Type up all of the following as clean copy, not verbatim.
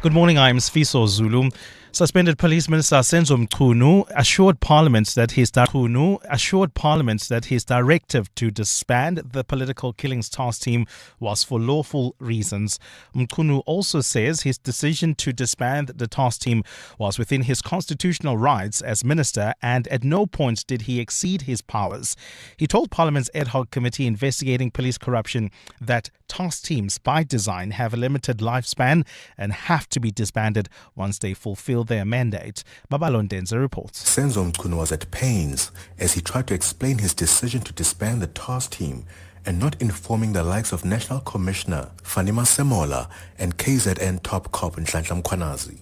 Good morning, I'm Sfiso Zulu. Suspended Police Minister Senzo Mchunu assured Parliament that his directive to disband the Political Killings Task Team was for lawful reasons. Mchunu also says his decision to disband the task team was within his constitutional rights as minister, and at no point did he exceed his powers. He told Parliament's ad hoc committee investigating police corruption that task teams by design have a limited lifespan and have to be disbanded once they fulfill their mandate. Babalondenza reports. Senzo Mchunu was at pains as he tried to explain his decision to disband the task team and not informing the likes of National Commissioner Fanima Semola and KZN top cop Nhlanhla Mkhwanazi.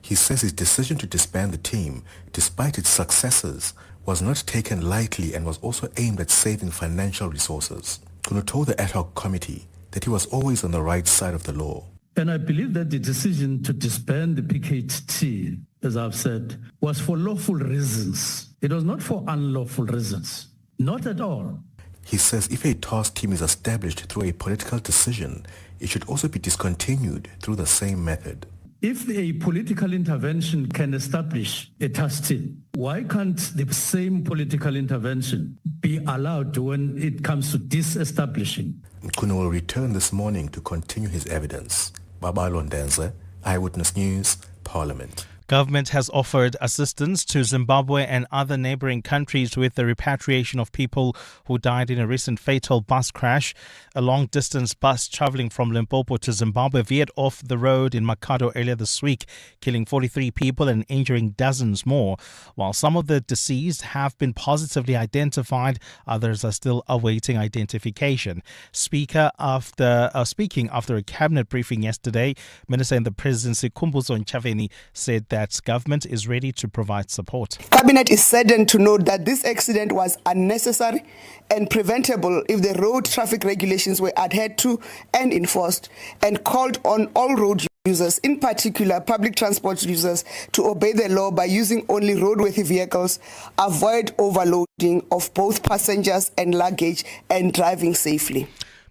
He says his decision to disband the team, despite its successes, was not taken lightly and was also aimed at saving financial resources. Mchunu told the ad hoc committee that he was always on the right side of the law. And I believe that the decision to disband the PKT, as I've said, was for lawful reasons. It was not for unlawful reasons. Not at all. He says if a task team is established through a political decision, it should also be discontinued through the same method. If a political intervention can establish a task team, why can't the same political intervention be allowed when it comes to disestablishing? Mchunu will return this morning to continue his evidence. Babalondenza, Eyewitness News, Parliament. Government has offered assistance to Zimbabwe and other neighboring countries with the repatriation of people who died in a recent fatal bus crash. A long-distance bus traveling from Limpopo to Zimbabwe veered off the road in Makhado earlier this week, killing 43 people and injuring dozens more. While some of the deceased have been positively identified, others are still awaiting identification. Speaking after a cabinet briefing yesterday, Minister in the Presidency Khumbudzo Ntshavheni said that government is ready to provide support. Cabinet is saddened to note that this accident was unnecessary and preventable if the road traffic regulations were adhered to and enforced, and called on all road users, in particular public transport users, to obey the law by using only roadworthy vehicles, avoid overloading of both passengers and luggage, and driving safely.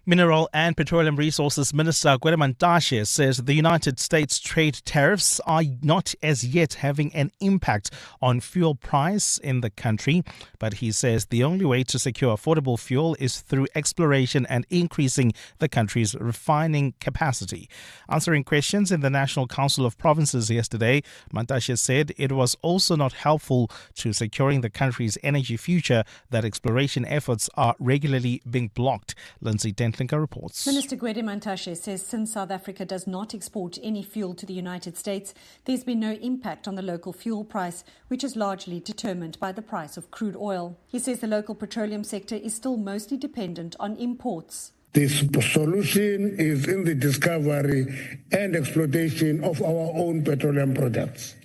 Mineral and Petroleum Resources Minister Gwede Mantashe says the United States trade tariffs are not as yet having an impact on fuel price in the country, but he says the only way to secure affordable fuel is through exploration and increasing the country's refining capacity. Answering questions in the National Council of Provinces yesterday, Mantashe said it was also not helpful to securing the country's energy future that exploration efforts are regularly being blocked. Lindsay Dentlinker reports. Minister Gwede Mantashe says since South Africa does not export any fuel to the United States, there's been no impact on the local fuel price, which is largely determined by the price of crude oil. He says the local petroleum sector is still mostly dependent on imports. The solution is in the discovery and exploitation of our own petroleum products.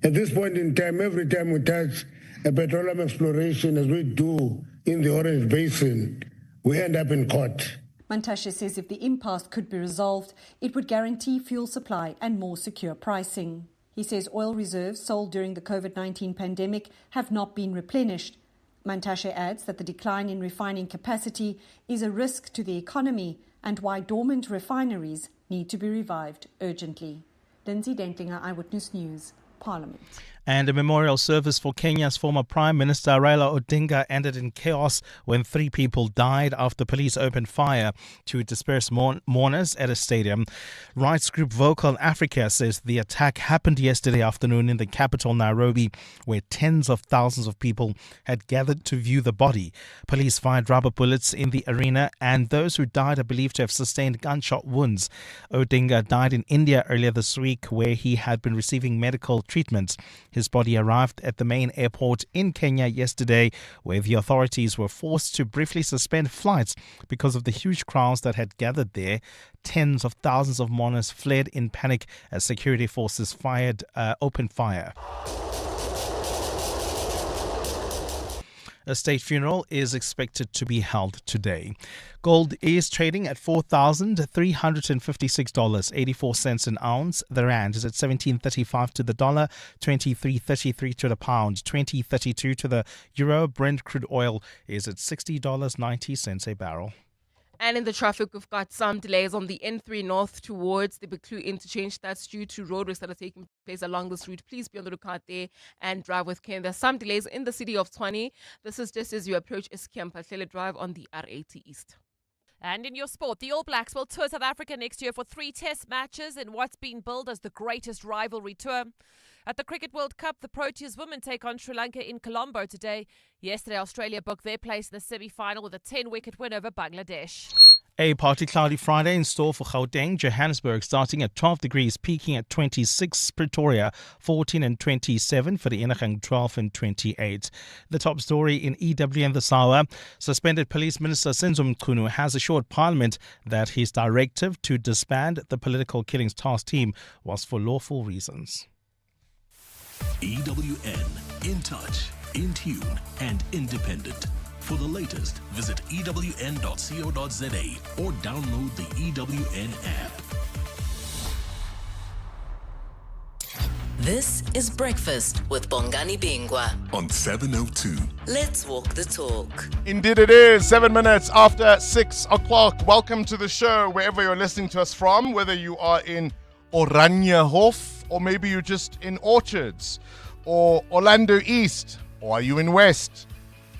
At this point in time, every time we touch a petroleum exploration, as we do in the Orange Basin, we end up in court. Mantashe says if the impasse could be resolved, it would guarantee fuel supply and more secure pricing. He says oil reserves sold during the COVID-19 pandemic have not been replenished. Mantashe adds that the decline in refining capacity is a risk to the economy and why dormant refineries need to be revived urgently. Lindsay Dentlinger, Eyewitness News, Parliament. And a memorial service for Kenya's former Prime Minister Raila Odinga ended in chaos when 3 people died after police opened fire to disperse mourners at a stadium. Rights group Vocal Africa says the attack happened yesterday afternoon in the capital Nairobi, where tens of thousands of people had gathered to view the body. Police fired rubber bullets in the arena, and those who died are believed to have sustained gunshot wounds. Odinga died in India earlier this week, where he had been receiving medical treatment. His body arrived at the main airport in Kenya yesterday, where the authorities were forced to briefly suspend flights because of the huge crowds that had gathered there. Tens of thousands of mourners fled in panic as security forces opened fire. A state funeral is expected to be held today. Gold is trading at $4,356.84 an ounce. The rand is at 17.35 to the dollar, 23.33 to the pound, 20.32 to the euro. Brent crude oil is at $60.90 a barrel. And in the traffic, we've got some delays on the N3 North towards the Beklu interchange. That's due to roadworks that are taking place along this route. Please be on the lookout there and drive with care. There's some delays in the city of Tshwane. This is just as you approach Iskempa Drive on the R80 East. And in your sport, the All Blacks will tour South Africa next year for 3 test matches in what's been billed as the greatest rivalry tour. At the Cricket World Cup, the Proteas women take on Sri Lanka in Colombo today. Yesterday, Australia booked their place in the semi-final with a 10-wicket win over Bangladesh. A partly cloudy Friday in store for Gauteng, Johannesburg starting at 12 degrees, peaking at 26, Pretoria 14 and 27, for the Innergang 12 and 28. The top story in EWN this hour, suspended Police Minister Senzo Mchunu has assured Parliament that his directive to disband the political killings task team was for lawful reasons. EWN, in touch, in tune and independent. For the latest, visit ewn.co.za or download the EWN app. This is Breakfast with Bongani Bingwa On 702. Let's walk the talk. Indeed it is, 7 minutes after 6 o'clock. Welcome to the show, wherever you're listening to us from, whether you are in Oranjehof, or maybe you're just in Orchards, or Orlando East, or are you in West?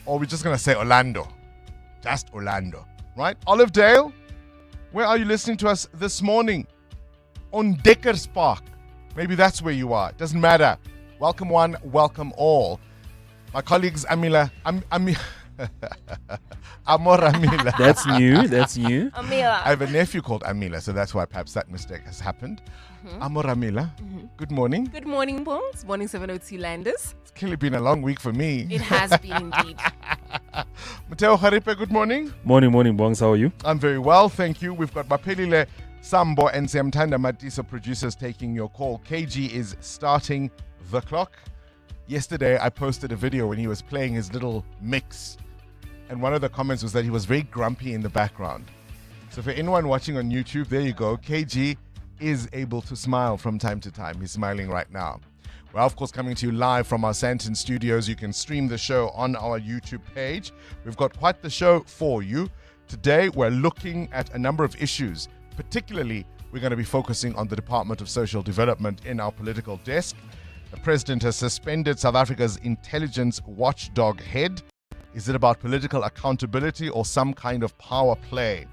Or we're just going to say Orlando. Just Orlando, right? Olivedale, where are you listening to us this morning? On Deckers Park. Maybe that's where you are. It doesn't matter. Welcome one, welcome all. My colleagues, Amor Amila. That's new. Amila. I have a nephew called Amila, so that's why perhaps that mistake has happened. Amor Amila, good morning. Good morning, Bongs. Morning, 702 Landers. It's clearly been a long week for me. It has been indeed. Mateo Haripe, good morning. Morning, Bongs. How are you? I'm very well, thank you. We've got Mapelile Sambo and Siamtanda Matiso producers taking your call. KG is starting the clock. Yesterday, I posted a video when he was playing his little mix. And one of the comments was that he was very grumpy in the background. So for anyone watching on YouTube, there you go. KG is able to smile from time to time. He's smiling right now. We're, of course, coming to you live from our Santon studios. You can stream the show on our YouTube page. We've got quite the show for you. Today, we're looking at a number of issues. Particularly, we're going to be focusing on the Department of Social Development in our political desk. The president has suspended South Africa's intelligence watchdog head. Is it about political accountability or some kind of power play?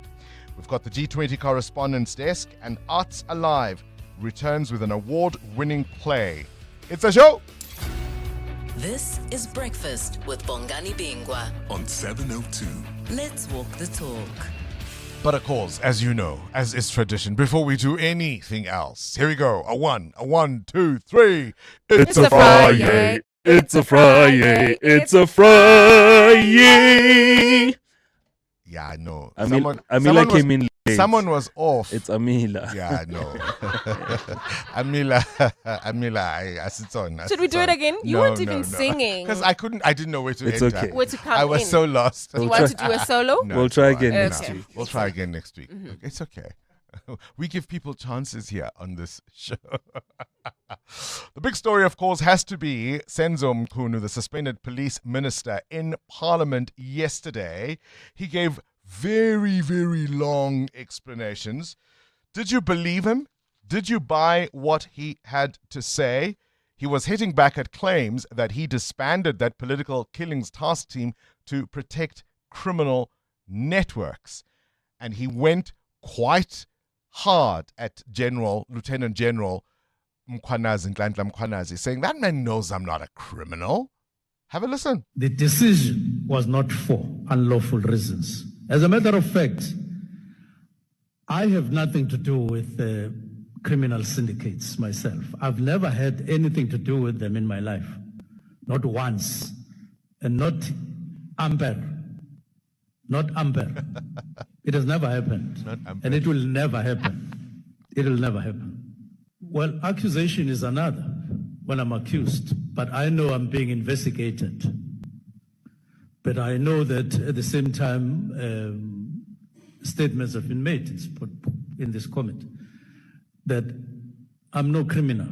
We've got the G20 correspondence desk, and Arts Alive returns with an award-winning play. It's a show! This is Breakfast with Bongani Bingwa On 702. Let's walk the talk. But of course, as you know, as is tradition, before we do anything else, here we go. A one, 2, 3. It's a Friday. It's a Friday. It's a Friday. Yeah, I know. Amila came in late. Someone was off. It's Amila. Yeah, I know. Amila, I sit on. Should we do it again? You weren't even singing. Because I didn't know where to It's enter. okay. Where to come I was in. so lost. You want to do a solo? No, We'll try again next Okay. week. We'll try again next week. It's okay. We give people chances here on this show. The big story, of course, has to be Senzo Mchunu, the suspended police minister, in Parliament yesterday. He gave very, very long explanations. Did you believe him? Did you buy what he had to say? He was hitting back at claims that he disbanded that political killings task team to protect criminal networks. And he went quite hard at Lieutenant General Mkhwanazi, saying that man knows I'm not a criminal. Have a listen. The decision was not for unlawful reasons. As a matter of fact, I have nothing to do with criminal syndicates myself. I've never had anything to do with them in my life. Not once. And not Amber. Not Amber. It has never happened. And it will never happen. It will never happen. Well, accusation is another when I'm accused, but I know I'm being investigated. But I know that at the same time, statements have been made in this comment that I'm no criminal.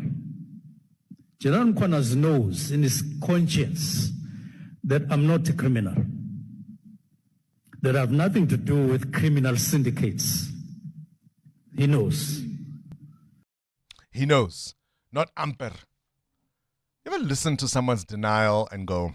General Mkhwanazi knows in his conscience that I'm not a criminal. that have nothing to do with criminal syndicates. He knows. He knows, not amper. You ever listen to someone's denial and go,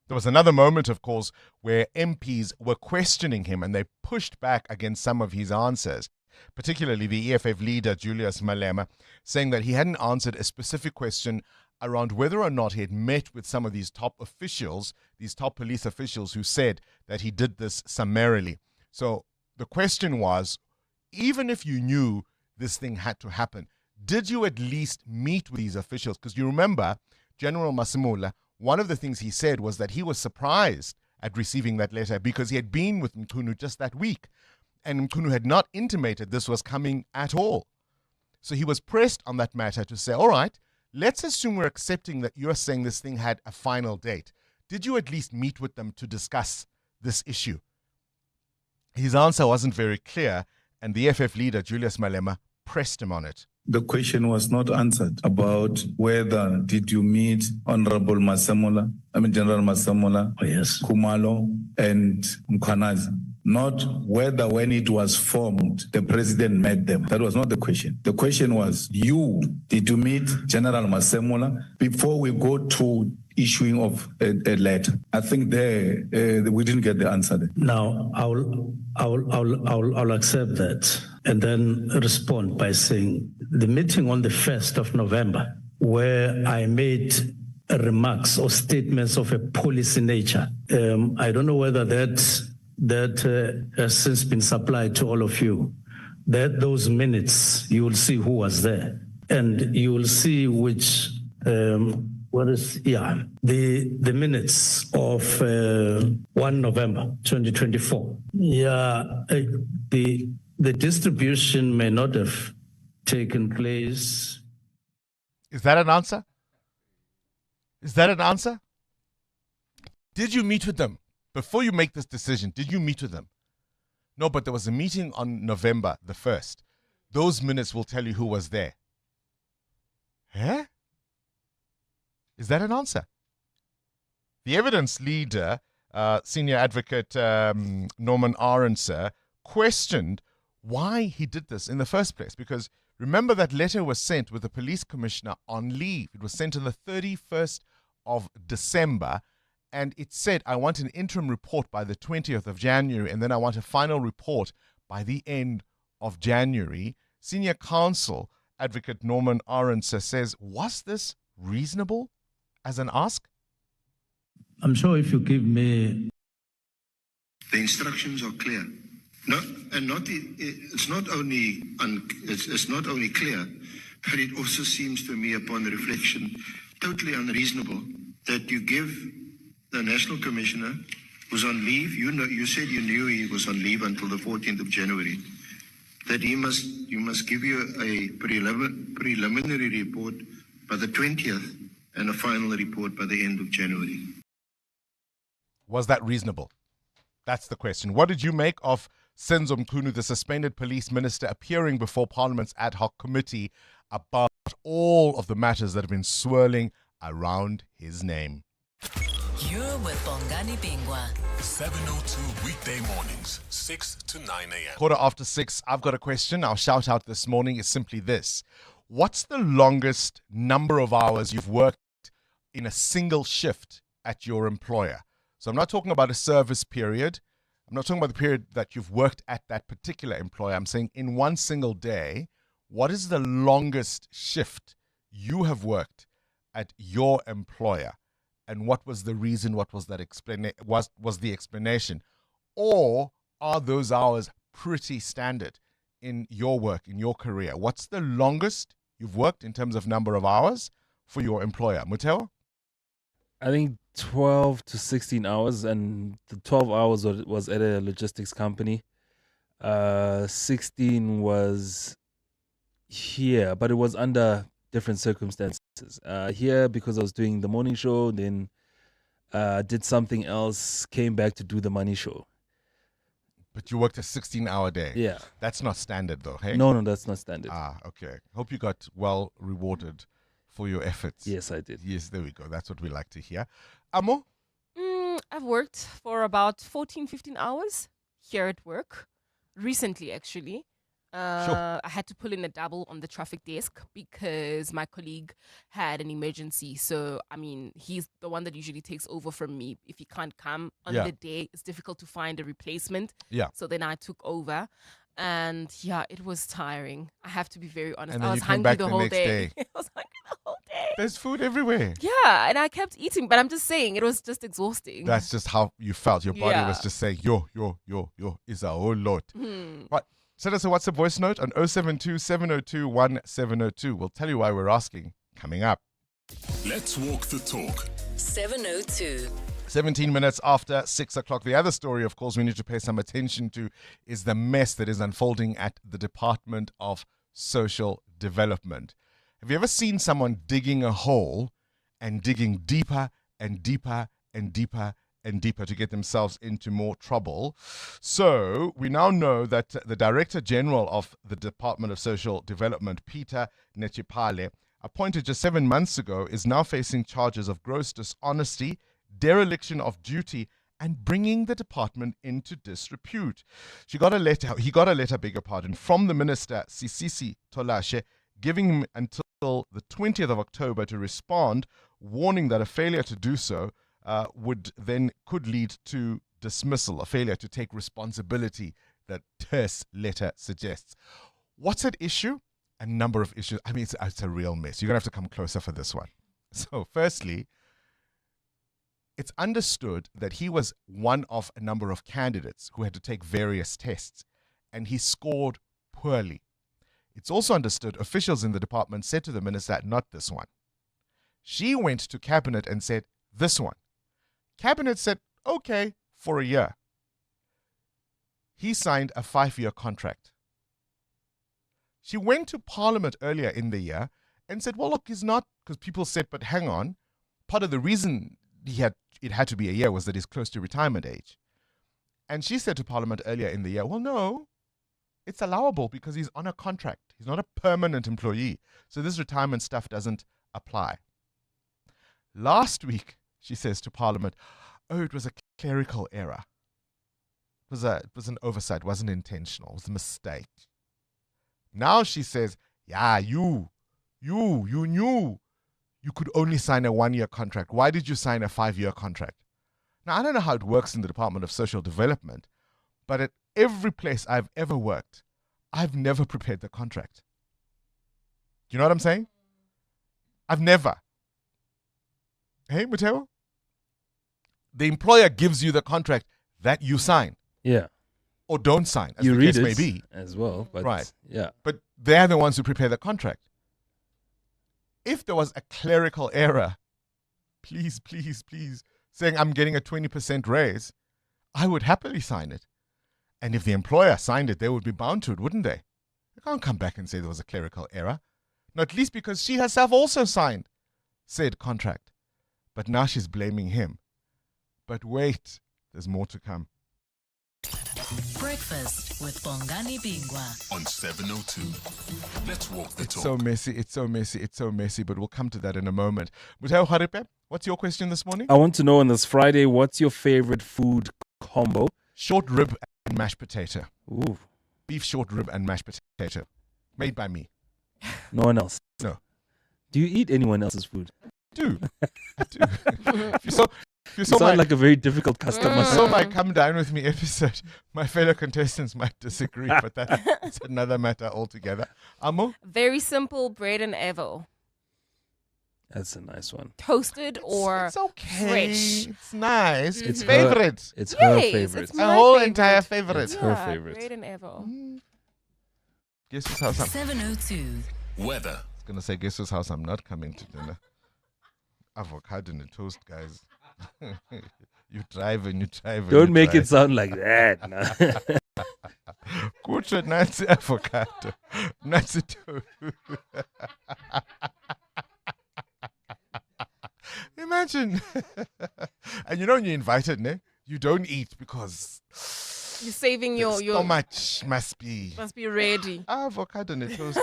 There was another moment, of course, where MPs were questioning him and they pushed back against some of his answers, particularly the EFF leader, Julius Malema, saying that he hadn't answered a specific question around whether or not he had met with some of these top officials, these top police officials who said that he did this summarily. So the question was, even if you knew this thing had to happen, did you at least meet with these officials? Because you remember, General Masimula, one of the things he said was that he was surprised at receiving that letter because he had been with Mkhunu just that week. And Mkhunu had not intimated this was coming at all. So he was pressed on that matter to say, all right, let's assume we're accepting that you're saying this thing had a final date. Did you at least meet with them to discuss this issue? His answer wasn't very clear, and the EFF leader, Julius Malema, pressed him on it. The question was not answered about whether did you meet Honorable General Masemola, yes, Khumalo, and Mkhwanazi. Not whether when it was formed, the president met them. That was not the question. The question was, did you meet General Masemola before we go to issuing of a letter? I think we didn't get the answer there. Now, I'll accept that and then respond by saying the meeting on the 1st of November, where I made remarks or statements of a policy nature. I don't know whether that has since been supplied to all of you. Those minutes, you will see who was there, and you will see which. The minutes of 1 November 2024. The distribution may not have taken place. Is that an answer? Is that an answer? Did you meet with them? Before you make this decision, did you meet with them? No, but there was a meeting on November the 1st. Those minutes will tell you who was there. Eh? Is that an answer? The evidence leader, senior advocate Norman Arendse, questioned why he did this in the first place. Because remember, that letter was sent with the police commissioner on leave. It was sent on the 31st of December. And it said, I want an interim report by the 20th of January, and then I want a final report by the end of January. Senior counsel advocate Norman Arendse says, was this reasonable as an ask? I'm sure if you give me... The instructions are clear. No, and it's not only clear, but it also seems to me, upon reflection, totally unreasonable that you give the National Commissioner, who's on leave, you said you knew he was on leave until the 14th of January, that you must give you a preliminary report by the 20th and a final report by the end of January. Was that reasonable? That's the question. What did you make of Senzo Mkhunu, the suspended police minister, appearing before Parliament's ad hoc committee about all of the matters that have been swirling around his name? You're with Bongani Bingwa. 7:02 weekday mornings, 6 to 9 a.m. 6:15. I've got a question. Our shout out this morning is simply this. What's the longest number of hours you've worked in a single shift at your employer? So I'm not talking about a service period. I'm not talking about the period that you've worked at that particular employer. I'm saying in one single day, what is the longest shift you have worked at your employer? And what was the reason? What was that was the explanation? Or are those hours pretty standard in your work, in your career? What's the longest you've worked in terms of number of hours for your employer? Muteo? I think 12 to 16 hours, and the 12 hours was at a logistics company. 16 was here, but it was under different circumstances. Here, because I was doing the morning show, then did something else, came back to do the money show. But you worked a 16-hour day. Yeah. That's not standard though, hey? No, that's not standard. Okay. Hope you got well rewarded for your efforts. Yes, I did. Yes, there we go. That's what we like to hear. Amo? I've worked for about 14, 15 hours here at work. Recently, actually. I had to pull in a double on the traffic desk because my colleague had an emergency. So, I mean, he's the one that usually takes over from me. If he can't come on the day, it's difficult to find a replacement. Yeah. So then I took over. And yeah, it was tiring. I have to be very honest. And then I you was came hungry back the the whole next day. day. I was hungry the whole day. There's food everywhere. Yeah, and I kept eating, but I'm just saying, it was just exhausting. That's just how you felt. Your body was Yeah. just saying, yo, is a whole lot. Right. Send us a WhatsApp voice note on 072 702 1702. We'll tell you why we're asking coming up. Let's walk the talk. 702. 17 minutes after 6 o'clock. The other story, of course, we need to pay some attention to is the mess that is unfolding at the Department of Social Development. Have you ever seen someone digging a hole and digging deeper and deeper and deeper and deeper to get themselves into more trouble? So we now know that the Director General of the Department of Social Development, Peter Netshipale, appointed just 7 months ago, is now facing charges of gross dishonesty, dereliction of duty, and bringing the department into disrepute. He got a letter, from the Minister, Sisisi Tolashe, giving him until the 20th of October to respond, warning that a failure to do so could lead to dismissal, a failure to take responsibility, that terse letter suggests. What's at issue? A number of issues. I mean, it's a real mess. You're going to have to come closer for this one. So firstly, it's understood that he was one of a number of candidates who had to take various tests, and he scored poorly. It's also understood officials in the department said to the minister, not this one. She went to cabinet and said, this one. Cabinet said, okay, for a year. He signed a 5-year contract. She went to Parliament earlier in the year and said, well, look, he's not, because people said, but hang on, part of the reason it had to be a year was that he's close to retirement age. And she said to Parliament earlier in the year, well, no, it's allowable because he's on a contract. He's not a permanent employee. So this retirement stuff doesn't apply. Last week, she says to Parliament, oh, it was a clerical error. It was an oversight, it wasn't intentional, it was a mistake. Now she says, yeah, you knew you could only sign a 1-year contract. Why did you sign a 5-year contract? Now, I don't know how it works in the Department of Social Development, but at every place I've ever worked, I've never prepared the contract. Do you know what I'm saying? I've never. Hey, Mateo? The employer gives you the contract that you sign. Yeah. Or don't sign, as You the read case may it be. as well, but right. yeah. But they're the ones who prepare the contract. If there was a clerical error, please, saying I'm getting a 20% raise, I would happily sign it. And if the employer signed it, they would be bound to it, wouldn't they? They can't come back and say there was a clerical error. Not least because she herself also signed said contract. But now she's blaming him. But wait, there's more to come. Breakfast with Bongani Bingwa on 702. Let's walk the talk. It's so messy, but we'll come to that in a moment. Muteo Haripe, what's your question this morning? I want to know on this Friday, what's your favorite food combo? Short rib and mashed potato. Ooh. Beef short rib and mashed potato. Made by me. No one else? No. Do you eat anyone else's food? I do. If you You sound like a very difficult customer. So my Come Dine With Me episode, my fellow contestants might disagree, but that's another matter altogether. Amo? Very simple bread and evo. That's a nice one. Toasted or it's okay. fresh. It's nice. Mm-hmm. It's favorite. It's her Yes, favorite. it's A my whole favorite. entire favorite. It's her favorite. Bread and evo. Guess whose house I'm 702. Weather. I was going to say, guess whose house I'm not coming to dinner. Avocado and toast, guys. You drive and you drive. Don't make it sound like that. No. Kutsha nansi avocado. Nansi toast. Imagine. And you know when you're invited, ne? You don't eat because You're saving your stomach must be ready. avocado and toast.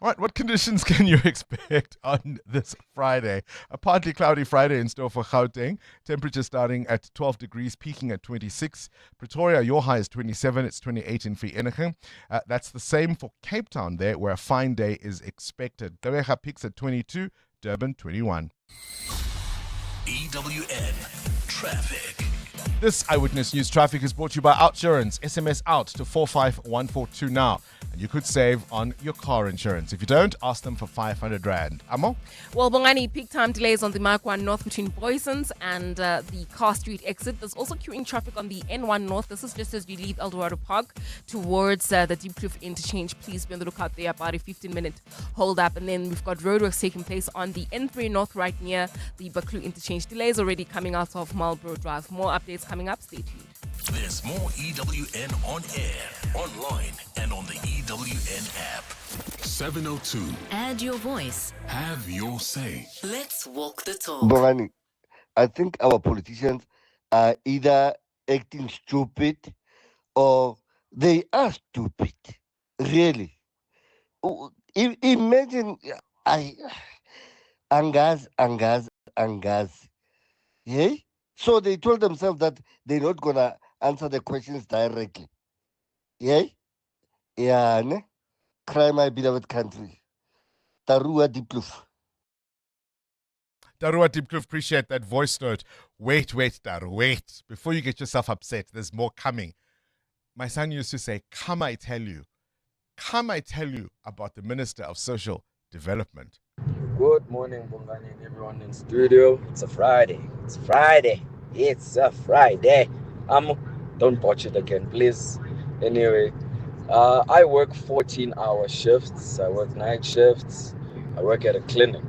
All right, what conditions can you expect on this Friday? A partly cloudy Friday in store for Gauteng. Temperature starting at 12 degrees, peaking at 26. Pretoria, your high is 27. It's 28 in Vereeniging. That's the same for Cape Town there, where a fine day is expected. Gqeberha peaks at 22. Durban, 21. EWN Traffic. This Eyewitness News traffic is brought to you by Outsurance. SMS out to 45142 now, and you could save on your car insurance. If you don't, ask them for 500 Rand. Amo? Well, Bongani, peak time delays on the Mark 1 North between Boysons and the Car Street exit. There's also queuing traffic on the N1 North. This is just as you leave Eldorado Park towards the Deep Kloof interchange. Please be on the lookout there, about a 15-minute hold up. And then we've got roadworks taking place on the N3 North right near the Baklu interchange. Delays already coming out of Marlborough Drive. More updates coming up. Stay tuned. There's more EWN on air, online, and on the EWN app. 702. Add your voice. Have your say. Let's walk the talk. Bongani, I think our politicians are either acting stupid or they are stupid. Really. Imagine, Angaz. Yeah? So they told themselves that they're not going to answer the questions directly. Yeah? Yeah, ne? Cry my beloved country. Tarua Deep Kloof. Darua Deep Kloof, appreciate that voice note. Wait, Daru, wait. Before you get yourself upset, there's more coming. My son used to say, come I tell you about the Minister of Social Development. Good morning, Bongani and everyone in studio. It's a Friday. Don't botch it again, please. Anyway, I work 14-hour shifts. I work night shifts. I work at a clinic.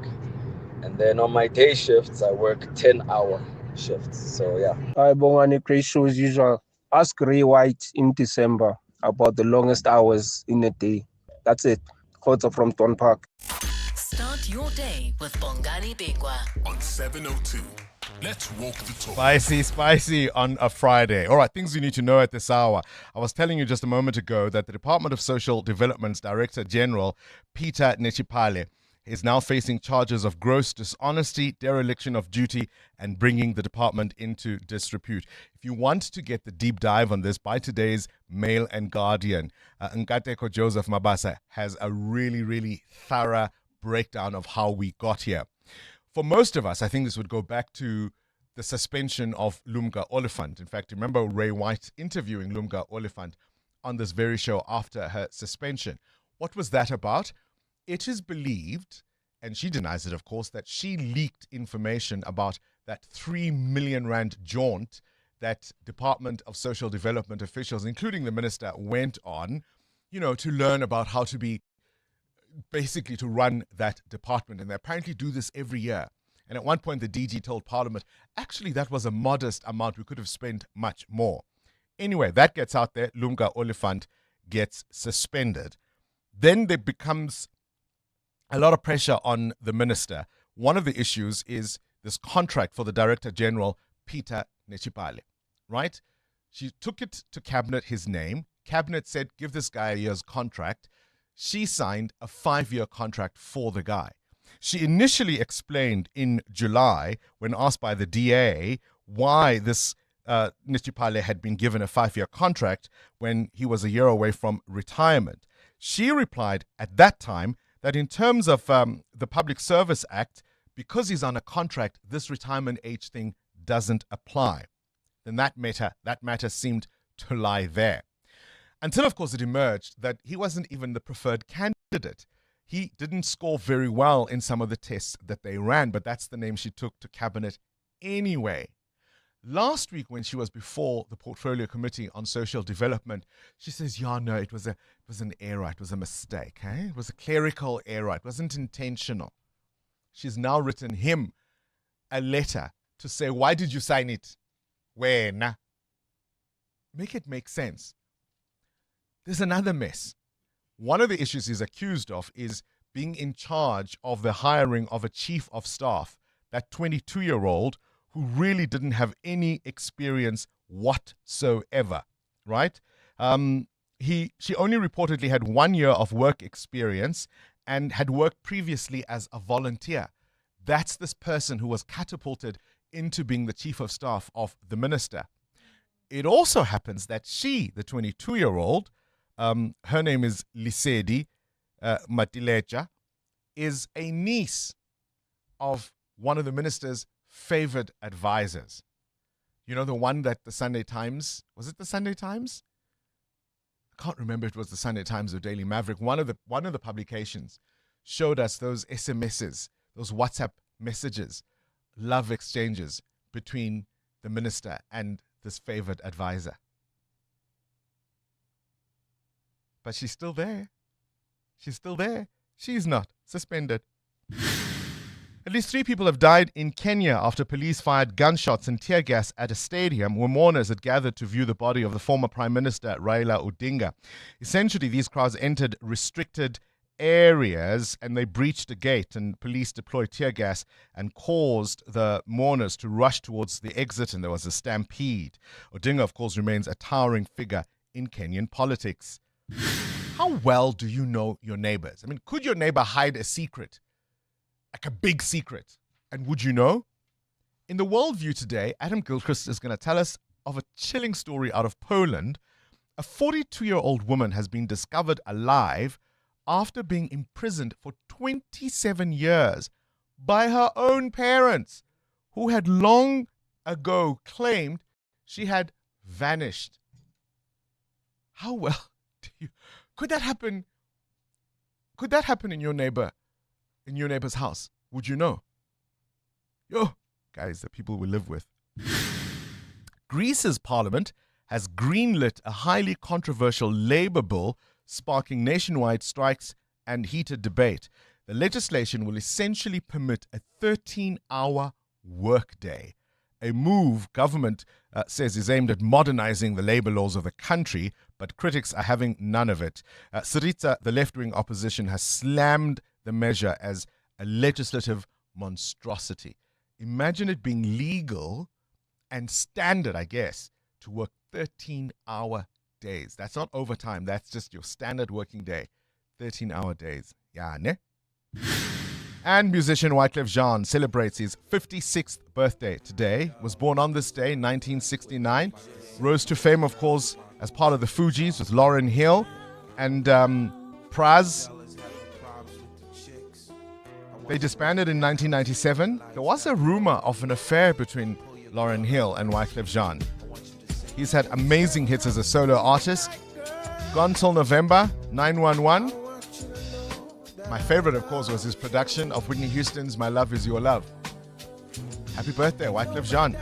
And then on my day shifts, I work 10-hour shifts. So, yeah. Hi, Bongani. Great show as usual. Ask Ray White in December about the longest hours in a day. That's it. Quote from Don Park. Start your day with Bongani Bingwa on 702. Let's walk the talk. Spicy on a Friday. All right, things you need to know at this hour. I was telling you just a moment ago that the Department of Social Development's Director General, Peter Nechipale, is now facing charges of gross dishonesty, dereliction of duty, and bringing the department into disrepute. If you want to get the deep dive on this, by today's Mail and Guardian, Nkateko Joseph Mabasa has a really, really thorough breakdown of how we got here. For most of us, I think this would go back to the suspension of Lumka Oliphant. In fact, remember Ray White interviewing Lumka Oliphant on this very show after her suspension. What was that about? It is believed, and she denies it, of course, that she leaked information about that 3 million rand jaunt that Department of Social Development officials, including the minister, went on, to learn about how to be basically to run that department. And they apparently do this every year. And at one point, the DG told Parliament, actually, that was a modest amount. We could have spent much more. Anyway, that gets out there. Lumka Oliphant gets suspended. Then there becomes a lot of pressure on the minister. One of the issues is this contract for the Director General, Peter Nechipale, right? She took it to Cabinet, his name. Cabinet said, give this guy a year's contract. She signed a 5-year contract for the guy. She initially explained in July, when asked by the DA why this Nechipale had been given a 5-year contract when he was a year away from retirement. She replied at that time that in terms of the Public Service Act, because he's on a contract, this retirement age thing doesn't apply. Then that matter seemed to lie there. Until, of course, it emerged that he wasn't even the preferred candidate. He didn't score very well in some of the tests that they ran, but that's the name she took to Cabinet anyway. Last week, when she was before the Portfolio Committee on Social Development, she says, no, it was an error. It was a mistake. It was a clerical error. It wasn't intentional. She's now written him a letter to say, why did you sign it? When? Make it make sense. There's another mess. One of the issues he's accused of is being in charge of the hiring of a chief of staff, that 22-year-old who really didn't have any experience whatsoever, right? She only reportedly had 1 year of work experience, and had worked previously as a volunteer. That's this person who was catapulted into being the chief of staff of the minister. It also happens that she, the 22-year-old, her name is Lisedi Matileja, is a niece of one of the minister's favored advisors. You know, the one that the Sunday Times, was it the Sunday Times? I can't remember if it was the Sunday Times or Daily Maverick. One of the publications showed us those SMSs, those WhatsApp messages, love exchanges between the minister and this favored advisor. But she's still there. She's still there. She's not suspended. At least 3 people have died in Kenya after police fired gunshots and tear gas at a stadium where mourners had gathered to view the body of the former Prime Minister Raila Odinga. Essentially, these crowds entered restricted areas and they breached a gate, and police deployed tear gas and caused the mourners to rush towards the exit, and there was a stampede. Odinga, of course, remains a towering figure in Kenyan politics. How well do you know your neighbors? I mean, could your neighbor hide a secret? Like a big secret. And would you know? In the Worldview today, Adam Gilchrist is going to tell us of a chilling story out of Poland. A 42-year-old woman has been discovered alive after being imprisoned for 27 years by her own parents, who had long ago claimed she had vanished. How well do you... Could that happen? Could that happen in your neighbor's house? Would you know? Yo, guys, the people we live with. Greece's parliament has greenlit a highly controversial labor bill sparking nationwide strikes and heated debate. The legislation will essentially permit a 13-hour workday, a move government says is aimed at modernizing the labor laws of the country, but critics are having none of it. Syriza, the left-wing opposition, has slammed the measure as a legislative monstrosity. Imagine it being legal and standard, I guess, to work 13-hour days. That's not overtime. That's just your standard working day. 13-hour days. Yeah, ne? And musician Wyclef Jean celebrates his 56th birthday today. Was born on this day, 1969. Rose to fame, of course, as part of the Fugees with Lauryn Hill and Praz. They disbanded in 1997. There was a rumor of an affair between Lauryn Hill and Wyclef Jean. He's had amazing hits as a solo artist. Gone Till November, 911. My favorite, of course, was his production of Whitney Houston's My Love Is Your Love. Happy birthday, Wyclef Jean.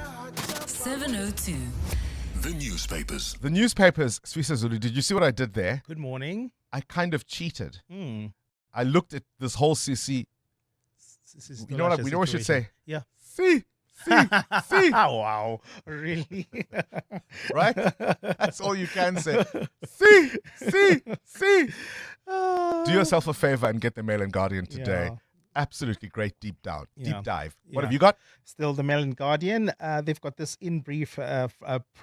702. The newspapers. The newspapers, Swisa Zulu, did you see what I did there? Good morning. I kind of cheated. I looked at this whole CC. You know what we should say? Yeah. See. Wow, really? Right? That's all you can say. See. Do yourself a favor and get the Mail and Guardian today. Yeah. Absolutely great deep dive. What Yeah. have you got? Still the Mail and Guardian. They've got this in brief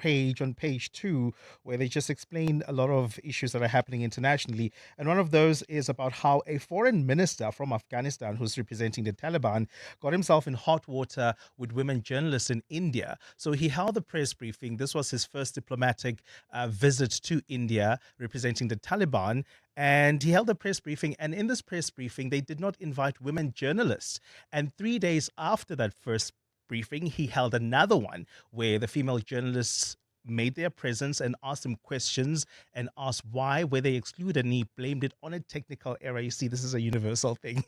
page on page 2 where they just explain a lot of issues that are happening internationally. And one of those is about how a foreign minister from Afghanistan who's representing the Taliban got himself in hot water with women journalists in India. So he held a press briefing. This was his first diplomatic visit to India representing the Taliban. And he held a press briefing, and in this press briefing, they did not invite women journalists. And 3 days after that first briefing, he held another one where the female journalists made their presence and asked him questions and asked why were they excluded, and he blamed it on a technical error. You see, this is a universal thing.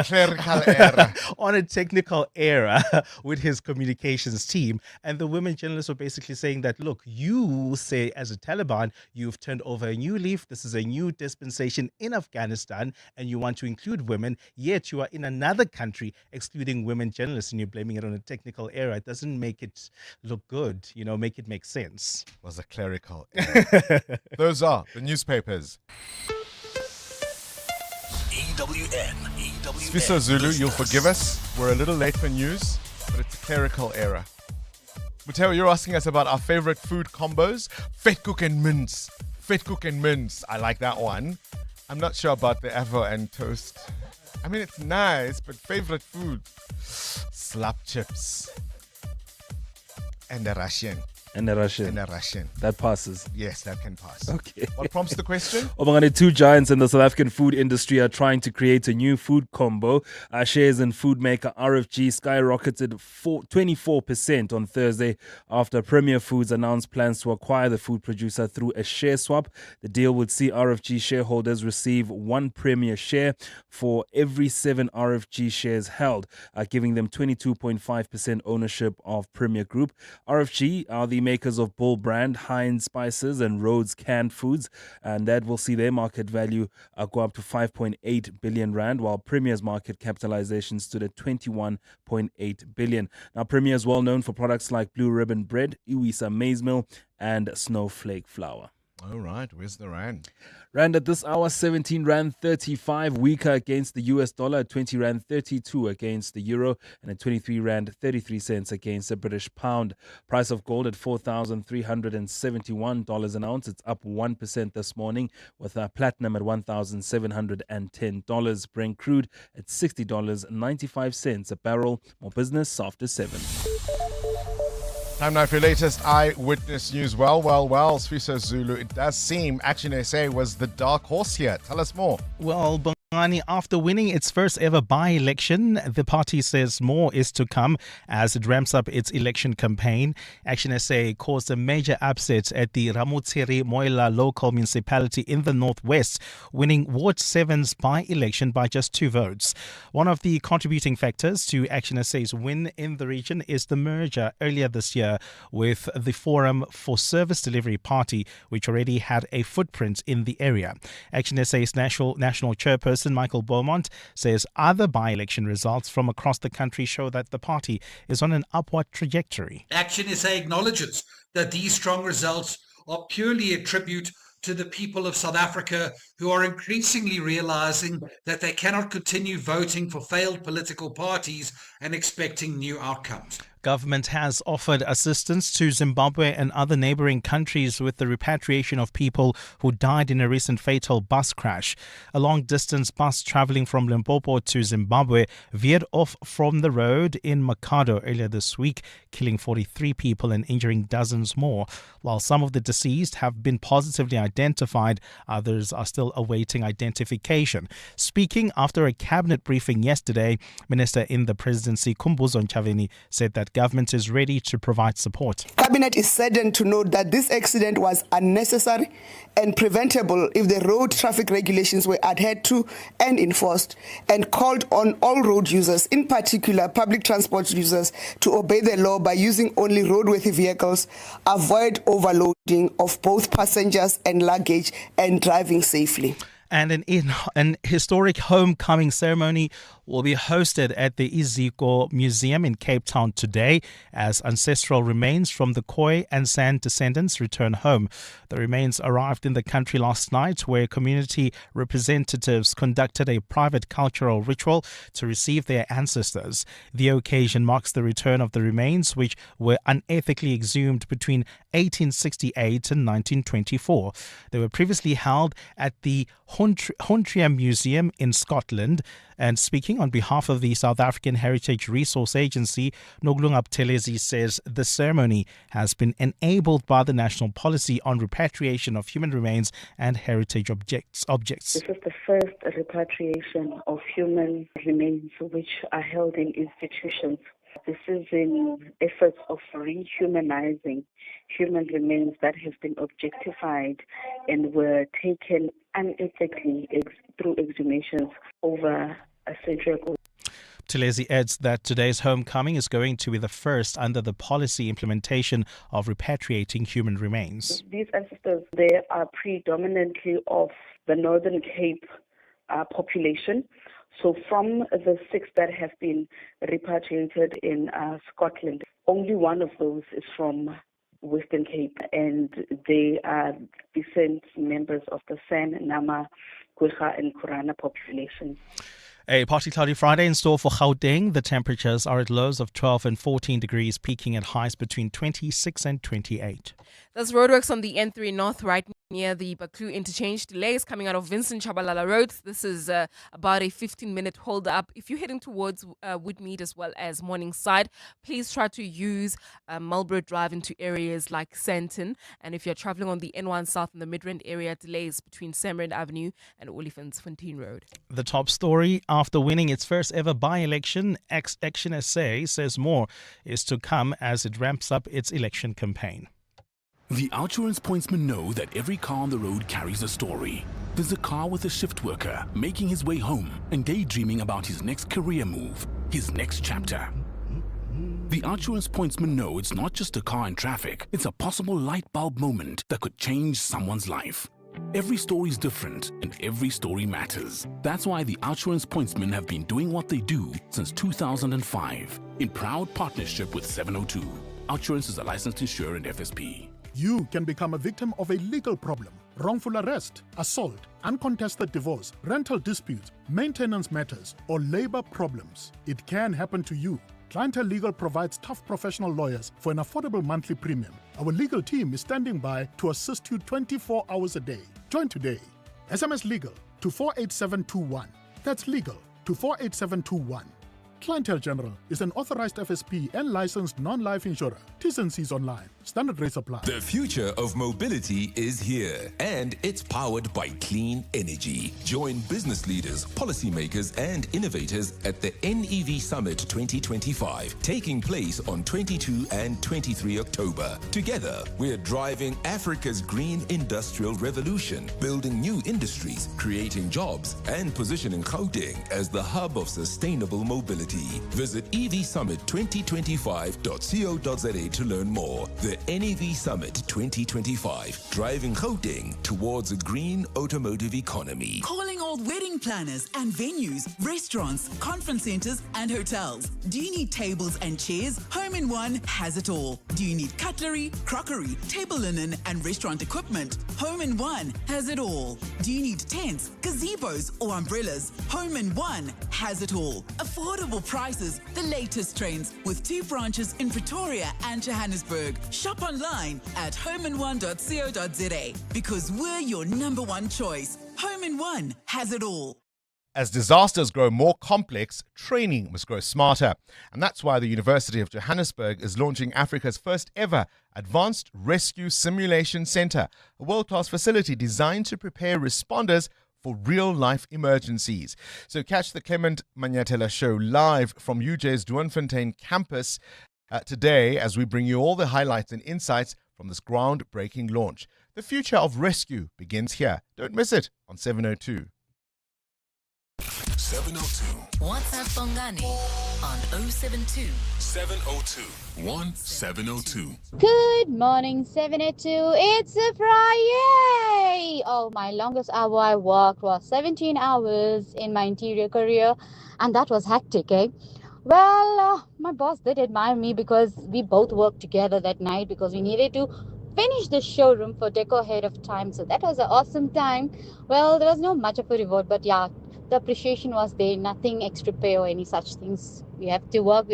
Clerical error. On a technical error with his communications team. And the women journalists were basically saying that, look, you say as a Taliban, you've turned over a new leaf. This is a new dispensation in Afghanistan and you want to include women, yet you are in another country excluding women journalists and you're blaming it on a technical error. It doesn't make it look good, make it make sense. Was a clerical error. Those are the newspapers. EWN. Swiso Zulu, you'll forgive us. We're a little late for news, but it's a clerical error. Mateo, you're asking us about our favorite food combos. Vetkoek and mince. I like that one. I'm not sure about the avo and toast. I mean, it's nice, but favorite food? Slap chips. And a Russian. And a Russian. And a Russian. That passes. Yes, that can pass. Okay. What prompts the question? Bongani, two giants in the South African food industry are trying to create a new food combo. Shares in food maker RFG skyrocketed 24% on Thursday after Premier Foods announced plans to acquire the food producer through a share swap. The deal would see RFG shareholders receive one Premier share for every 7 RFG shares held, giving them 22.5% ownership of Premier Group. RFG are the makers of Bull Brand, Heinz Spices and Rhodes Canned Foods, and that will see their market value go up to 5.8 billion rand, while Premier's market capitalization stood at 21.8 billion. Now, Premier is well known for products like Blue Ribbon Bread, Iwisa Maize Meal and Snowflake Flour. All right, where's the rand? Rand at this hour, 17 Rand 35, weaker against the US dollar, 20 Rand 32 against the euro, and at 23 Rand 33 cents against the British pound. Price of gold at $4,371 an ounce. It's up 1% this morning, with platinum at $1,710. Brent crude at $60.95 a barrel. More business after 7. Time now for your latest eyewitness news. Well, Sfiso Zulu, it does seem Action SA was the dark horse here. Tell us more. Well, Bongani, after winning its first ever by-election, the party says more is to come as it ramps up its election campaign. Action SA caused a major upset at the Ramutsiri Moila local municipality in the northwest, winning Ward 7's by-election by just 2 votes. One of the contributing factors to Action SA's win in the region is the merger earlier this year with the Forum for Service Delivery Party, which already had a footprint in the area. Action SA's national chairperson Michael Beaumont says other by-election results from across the country show that the party is on an upward trajectory. Action SA acknowledges that these strong results are purely a tribute to the people of South Africa, who are increasingly realizing that they cannot continue voting for failed political parties and expecting new outcomes. Government has offered assistance to Zimbabwe and other neighboring countries with the repatriation of people who died in a recent fatal bus crash. A long-distance bus traveling from Limpopo to Zimbabwe veered off from the road in Makado earlier this week, killing 43 people and injuring dozens more. While some of the deceased have been positively identified, others are still awaiting identification. Speaking after a cabinet briefing yesterday, Minister in the Presidency Khumbudzo Ntshavheni said that government is ready to provide support. Cabinet is saddened to note that this accident was unnecessary and preventable if the road traffic regulations were adhered to and enforced, and called on all road users, in particular public transport users, to obey the law by using only roadworthy vehicles, avoid overloading of both passengers and luggage, and driving safely. And an historic homecoming ceremony will be hosted at the Iziko Museum in Cape Town today as ancestral remains from the Khoi and San descendants return home. The remains arrived in the country last night, where community representatives conducted a private cultural ritual to receive their ancestors. The occasion marks the return of the remains, which were unethically exhumed between 1868 and 1924. They were previously held at the Huntria Museum in Scotland. And speaking on behalf of the South African Heritage Resource Agency, Noglunga Buthelezi says the ceremony has been enabled by the national policy on repatriation of human remains and heritage objects. This is the first repatriation of human remains which are held in institutions. This is in efforts of rehumanizing human remains that have been objectified and were taken unethically through exhumations over a century ago. Buthelezi adds that today's homecoming is going to be the first under the policy implementation of repatriating human remains. These ancestors, they are predominantly of the Northern Cape population. So from the 6 that have been repatriated in Scotland, only one of those is from Western Cape, and they are descent members of the San, Nama, Gurkha and Kurana populations. A partly cloudy Friday in store for Gauteng. The temperatures are at lows of 12 and 14 degrees, peaking at highs between 26 and 28. There's roadworks on the N3 North right near the Baklu interchange. Delays coming out of Vincent Chabalala Road. This is about a 15-minute hold up. If you're heading towards Woodmead as well as Morningside, please try to use Marlborough Drive into areas like Sandton. And if you're traveling on the N1 South in the Midrand area, delays between Samrand Avenue and Oliphants-Fontaine Road. The top story: after winning its first ever by-election, Action SA says more is to come as it ramps up its election campaign. The Outsurance pointsmen know that every car on the road carries a story. There's a car with a shift worker making his way home and daydreaming about his next career move, his next chapter. The Outsurance pointsmen know it's not just a car in traffic, it's a possible light bulb moment that could change someone's life. Every story is different and every story matters. That's why the Outsurance pointsmen have been doing what they do since 2005 in proud partnership with 702. Outsurance is a licensed insurer and FSP. You can become a victim of a legal problem: wrongful arrest, assault, uncontested divorce, rental dispute, maintenance matters, or labor problems. It can happen to you. Clientele Legal provides tough professional lawyers for an affordable monthly premium. Our legal team is standing by to assist you 24 hours a day. Join today. SMS Legal to 48721. That's legal to 48721. Clientele General is an authorized FSP and licensed non-life insurer. T's and C's online. Standard rates apply. The future of mobility is here, and it's powered by clean energy. Join business leaders, policymakers, and innovators at the NEV Summit 2025, taking place on 22 and 23 October. Together, we're driving Africa's green industrial revolution, building new industries, creating jobs, and positioning Gauteng as the hub of sustainable mobility. Visit evsummit2025.co.za to learn more. The NEV Summit 2025, driving Gauteng towards a green automotive economy. Calling all wedding planners and venues, restaurants, conference centers, and hotels. Do you need tables and chairs? Home in One has it all. Do you need cutlery, crockery, table linen, and restaurant equipment? Home in One has it all. Do you need tents, gazebos, or umbrellas? Home in One has it all. Affordable prices, the latest trends, with 2 branches in Pretoria and Johannesburg. Shop online at homein1.co.za because we're your number one choice. Home in One has it all. As disasters grow more complex, training must grow smarter. And that's why the University of Johannesburg is launching Africa's first ever Advanced Rescue Simulation Center, a world-class facility designed to prepare responders for real-life emergencies. So catch the Clement Manyatela show live from UJ's Doornfontein campus today as we bring you all the highlights and insights from this groundbreaking launch. The future of rescue begins here. Don't miss it on 702. 702. WhatsApp Bongani on 072 702 1702. Good morning, 782. It's a Friday. Oh, my longest hour I worked was 17 hours in my interior career, and that was hectic, eh? Well, my boss did admire me because we both worked together that night because we needed to finish the showroom for deco ahead of time. So that was an awesome time. Well, there was no much of a reward, but yeah, the appreciation was there. Nothing extra pay or any such things. We have to work.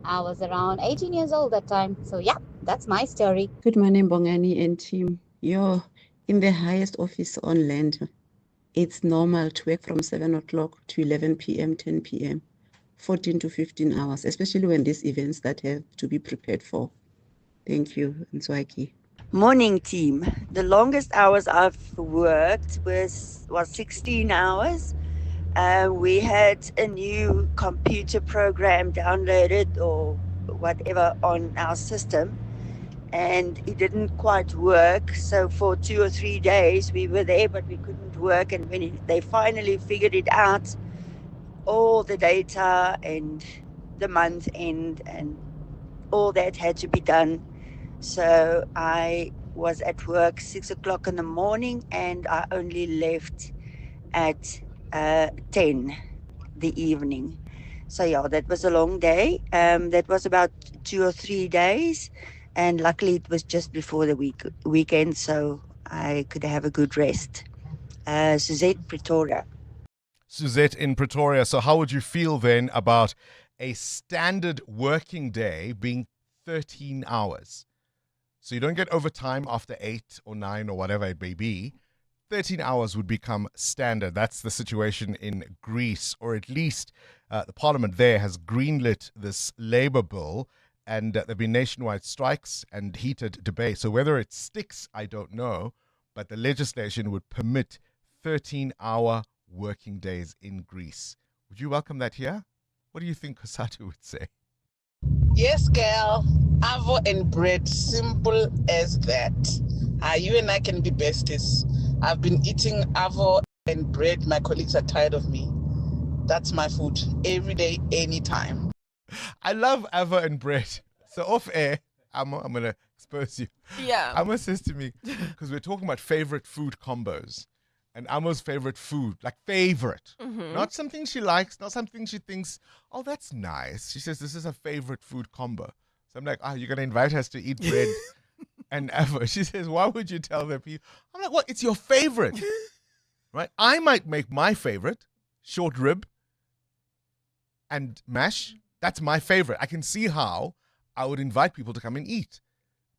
I was around 18 years old that time. So yeah, that's my story. Good morning, Bongani and team. You're in the highest office on land. It's normal to work from 7 o'clock to 11 p.m., 10 p.m., 14 to 15 hours, especially when these events that have to be prepared for. Thank you, Nswaki. Morning, team. The longest hours I've worked was 16 hours. We had a new computer program downloaded or whatever on our system, and it didn't quite work. So for 2 or 3 days we were there, but we couldn't work. And when they finally figured it out, all the data and the month end and all that had to be done. So I was at work 6 o'clock in the morning, and I only left at 10 the evening. So yeah, that was a long day. That was about 2 or 3 days, and luckily it was just before the weekend, so I could have a good rest. Suzette, Pretoria. Suzette in Pretoria. So how would you feel then about a standard working day being 13 hours? So you don't get overtime after 8 or 9 or whatever it may be. 13 hours would become standard. That's the situation in Greece, or at least the parliament there has greenlit this labor bill, and there have been nationwide strikes and heated debate. So whether it sticks, I don't know, but the legislation would permit 13-hour working days in Greece. Would you welcome that here? What do you think Kosatu would say? Yes, girl. Avo and bread. Simple as that. You and I can be besties. I've been eating avo and bread. My colleagues are tired of me. That's my food. Every day, anytime. I love avo and bread. So off air, I'm going to expose you. Yeah. Amma says to me, because we're talking about favorite food combos, and Amma's favorite food, like favorite, not something she likes, not something she thinks, oh, that's nice. She says, this is her favorite food combo. So I'm like, you're going to invite us to eat bread and avo. She says, why would you tell the people? I'm like, what? It's your favorite, right? I might make my favorite, short rib and mash. That's my favorite. I can see how I would invite people to come and eat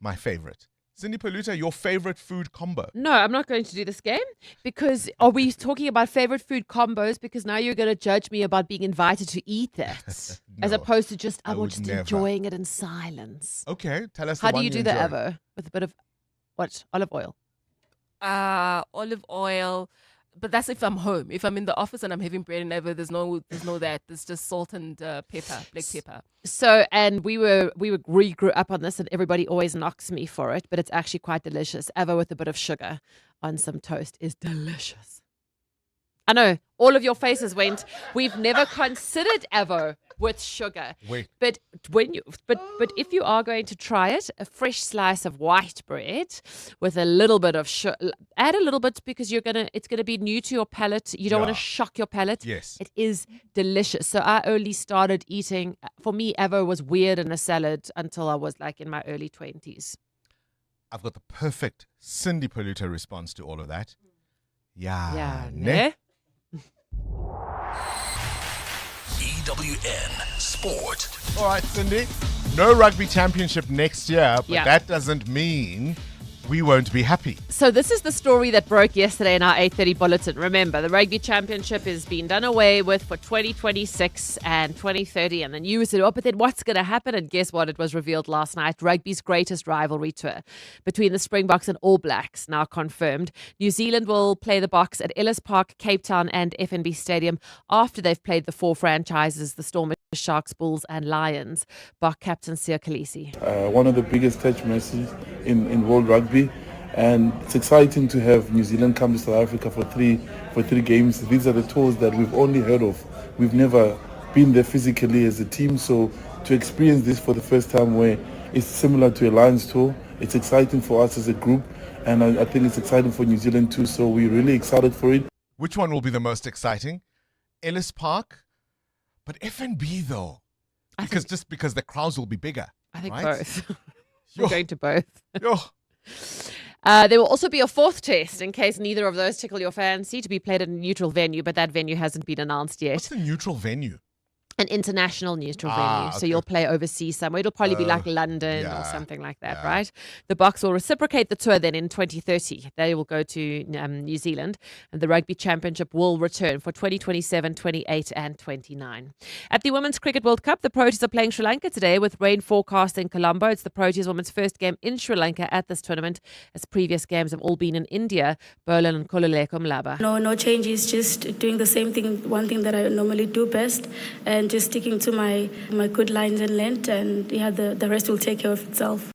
my favorite. Cindy Paluta, your favorite food combo? No, I'm not going to do this game because are we talking about favorite food combos? Because now you're going to judge me about being invited to eat that as opposed to just, I'm just enjoying it in silence. Okay, tell us How the do one you do the enjoy. ever? With a bit of, what, olive oil? Olive oil. But that's if I'm home. If I'm in the office and I'm having bread and ever, there's no that. There's just salt and pepper, black pepper. So, and we grew up on this, and everybody always knocks me for it, but it's actually quite delicious. Ever with a bit of sugar on some toast is delicious. I know all of your faces went. We've never considered Evo with sugar. Wait. But if you are going to try it, a fresh slice of white bread with a little bit of sugar, add a little bit because it's gonna be new to your palate. You don't want to shock your palate. Yes. It is delicious. So I only started eating. For me, Evo was weird in a salad until I was like in my early 20s. I've got the perfect Cindy Paluta response to all of that. Yeah, ne? EWN Sport. All right, Cindy. No rugby championship next year, but Yeah. that doesn't mean we won't be happy. So this is the story that broke yesterday in our 8:30 bulletin. Remember, the rugby championship is being done away with for 2026 and 2030. And the news said, but then what's going to happen? And guess what? It was revealed last night. Rugby's greatest rivalry tour between the Springboks and All Blacks now confirmed. New Zealand will play the Boks at Ellis Park, Cape Town and FNB Stadium after they've played the four franchises, the Stormers, Sharks, Bulls and Lions. Bok captain Siya Kolisi. One of the biggest touch matches in world rugby, and it's exciting to have New Zealand come to South Africa for three games. These are the tours that we've only heard of. We've never been there physically as a team, so to experience this for the first time where it's similar to a Lions tour, it's exciting for us as a group, and I think it's exciting for New Zealand too, so we're really excited for it. Which one will be the most exciting? Ellis Park? But FNB though, because the crowds will be bigger. I think right? both. We're going to both. Yo. There will also be a fourth test in case neither of those tickle your fancy, to be played at a neutral venue, but that venue hasn't been announced yet. What's the neutral venue? An international neutral venue. So you'll play overseas somewhere. It'll probably be like London or something like that, right? The Boks will reciprocate the tour then in 2030. They will go to New Zealand, and the Rugby Championship will return for 2027, 28 and 29. At the Women's Cricket World Cup, the Proteas are playing Sri Lanka today with rain forecast in Colombo. It's the Proteas women's first game in Sri Lanka at this tournament, as previous games have all been in India, Berlin and Kululeko Mlaba. No changes, just doing the same thing, one thing that I normally do best, and just sticking to my good lines and length, and the rest will take care of itself.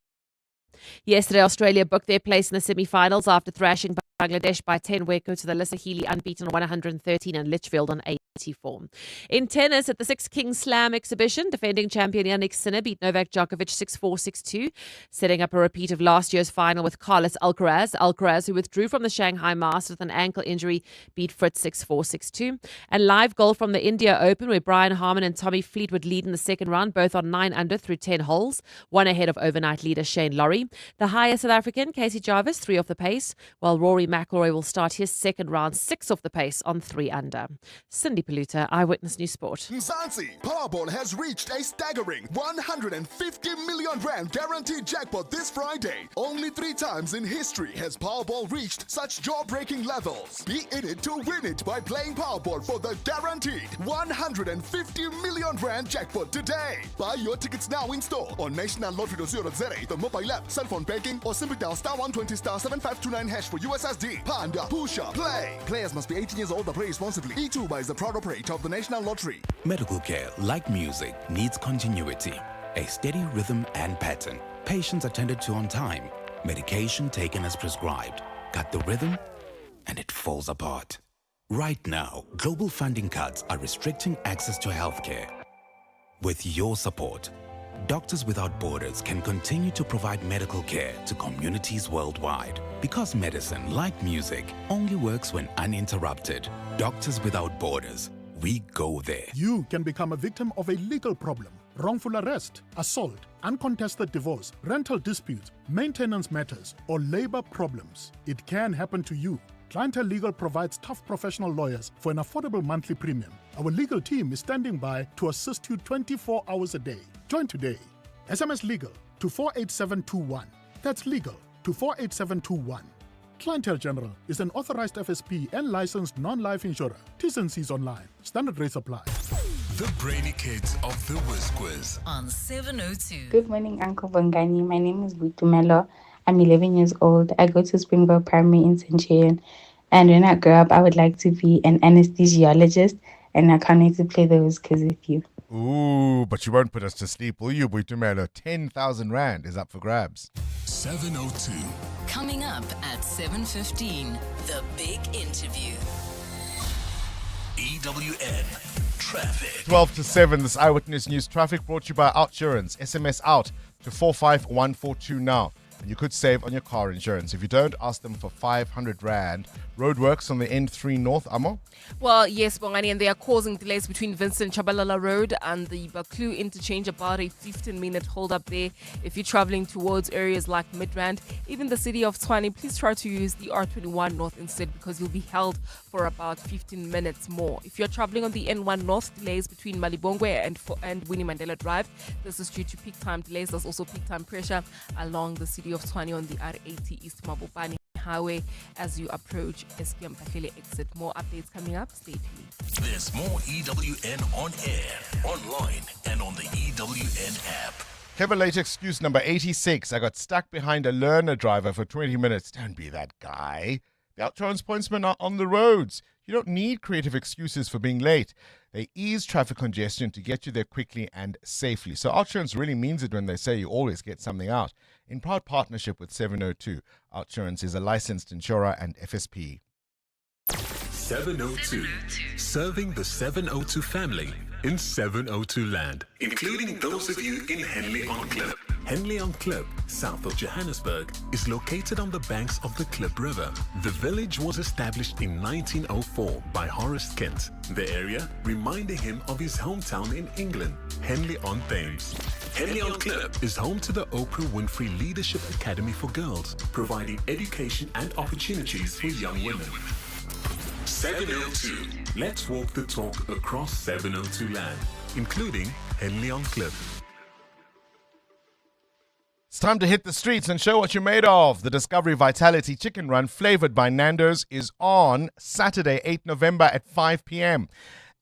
Yesterday, Australia booked their place in the semi-finals after thrashing Bangladesh by 10 wickets to the Alyssa Healy unbeaten 113 and Litchfield on 84. In tennis, at the Six Kings Slam exhibition, defending champion Yannick Sinner beat Novak Djokovic 6-4, 6-2, setting up a repeat of last year's final with Carlos Alcaraz. Alcaraz, who withdrew from the Shanghai Masters with an ankle injury, beat Fritz 6-4, 6-2. And live golf from the India Open, where Brian Harman and Tommy Fleetwood lead in the second round, both on 9 under through 10 holes, one ahead of overnight leader Shane Lowry. The higher South African, Casey Jarvis, 3 off the pace, while Rory McIlroy will start his second round 6 off the pace on 3 under. Cindy Paluta, Eyewitness News Sport. Mzansi, Powerball has reached a staggering 150 million rand guaranteed jackpot this Friday. Only 3 times in history has Powerball reached such jaw-breaking levels. Be in it to win it by playing Powerball for the guaranteed 150 million rand jackpot today. Buy your tickets now in store on nationallottery.co.za, the mobile app, cell phone banking, or simply dial *120 *7529 hash for USSD. Panda, Pusha, play. Players must be 18 years old and play responsibly. E2 is the proud operator of the National Lottery. Medical care, like music, needs continuity, a steady rhythm and pattern. Patients attended to on time, medication taken as prescribed. Cut the rhythm, and it falls apart. Right now, global funding cuts are restricting access to healthcare. With your support, Doctors Without Borders can continue to provide medical care to communities worldwide. Because medicine, like music, only works when uninterrupted. Doctors Without Borders, we go there. You can become a victim of a legal problem. Wrongful arrest, assault, uncontested divorce, rental dispute, maintenance matters, or labor problems. It can happen to you. Clientele Legal provides tough professional lawyers for an affordable monthly premium. Our legal team is standing by to assist you 24 hours a day. Join today. SMS Legal to 48721. That's legal to 48721. Clientele General is an authorized FSP and licensed non-life insurer. T's and C's online. Standard rates apply. The Brainy Kids of the Whiz Quiz. On 702. Good morning, Uncle Bongani. My name is Butumelo. I'm 11 years old. I go to Springbok Primary in Centurion. And when I grow up, I would like to be an anesthesiologist. And I can't wait to play the Whiz Quiz with you. Ooh, but you won't put us to sleep, will you, Buitumelo? 10,000 Rand is up for grabs. 702. Coming up at 7:15, the big interview. EWN Traffic. 12 to 7, this Eyewitness News Traffic brought to you by Outsurance. SMS out to 45142 now. And you could save on your car insurance. If you don't, ask them for 500 Rand. Roadworks on the N3 North, Amo? Well, yes, Bongani, and they are causing delays between Vincent Chabalala Road and the Baklu interchange, about a 15-minute hold-up there. If you're traveling towards areas like Midrand, even the city of Tshwane, please try to use the R21 North instead, because you'll be held for about 15 minutes more. If you're traveling on the N1 North, delays between Malibongwe and Winnie Mandela Drive. This is due to peak time delays. There's also peak time pressure along the city of Tshwane on the R80 East Mabopane Highway as you approach Eskiam Pakele exit. More updates coming up. Stay tuned. There's more EWN on air, online, and on the EWN app. Clever late excuse number 86. I got stuck behind a learner driver for 20 minutes. Don't be that guy. The Outsurance pointsmen are on the roads. You don't need creative excuses for being late. They ease traffic congestion to get you there quickly and safely. So Outsurance really means it when they say you always get something out. In proud partnership with 702, Outsurance is a licensed insurer and FSP. 702. Serving the 702 family in 702 land, including those of you in Henley on Klip. Henley on Klip, south of Johannesburg, is located on the banks of the Klip River. The village was established in 1904 by Horace Kent, the area reminding him of his hometown in England, Henley on Thames. Henley on Klip is home to the Oprah Winfrey Leadership Academy for Girls, providing education and opportunities for young women. 702. Let's walk the talk across 702 land, including Henley on Klip. It's time to hit the streets and show what you're made of. The Discovery Vitality Chicken Run, flavored by Nando's, is on Saturday, 8 November at 5 p.m.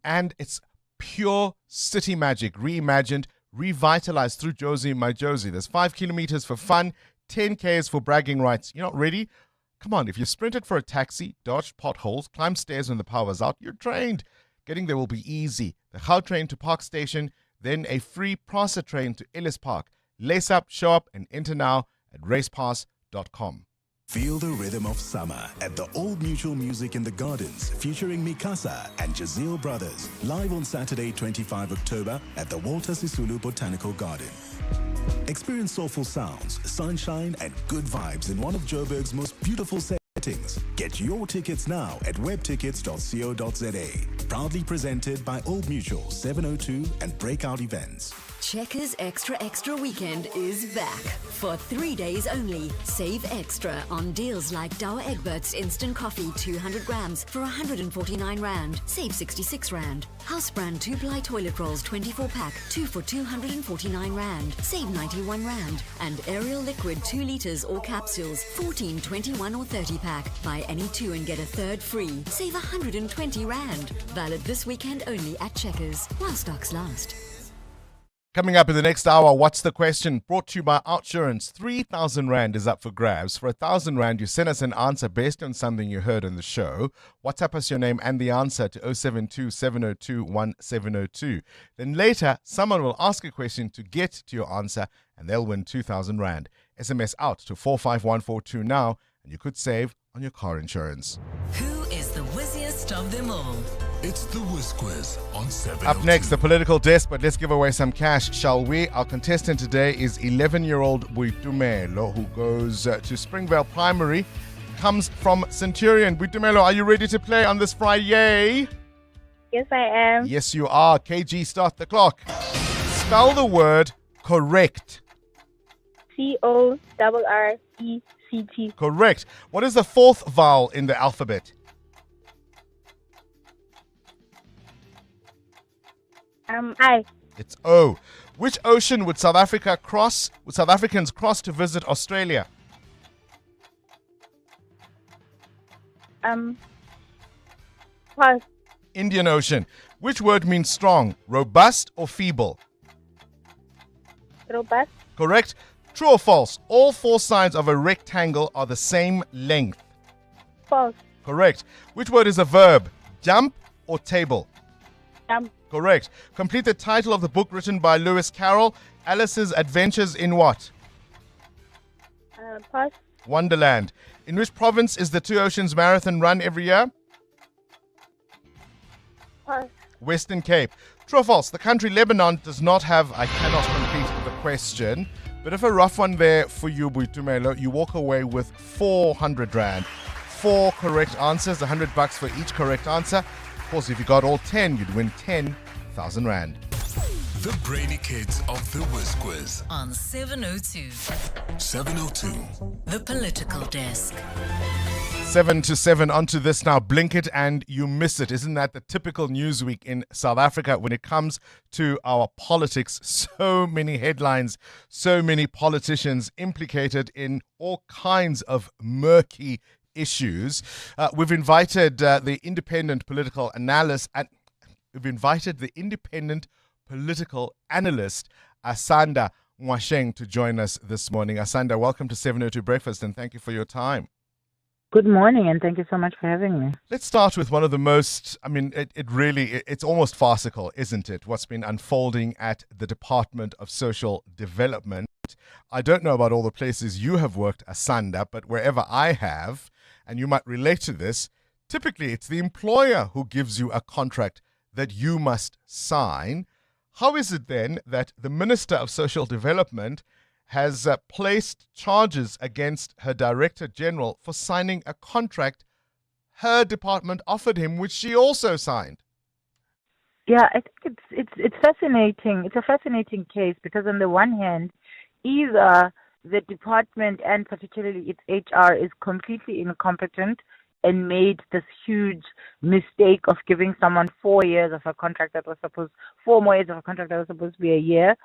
And it's pure city magic, reimagined, revitalized through Josie My Josie. There's 5 kilometers for fun, 10Ks for bragging rights. You're not ready? Come on, if you sprinted for a taxi, dodged potholes, climbed stairs when the power's out, you're trained. Getting there will be easy. The Gau train to Park Station, then a free Prasa train to Ellis Park. Lace up, show up, and enter now at racepass.com. Feel the rhythm of summer at the Old Mutual Music in the Gardens, featuring Mikasa and Jazeel Brothers, live on Saturday, 25 October at the Walter Sisulu Botanical Garden. Experience soulful sounds, sunshine, and good vibes in one of Joburg's most beautiful settings. Get your tickets now at webtickets.co.za. Proudly presented by Old Mutual, 702 and Breakout Events. Checkers Extra Extra Weekend is back. For 3 days only, save extra on deals like Dower Egbert's Instant Coffee 200 grams for 149 Rand. Save 66 Rand. Housebrand 2-ply toilet rolls 24-pack, 2 for 249 Rand. Save 91 Rand. And Ariel Liquid 2 litres or capsules, 14, 21 or 30-pack. Buy any 2 and get a third free. Save 120 Rand. Valid this weekend only at Checkers, while stocks last. Coming up in the next hour, what's the question? Brought to you by Outsurance. 3,000 Rand is up for grabs. For 1,000 Rand, you send us an answer based on something you heard on the show. WhatsApp us your name and the answer to 072 702 1702. Then later, someone will ask a question to get to your answer and they'll win 2,000 Rand. SMS out to 45142 now and you could save on your car insurance. Who is the whizziest of them all? It's the Whiz Quiz on 7. Up next, the political desk, but let's give away some cash, shall we? Our contestant today is 11-year-old Buitumelo, who goes to Springvale Primary, comes from Centurion. Buitumelo, are you ready to play on this Friday? Yes, I am. Yes, you are. KG, start the clock. Spell the word correct. CORRECT. Correct. What is the fourth vowel in the alphabet? I. It's O. Which ocean would South Africans cross to visit Australia? Pass. Indian Ocean. Which word means strong? Robust or feeble? Robust. Correct. True or false? All 4 sides of a rectangle are the same length. False. Correct. Which word is a verb? Jump or table? Jump. Correct. Complete the title of the book written by Lewis Carroll, Alice's Adventures in what? Pass. Wonderland. In which province is the Two Oceans Marathon run every year? Pass. Western Cape. True or false? The country Lebanon does not have, I cannot complete the question, but if a rough one there for you, Buitumelo, you walk away with 400 Rand. 4 correct answers, $100 for each correct answer. Of course, if you got all 10, you'd win 10,000 Rand. The Brainy Kids of the Whiz Quiz On 702. 702. The political desk. 7 to 7 onto this now. Blink it and you miss it. Isn't that the typical news week in South Africa when it comes to our politics? So many headlines, so many politicians implicated in all kinds of murky issues. We've invited the independent political analyst Asanda Mwasheng to join us this morning. Asanda, welcome to 702 Breakfast and thank you for your time. Good morning, and thank you so much for having me. Let's start with one of the most, it's almost farcical, isn't it? What's been unfolding at the Department of Social Development. I don't know about all the places you have worked, Asanda, but wherever I have, and you might relate to this, typically it's the employer who gives you a contract that you must sign. How is it then that the Minister of Social Development has placed charges against her Director General for signing a contract her department offered him, which she also signed? Yeah, I think it's fascinating. It's a fascinating case because on the one hand, either the department and particularly its HR is completely incompetent and made this huge mistake of giving someone 4 years of a contract that was 4 more years of a contract that was supposed to be a year.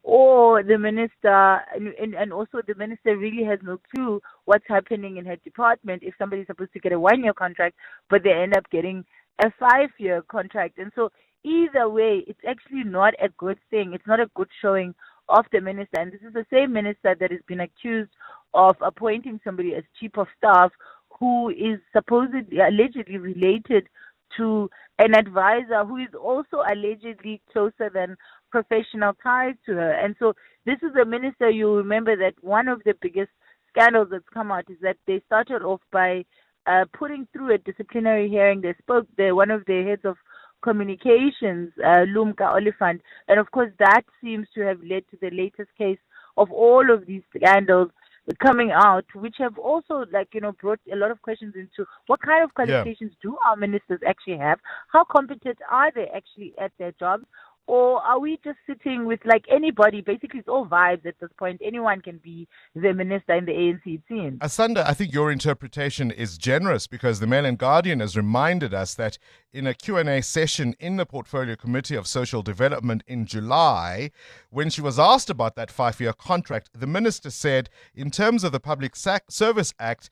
Or the minister, and also the minister really has no clue what's happening in her department if somebody's supposed to get a 1-year contract, but they end up getting a 5-year contract. And so either way, it's actually not a good thing. It's not a good showing of the minister. And this is the same minister that has been accused of appointing somebody as chief of staff who is allegedly related to an advisor who is also allegedly closer than professional ties to her. And so this is a minister, you remember that one of the biggest scandals that's come out is that they started off by putting through a disciplinary hearing. They spoke, one of the heads of communications, Lumka Oliphant, and of course that seems to have led to the latest case of all of these scandals coming out, which have also brought a lot of questions into what kind of qualifications do our ministers actually have? How competent are they actually at their jobs? Or are we just sitting with like anybody? Basically, it's all vibes at this point. Anyone can be the minister in the ANC, it seems. Asanda, I think your interpretation is generous because the Mail and Guardian has reminded us that in a Q&A session in the Portfolio Committee of Social Development in July, when she was asked about that 5-year contract, the minister said, in terms of the Public Service Act,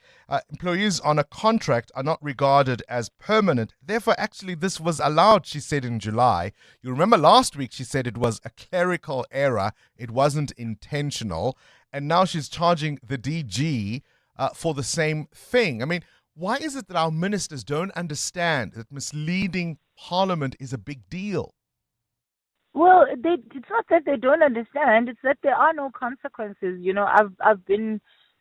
employees on a contract are not regarded as permanent. Therefore, actually, this was allowed, she said in July. You remember last week she said it was a clerical error. It wasn't intentional. And now she's charging the DG for the same thing. I mean, why is it that our ministers don't understand that misleading Parliament is a big deal? Well, it's not that they don't understand, it's that there are no consequences. You know, I've been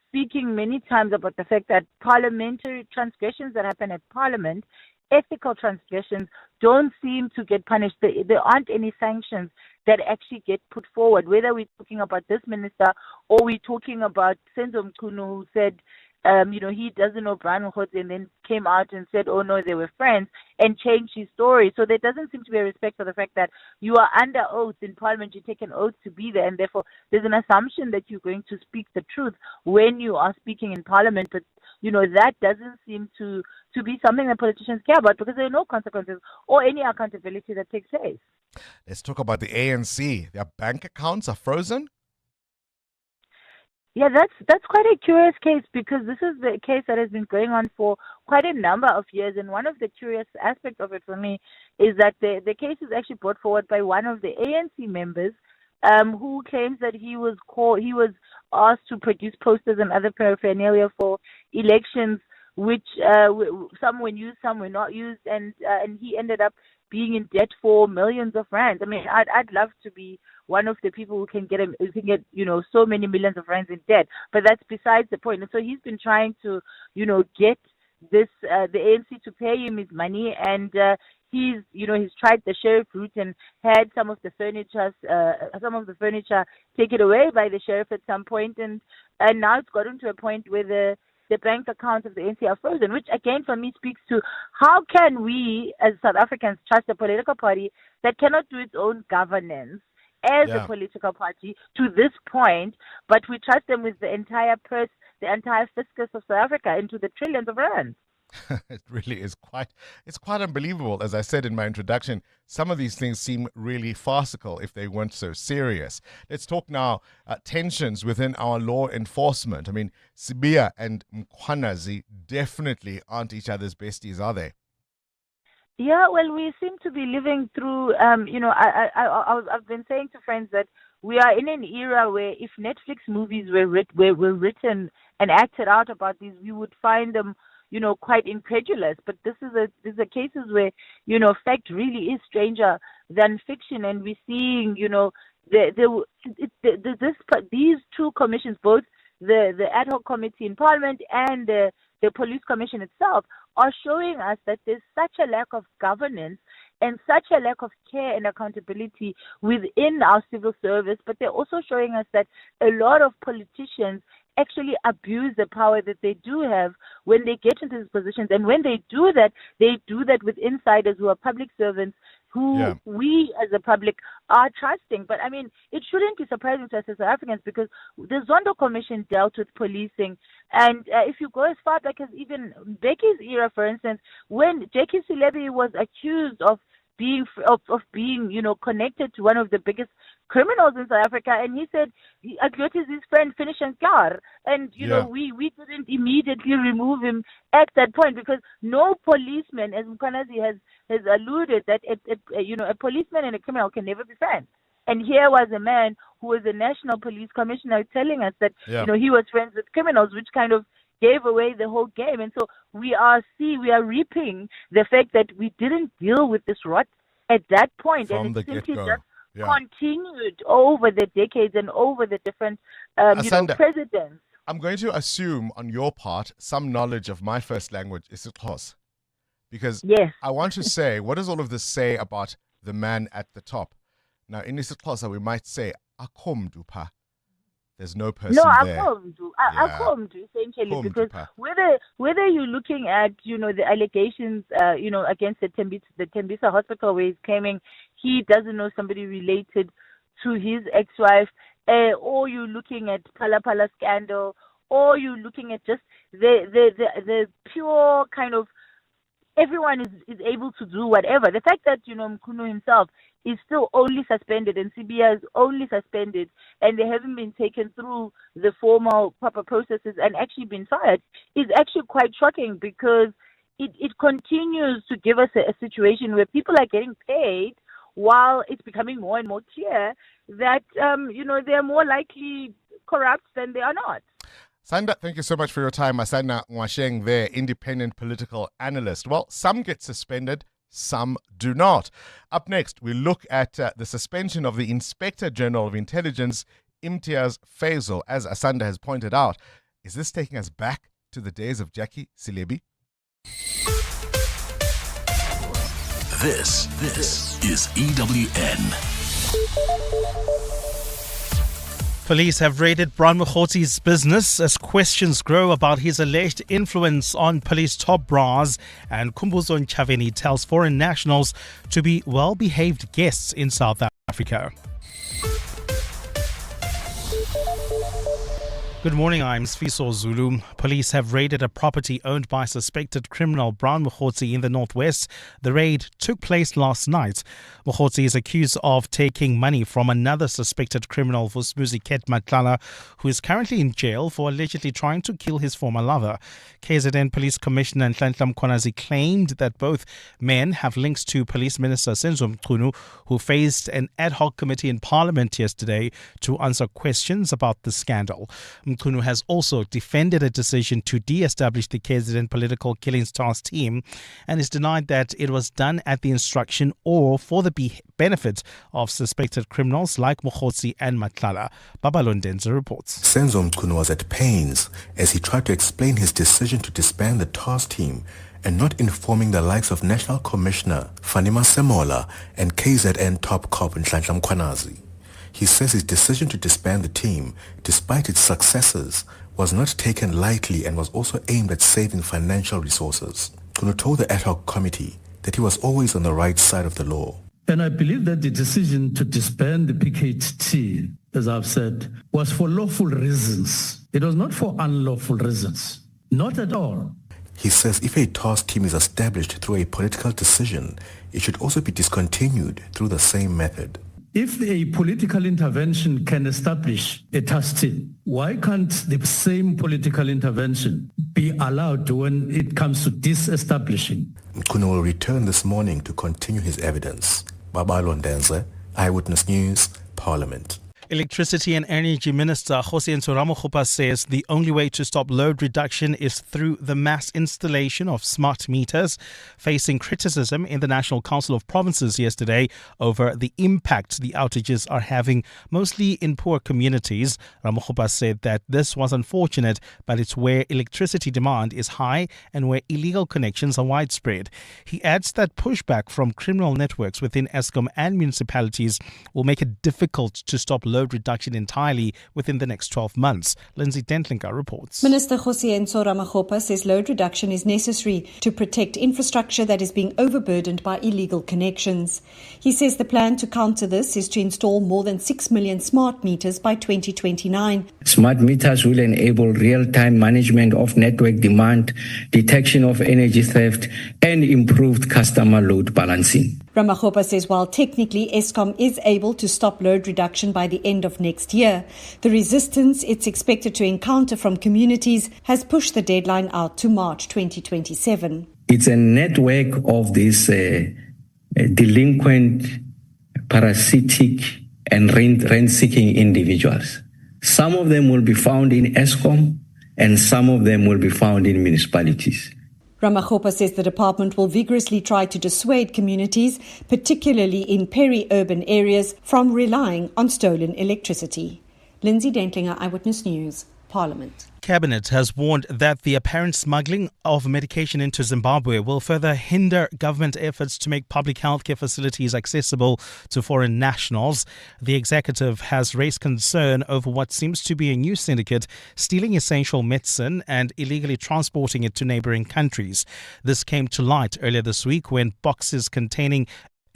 speaking many times about the fact that parliamentary transgressions that happen at Parliament, ethical transgressions, don't seem to get punished. There aren't any sanctions that actually get put forward, whether we're talking about this minister or we're talking about Senzo Mchunu, who said, he doesn't know Brian Mokgotsi, and then came out and said, oh no, they were friends, and changed his story. So there doesn't seem to be a respect for the fact that you are under oath in Parliament, you take an oath to be there, and therefore there's an assumption that you're going to speak the truth when you are speaking in Parliament. But, that doesn't seem to be something that politicians care about because there are no consequences or any accountability that takes place. Let's talk about the ANC. Their bank accounts are frozen? Yeah, that's quite a curious case because this is the case that has been going on for quite a number of years. And one of the curious aspects of it for me is that the case is actually brought forward by one of the ANC members who claims that he was asked to produce posters and other paraphernalia for elections, which some were used, some were not used, and he ended up being in debt for millions of rands. I mean, I'd love to be one of the people who can get so many millions of rands in debt, but that's besides the point. And so he's been trying to get the ANC to pay him his money, and he's tried the sheriff route and had some of the furniture taken away by the sheriff at some point, and now it's gotten to a point where the bank accounts of the ANC are frozen, which again for me speaks to how can we as South Africans trust a political party that cannot do its own governance as a political party to this point, but we trust them with the entire purse, the entire fiscus of South Africa into the trillions of rands. It really is quite unbelievable. As I said in my introduction, some of these things seem really farcical if they weren't so serious. Let's talk now tensions within our law enforcement. I mean, Sibia and Mkhwanazi definitely aren't each other's besties, are they? Yeah, well, we seem to be living through, I've been saying to friends that we are in an era where if Netflix movies were written and acted out about these, we would find them quite incredulous. But these are cases where, fact really is stranger than fiction. And we're seeing, these two commissions, both the ad hoc committee in Parliament and the police commission itself, are showing us that there's such a lack of governance and such a lack of care and accountability within our civil service. But they're also showing us that a lot of politicians actually abuse the power that they do have when they get into these positions. And when they do that with insiders who are public servants who we as the public are trusting. But I mean, it shouldn't be surprising to us as South Africans because the Zondo Commission dealt with policing. And if you go as far back as even Becky's era, for instance, when Jackie Silebi was accused of being connected to one of the biggest criminals in South Africa, and he said Agliotti is his friend, finish and car, and we didn't immediately remove him at that point because no policeman, as Mkhwanazi has alluded, that a policeman and a criminal can never be friends. And here was a man who was a national police commissioner telling us that he was friends with criminals, which kind of gave away the whole game. And so we are reaping the fact that we didn't deal with this rot at that point, From and the it simply get-go. just continued over the decades and over the different presidents. I'm going to assume on your part some knowledge of my first language, isiXhosa, because I want to say, what does all of this say about the man at the top? Now, in isiXhosa, we might say, akho mntu pha. There's no person there. Akho mntu, essentially, because whether you're looking at the allegations against the Tembisa hospital, where he's claiming he doesn't know somebody related to his ex-wife, or you're looking at Phala Phala scandal, or you're looking at just the pure kind of everyone is able to do whatever. The fact that, Mkhunu himself is still only suspended and CBI is only suspended and they haven't been taken through the formal proper processes and actually been fired is actually quite shocking, because it continues to give us a situation where people are getting paid while it's becoming more and more clear that, they're more likely corrupt than they are not. Sanda, thank you so much for your time. Asana Mwasheng there, independent political analyst. Well, some get suspended, some do not. Up next, we look at the suspension of the Inspector General of Intelligence, Imtiaz Faisal. As Asanda has pointed out, is this taking us back to the days of Jackie Silebi? This is EWN. Police have raided Brian Mokhotzi's business as questions grow about his alleged influence on police top brass, and Kumbuzo Nchaveni tells foreign nationals to be well-behaved guests in South Africa. Good morning, I'm Sfiso Zulu. Police have raided a property owned by suspected criminal Brian Mokhotzi in the northwest. The raid took place last night. Mokhotzi is accused of taking money from another suspected criminal, Vusmuzi Ket Matlala, who is currently in jail for allegedly trying to kill his former lover. KZN Police Commissioner Nhlanhla Mkhwanazi claimed that both men have links to Police Minister Senzo Mchunu, who faced an ad hoc committee in Parliament yesterday to answer questions about the scandal. Mkhunu has also defended a decision to de-establish the KZN Political Killings Task Team and has denied that it was done at the instruction or for the benefit of suspected criminals like Mokhotzi and Matlala. Babalondenza reports. Senzo Mkhunu was at pains as he tried to explain his decision to disband the task team and not informing the likes of National Commissioner Fanima Semola and KZN top cop Nhlanhla Mkhwanazi. He says his decision to disband the team, despite its successes, was not taken lightly and was also aimed at saving financial resources. Mkhunu told the ad hoc committee that he was always on the right side of the law. And I believe that the decision to disband the PKT, as I've said, was for lawful reasons. It was not for unlawful reasons. Not at all. He says if a task team is established through a political decision, it should also be discontinued through the same method. If a political intervention can establish a task team, why can't the same political intervention be allowed when it comes to disestablishing? Mkhunu will return this morning to continue his evidence. Babalondenze, Eyewitness News, Parliament. Electricity and Energy Minister Ramaphosa Ramaphosa says the only way to stop load reduction is through the mass installation of smart meters, facing criticism in the National Council of Provinces yesterday over the impact the outages are having, mostly in poor communities. Ramaphosa said that this was unfortunate, but it's where electricity demand is high and where illegal connections are widespread. He adds that pushback from criminal networks within Eskom and municipalities will make it difficult to stop load reduction entirely within the next 12 months. Lindsay Dentlinga reports. Minister Ramaphosa says load reduction is necessary to protect infrastructure that is being overburdened by illegal connections. He says the plan to counter this is to install more than 6 million smart meters by 2029. Smart meters will enable real-time management of network demand, detection of energy theft, and improved customer load balancing. Ramaphosa says while technically Eskom is able to stop load reduction by the end of next year, the resistance it's expected to encounter from communities has pushed the deadline out to March 2027. It's a network of these delinquent, parasitic, and rent-seeking individuals. Some of them will be found in Eskom, and some of them will be found in municipalities. Ramaphosa says the department will vigorously try to dissuade communities, particularly in peri-urban areas, from relying on stolen electricity. Lindsay Dentlinger, Eyewitness News, Parliament. Cabinet has warned that the apparent smuggling of medication into Zimbabwe will further hinder government efforts to make public healthcare facilities accessible to foreign nationals. The executive has raised concern over what seems to be a new syndicate stealing essential medicine and illegally transporting it to neighboring countries. This came to light earlier this week when boxes containing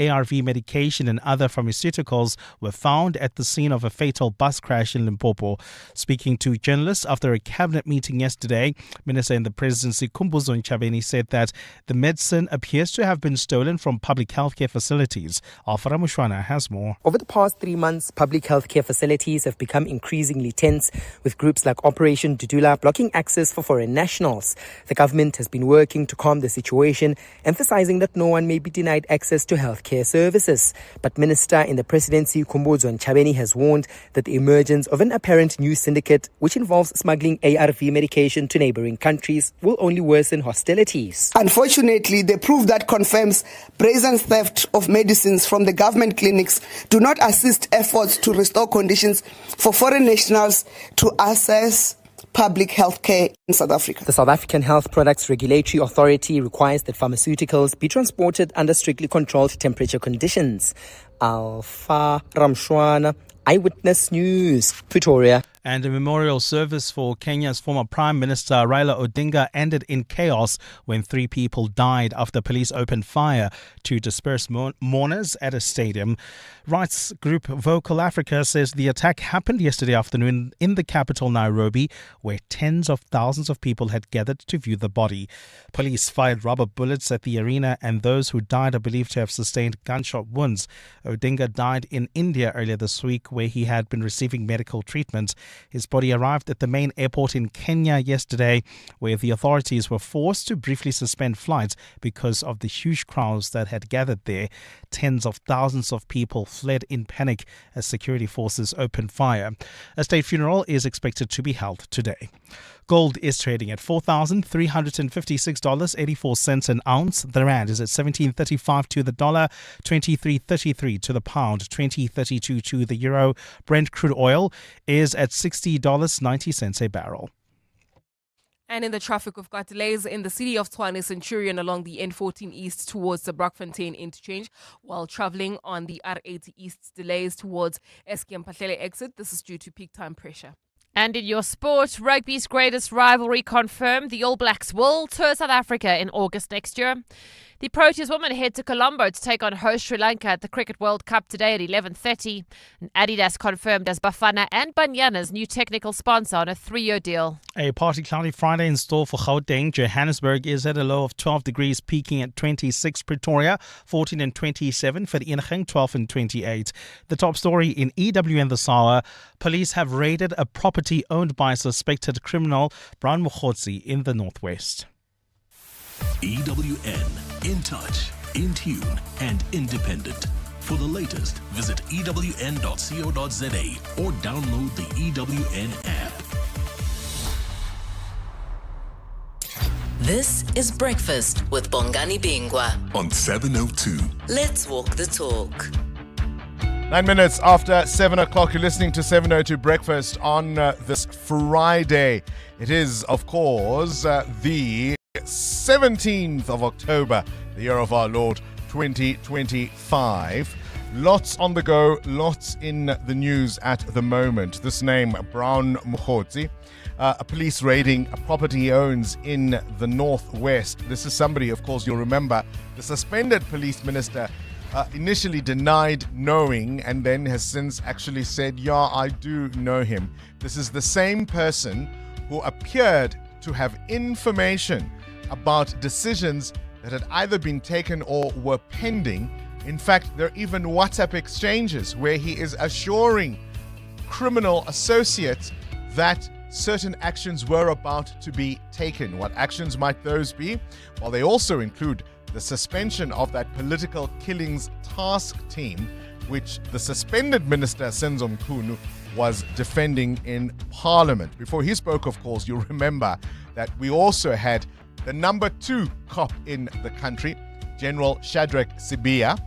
ARV medication and other pharmaceuticals were found at the scene of a fatal bus crash in Limpopo. Speaking to journalists after a cabinet meeting yesterday, Minister in the Presidency Khumbudzo Ntshavheni said that the medicine appears to have been stolen from public healthcare facilities. Alfara Mushwana has more. Over the past 3 months, public healthcare facilities have become increasingly tense, with groups like Operation Dudula blocking access for foreign nationals. The government has been working to calm the situation, emphasizing that no one may be denied access to healthcare services. But Minister in the Presidency Khumbudzo Ntshavheni has warned that the emergence of an apparent new syndicate, which involves smuggling ARV medication to neighboring countries, will only worsen hostilities. Unfortunately, the proof that confirms brazen theft of medicines from the government clinics do not assist efforts to restore conditions for foreign nationals to access public health care in South Africa. The South African Health Products Regulatory Authority requires that pharmaceuticals be transported under strictly controlled temperature conditions. Alpha Ramshwana, Eyewitness News, Pretoria. And a memorial service for Kenya's former Prime Minister Raila Odinga ended in chaos when 3 people died after police opened fire to disperse mourners at a stadium. Rights group Vocal Africa says the attack happened yesterday afternoon in the capital Nairobi, where tens of thousands of people had gathered to view the body. Police fired rubber bullets at the arena, and those who died are believed to have sustained gunshot wounds. Odinga died in India earlier this week, where he had been receiving medical treatment. His body arrived at the main airport in Kenya yesterday, where the authorities were forced to briefly suspend flights because of the huge crowds that had gathered there. Tens of thousands of people fled in panic as security forces opened fire. A state funeral is expected to be held today. Gold is trading at $4,356.84 an ounce. The rand is at 17.35 to the dollar, 23.33 to the pound, 20.32 to the euro. Brent crude oil is at $60.90 a barrel. And in the traffic, we've got delays in the city of Tshwane Centurion along the N14 East towards the Brockfontein interchange, while traveling on the R80 East, delays towards Eskom Pahlele exit. This is due to peak time pressure. And in your sport, rugby's greatest rivalry confirmed. The All Blacks will tour South Africa in August next year. The Proteas women head to Colombo to take on host Sri Lanka at the Cricket World Cup today at 11:30. And Adidas confirmed as Bafana and Banyana's new technical sponsor on a 3-year deal. A partly cloudy Friday in store for Gauteng. Johannesburg is at a low of 12 degrees, peaking at 26. Pretoria, 14 and 27. Vereeniging, 12 and 28. The top story in EWN this hour. Police have raided a property owned by a suspected criminal, Brown Mukhotsi, in the northwest. EWN, in touch, in tune, and independent. For the latest, visit ewn.co.za or download the EWN app. This is Breakfast with Bongani Bingwa on 702. Let's walk the talk. 9 minutes after 7 o'clock, you're listening to 702 Breakfast on this Friday. It is, of course, the 17th of October, the year of our Lord 2025. Lots on the go, lots in the news at the moment. This name, Brown Mukhotsi, a police raiding a property he owns in the northwest. This is somebody, of course, you'll remember, the suspended police minister initially denied knowing and then has since actually said, yeah, I do know him. This is the same person who appeared to have information about decisions that had either been taken or were pending. In fact, there are even WhatsApp exchanges where he is assuring criminal associates that certain actions were about to be taken. What actions might those be? Well, they also include the suspension of that political killings task team, which the suspended minister Senzo Mchunu was defending in Parliament. Before he spoke, of course, you'll remember that we also had the number 2 cop in the country, General Shadrack Sibia,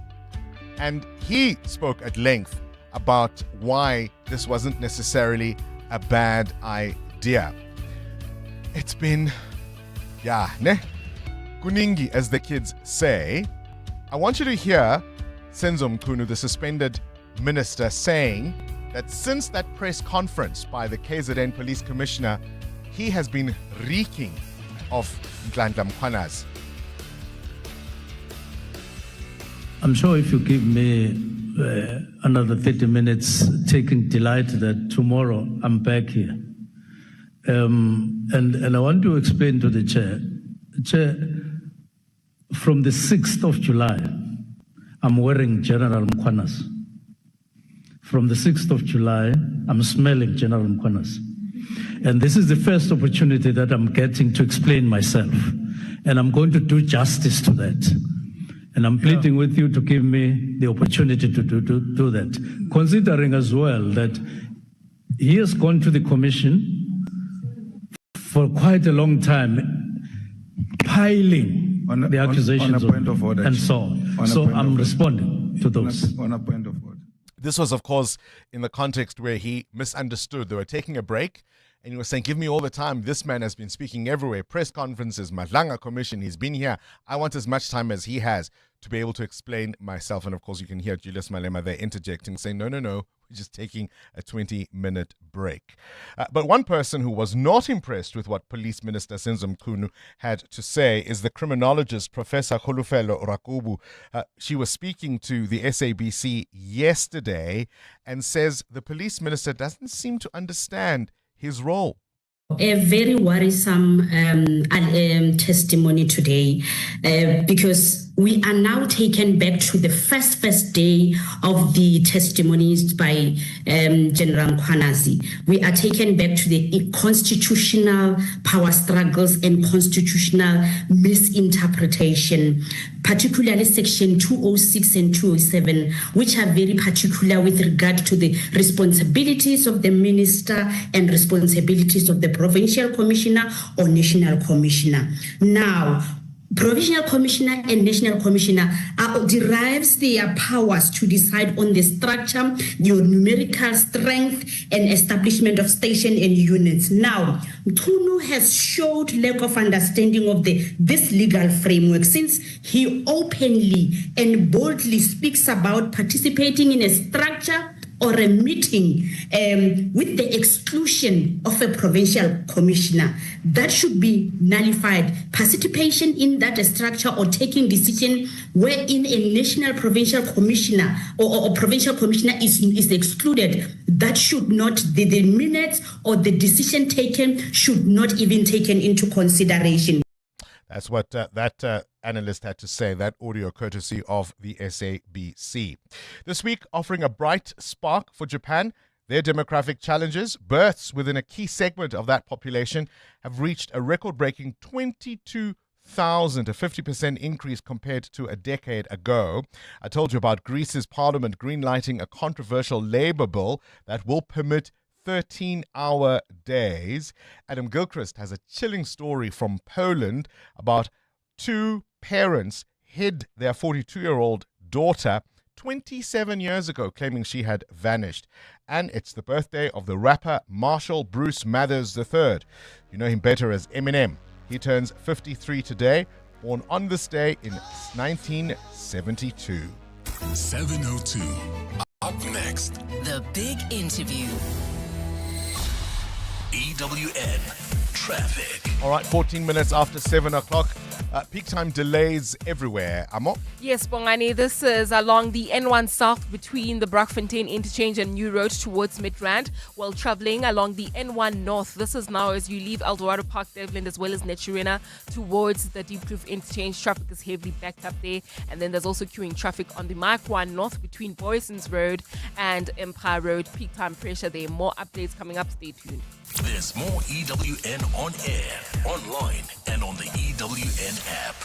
and he spoke at length about why this wasn't necessarily a bad idea. It's been, kuningi, as the kids say. I want you to hear Senzo Mchunu, the suspended minister, saying that since that press conference by the KZN Police Commissioner, he has been reeking of Nhlanhla Mkhwanazi. I'm sure if you give me another 30 minutes, taking delight that tomorrow I'm back here. And I want to explain to the chair, from the 6th of July, I'm wearing General Mkwanas. From the 6th of July, I'm smelling General Mkwanas. And this is the first opportunity that I'm getting to explain myself. And I'm going to do justice to that. And I'm pleading with you to give me the opportunity to do that. Considering as well that he has gone to the commission for quite a long time, piling the accusations and so on. So I'm responding to those. On a point of order. This was, of course, in the context where he misunderstood. They were taking a break, and he was saying, give me all the time. This man has been speaking everywhere. Press conferences, Madlanga Commission, he's been here. I want as much time as he has to be able to explain myself. And, of course, you can hear Julius Malema there interjecting, saying, no, we're just taking a 20-minute break. But one person who was not impressed with what Police Minister Senzo Mchunu had to say is the criminologist, Professor Kholofelo Rakubu. She was speaking to the SABC yesterday and says the police minister doesn't seem to understand his role. A very worrisome testimony today because we are now taken back to the first day of the testimonies by General Mkhwanazi. We are taken back to the constitutional power struggles and constitutional misinterpretation, particularly Section 206 and 207, which are very particular with regard to the responsibilities of the minister and responsibilities of the provincial commissioner or national commissioner. Now, provincial commissioner and national commissioner derives their powers to decide on the structure, your numerical strength, and establishment of station and units. Now, Mchunu has showed lack of understanding of this legal framework since he openly and boldly speaks about participating in a structure or a meeting with the exclusion of a provincial commissioner. That should be nullified. Participation in that structure or taking decision wherein a national provincial commissioner or provincial commissioner is excluded, that should not, the minutes or the decision taken should not even taken into consideration. That's what that analyst had to say, that audio courtesy of the SABC. This week, offering a bright spark for Japan, their demographic challenges, births within a key segment of that population have reached a record-breaking 22,000, a 50% increase compared to a decade ago. I told you about Greece's parliament greenlighting a controversial labor bill that will permit 13-hour days. Adam Gilchrist has a chilling story from Poland about two parents hid their 42-year-old daughter 27 years ago, claiming she had vanished. And it's the birthday of the rapper Marshall Bruce Mathers III. You know him better as Eminem. He turns 53 today, born on this day in 1972. 702. Up next, The Big Interview. EWN Traffic. All right, 14 minutes after 7 o'clock. Peak time delays everywhere. Amo? Yes, Bongani, this is along the N1 South between the Brakfontein interchange and New Road towards Midrand, while traveling along the N1 North. This is now as you leave Eldorado Park, Devlin, as well as Netchurena towards the Deep Kloof interchange. Traffic is heavily backed up there. And then there's also queuing traffic on the Mark 1 North between Boyson's Road and Empire Road. Peak time pressure there. More updates coming up. Stay tuned. There's more EWN on air, online, and on the EWN app.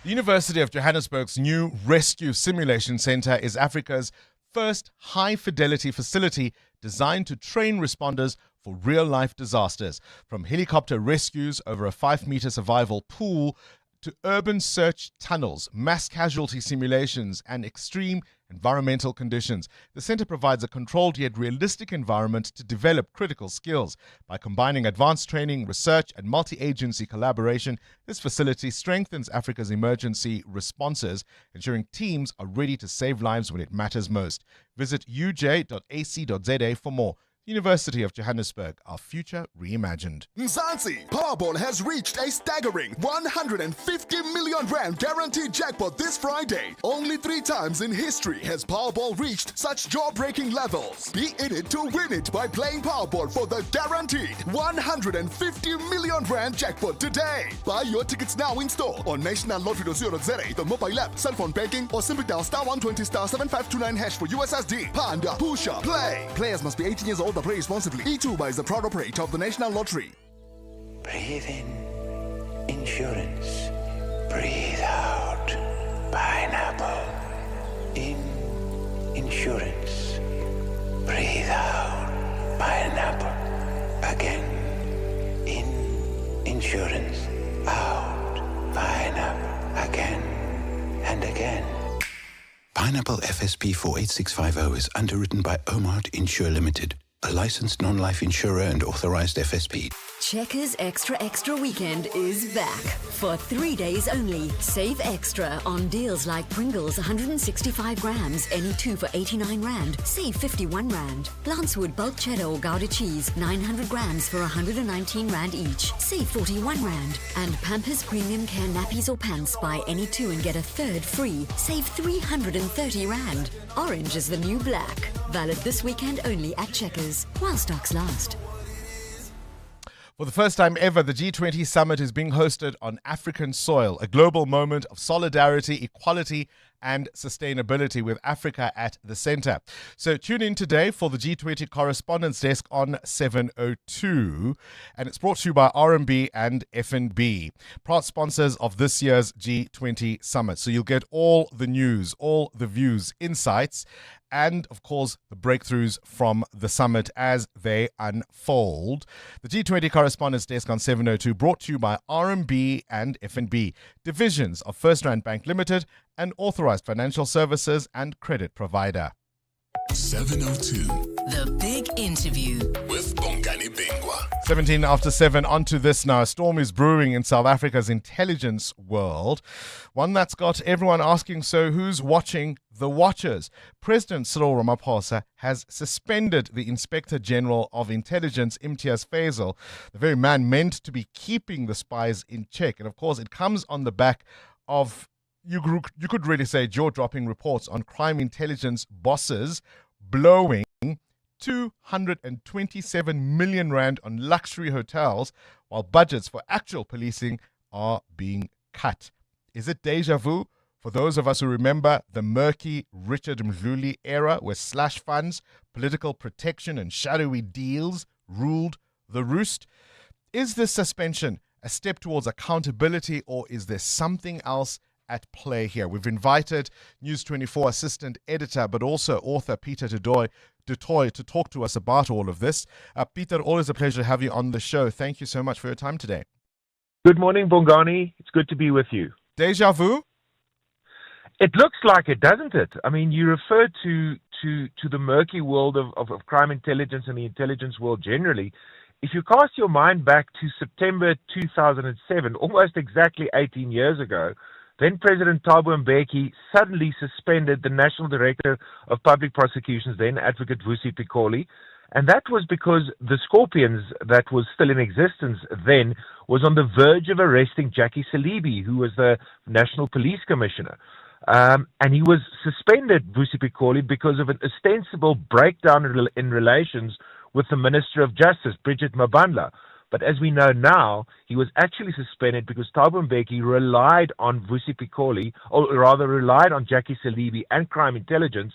The University of Johannesburg's new Rescue Simulation Center is Africa's first high-fidelity facility designed to train responders for real-life disasters. From helicopter rescues over a 5-meter survival pool to urban search tunnels, mass casualty simulations, and extreme environmental conditions. The center provides a controlled yet realistic environment to develop critical skills. By combining advanced training, research, and multi-agency collaboration, this facility strengthens Africa's emergency responses, ensuring teams are ready to save lives when it matters most. Visit uj.ac.za for more. University of Johannesburg, our future reimagined. Mzansi, Powerball has reached a staggering 150 million rand guaranteed jackpot this Friday. Only 3 times in history has Powerball reached such jaw-breaking levels. Be in it to win it by playing Powerball for the guaranteed 150 million rand jackpot today. Buy your tickets now in store on nationallottery.co.za, the mobile app, cell phone banking, or simply dial *120 *7529# for USSD. Panda, Pusha, play. Players must be 18 years old. Play responsibly. E2 is the proud operator of the National Lottery. Breathe in insurance. Breathe out pineapple. In insurance. Breathe out pineapple. Again. In insurance. Out pineapple. Again and again. Pineapple FSP 48650 is underwritten by Omart Insure Limited, a licensed non-life insurer and authorized FSP. Checkers Extra Weekend is back. For 3 days only, save extra on deals like Pringles 165 grams, any 2 for 89 Rand, save 51 Rand. Lancewood bulk cheddar or Gouda cheese, 900 grams for 119 Rand each, save 41 Rand. And Pampers Premium Care nappies or pants, buy any 2 and get a third free, save 330 Rand. Orange is the new black. Valid this weekend only at Checkers, while stocks last. For the first time ever, the G20 summit is being hosted on African soil, a global moment of solidarity, equality, and sustainability with Africa at the center. So tune in today for the G20 Correspondence Desk on 7:02, and it's brought to you by RMB and FNB, proud sponsors of this year's G20 summit. So you'll get all the news, all the views, insights, and, of course, the breakthroughs from the summit as they unfold. The G20 Correspondence Desk on 7:02, brought to you by RMB and FNB, divisions of First Rand Bank Limited, an authorized financial services and credit provider. 7:02. The Big Interview with Bongani Bingwa. 17 after 7, on to this now. A storm is brewing in South Africa's intelligence world. One that's got everyone asking, so who's watching the watchers? President Cyril Ramaphosa has suspended the Inspector General of Intelligence, Imtiaz Faisal, the very man meant to be keeping the spies in check. And of course, it comes on the back of, you could really say, jaw-dropping reports on crime intelligence bosses blowing 227 million rand on luxury hotels while budgets for actual policing are being cut. Is it deja vu for those of us who remember the murky Richard Mdluli era where slash funds, political protection and shadowy deals ruled the roost? Is this suspension a step towards accountability, or is there something else at play here? We've invited News 24 assistant editor but also author Peter Du Toit to talk to us about all of this. Peter, always a pleasure to have you on the show. Thank you so much for your time today. Good morning, Bongani. It's good to be with you. Deja vu? It looks like it, doesn't it? I mean, you refer to the murky world of crime intelligence and the intelligence world generally. If you cast your mind back to September 2007, almost exactly 18 years ago, then President Thabo Mbeki suddenly suspended the National Director of Public Prosecutions, then Advocate Vusi Pikoli. And that was because the Scorpions that was still in existence then was on the verge of arresting Jackie Salibi, who was the National Police Commissioner. And he was suspended, Vusi Pikoli, because of an ostensible breakdown in relations with the Minister of Justice, Bridget Mabandla. But as we know now, he was actually suspended because Thabo Mbeki relied on Vusi Pikoli, or rather relied on Jackie Salibi and crime intelligence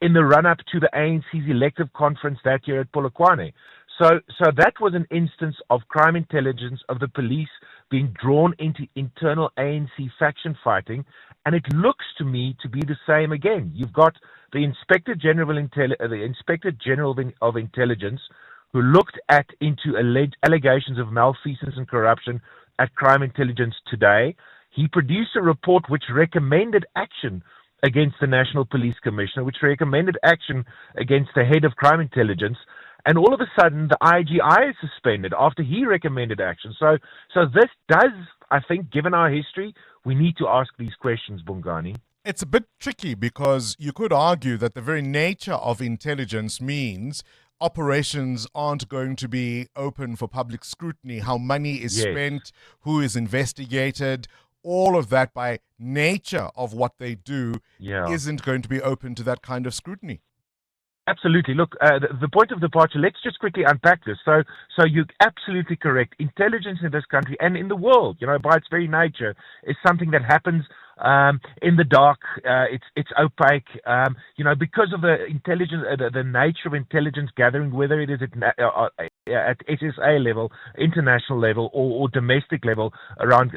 in the run-up to the ANC's elective conference that year at Polokwane. So that was an instance of crime intelligence, of the police being drawn into internal ANC faction fighting, and it looks to me to be the same again. You've got the Inspector General of Intelligence, who looked into allegations of malfeasance and corruption at Crime Intelligence Today. He produced a report which recommended action against the National Police Commissioner, which recommended action against the head of Crime Intelligence, and all of a sudden the IGI is suspended after he recommended action. So this does, I think, given our history, we need to ask these questions, Bongani. It's a bit tricky because you could argue that the very nature of intelligence means operations aren't going to be open for public scrutiny, how money is spent, who is investigated, all of that by nature of what they do isn't going to be open to that kind of scrutiny. Absolutely. Look, the point of departure, let's just quickly unpack this. So you're absolutely correct. Intelligence in this country and in the world, by its very nature, is something that happens in the dark. It's opaque, because of the intelligence, the nature of intelligence gathering, whether it is at SSA level, international level, or domestic level around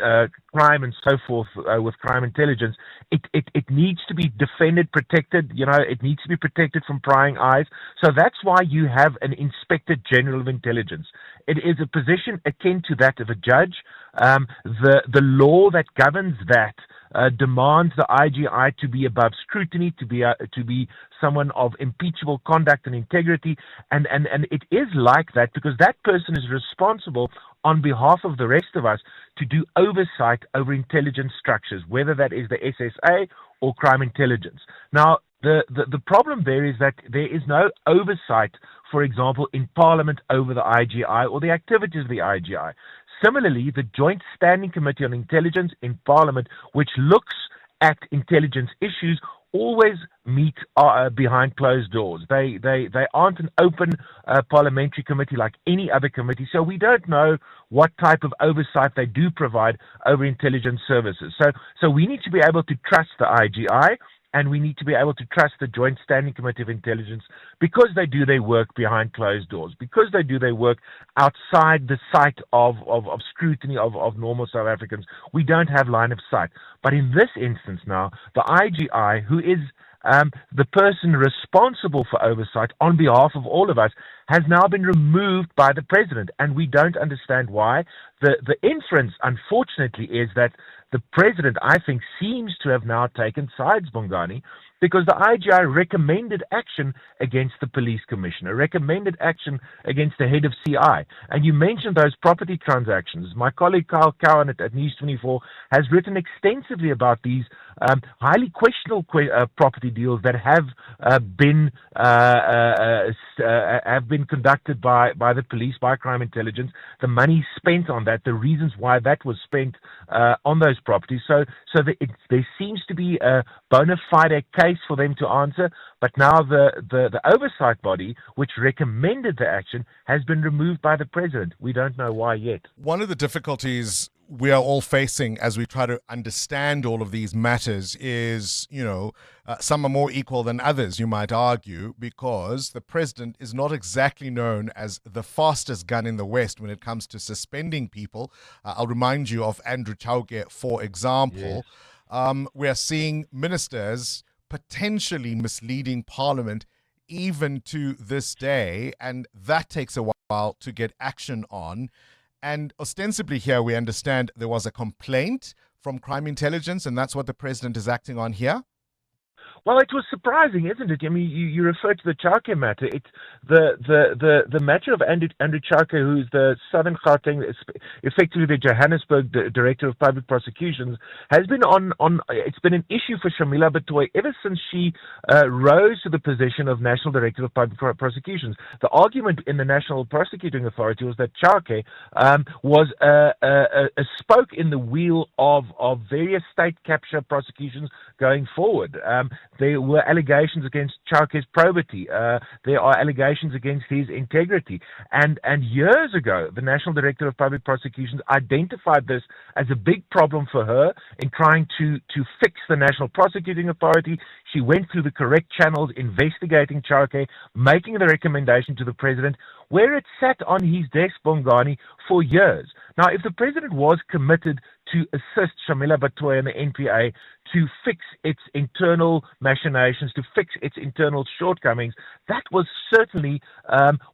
crime and so forth with crime intelligence. It needs to be defended, protected. It needs to be protected from prying eyes. So that's why you have an Inspector General of Intelligence. It is a position akin to that of a judge. The law that governs that demands the IGI to be above scrutiny, to be someone of impeachable conduct and integrity, and it is like that because that person is responsible on behalf of the rest of us to do oversight over intelligence structures, whether that is the SSA or crime intelligence. Now, the problem there is that there is no oversight, for example, in Parliament over the IGI or the activities of the IGI. Similarly, the Joint Standing Committee on Intelligence in Parliament, which looks at intelligence issues, always meet behind closed doors. They aren't an open parliamentary committee like any other committee, so we don't know what type of oversight they do provide over intelligence services. So we need to be able to trust the IGI, and we need to be able to trust the Joint Standing Committee of Intelligence because they do their work behind closed doors, because they do their work outside the sight of scrutiny of normal South Africans. We don't have line of sight. But in this instance now, the IGI, who is the person responsible for oversight on behalf of all of us, has now been removed by the president, and we don't understand why. The inference, unfortunately, is that the president, I think, seems to have now taken sides, Bongani, because the IGI recommended action against the police commissioner, recommended action against the head of CI. And you mentioned those property transactions. My colleague Carl Cowan at News 24 has written extensively about these highly questionable property deals that have been conducted by the police, by crime intelligence, the money spent on that, the reasons why that was spent on those properties. So there seems to be a bona fide case for them to answer, but now the oversight body, which recommended the action, has been removed by the president. We don't know why yet. One of the difficulties we are all facing as we try to understand all of these matters is, some are more equal than others, you might argue, because the president is not exactly known as the fastest gun in the West when it comes to suspending people. I'll remind you of Andrew Chauke, for example. Yes. We are seeing ministers potentially misleading Parliament even to this day, and that takes a while to get action on. And ostensibly here, we understand there was a complaint from crime intelligence, and that's what the president is acting on here. Well, it was surprising, isn't it? I mean, you referred to the Chauke matter. It's the matter of Andrew Chauke, who's the Southern Gauteng, effectively the Johannesburg Director of Public Prosecutions, has been it's been an issue for Shamila Batoy ever since she rose to the position of National Director of Public Prosecutions. The argument in the National Prosecuting Authority was that Chauke was a spoke in the wheel of various state capture prosecutions going forward. There were allegations against Chauke's probity. There are allegations against his integrity. And years ago, the National Director of Public Prosecutions identified this as a big problem for her in trying to fix the National Prosecuting Authority. She went through the correct channels, investigating Chauke, making the recommendation to the president, where it sat on his desk, Bongani, for years. Now, if the president was committed to assist Shamila Batoy and the NPA to fix its internal machinations, to fix its internal shortcomings, that was certainly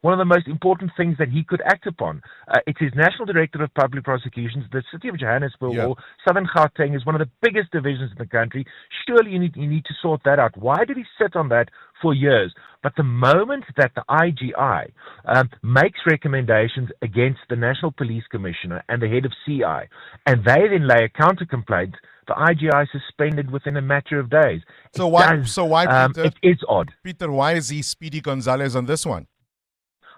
one of the most important things that he could act upon. It's his National Director of Public Prosecutions. The city of Johannesburg, or Southern Gauteng, is one of the biggest divisions in the country. Surely you need to sort that out. Why did he sit on that for years? But the moment that the IGI makes recommendations against the National Police Commissioner and the head of CI, and they then lay a counter complaint, the IGI suspended within a matter of days. So why, Peter? It is odd. Peter, why is he Speedy Gonzalez on this one?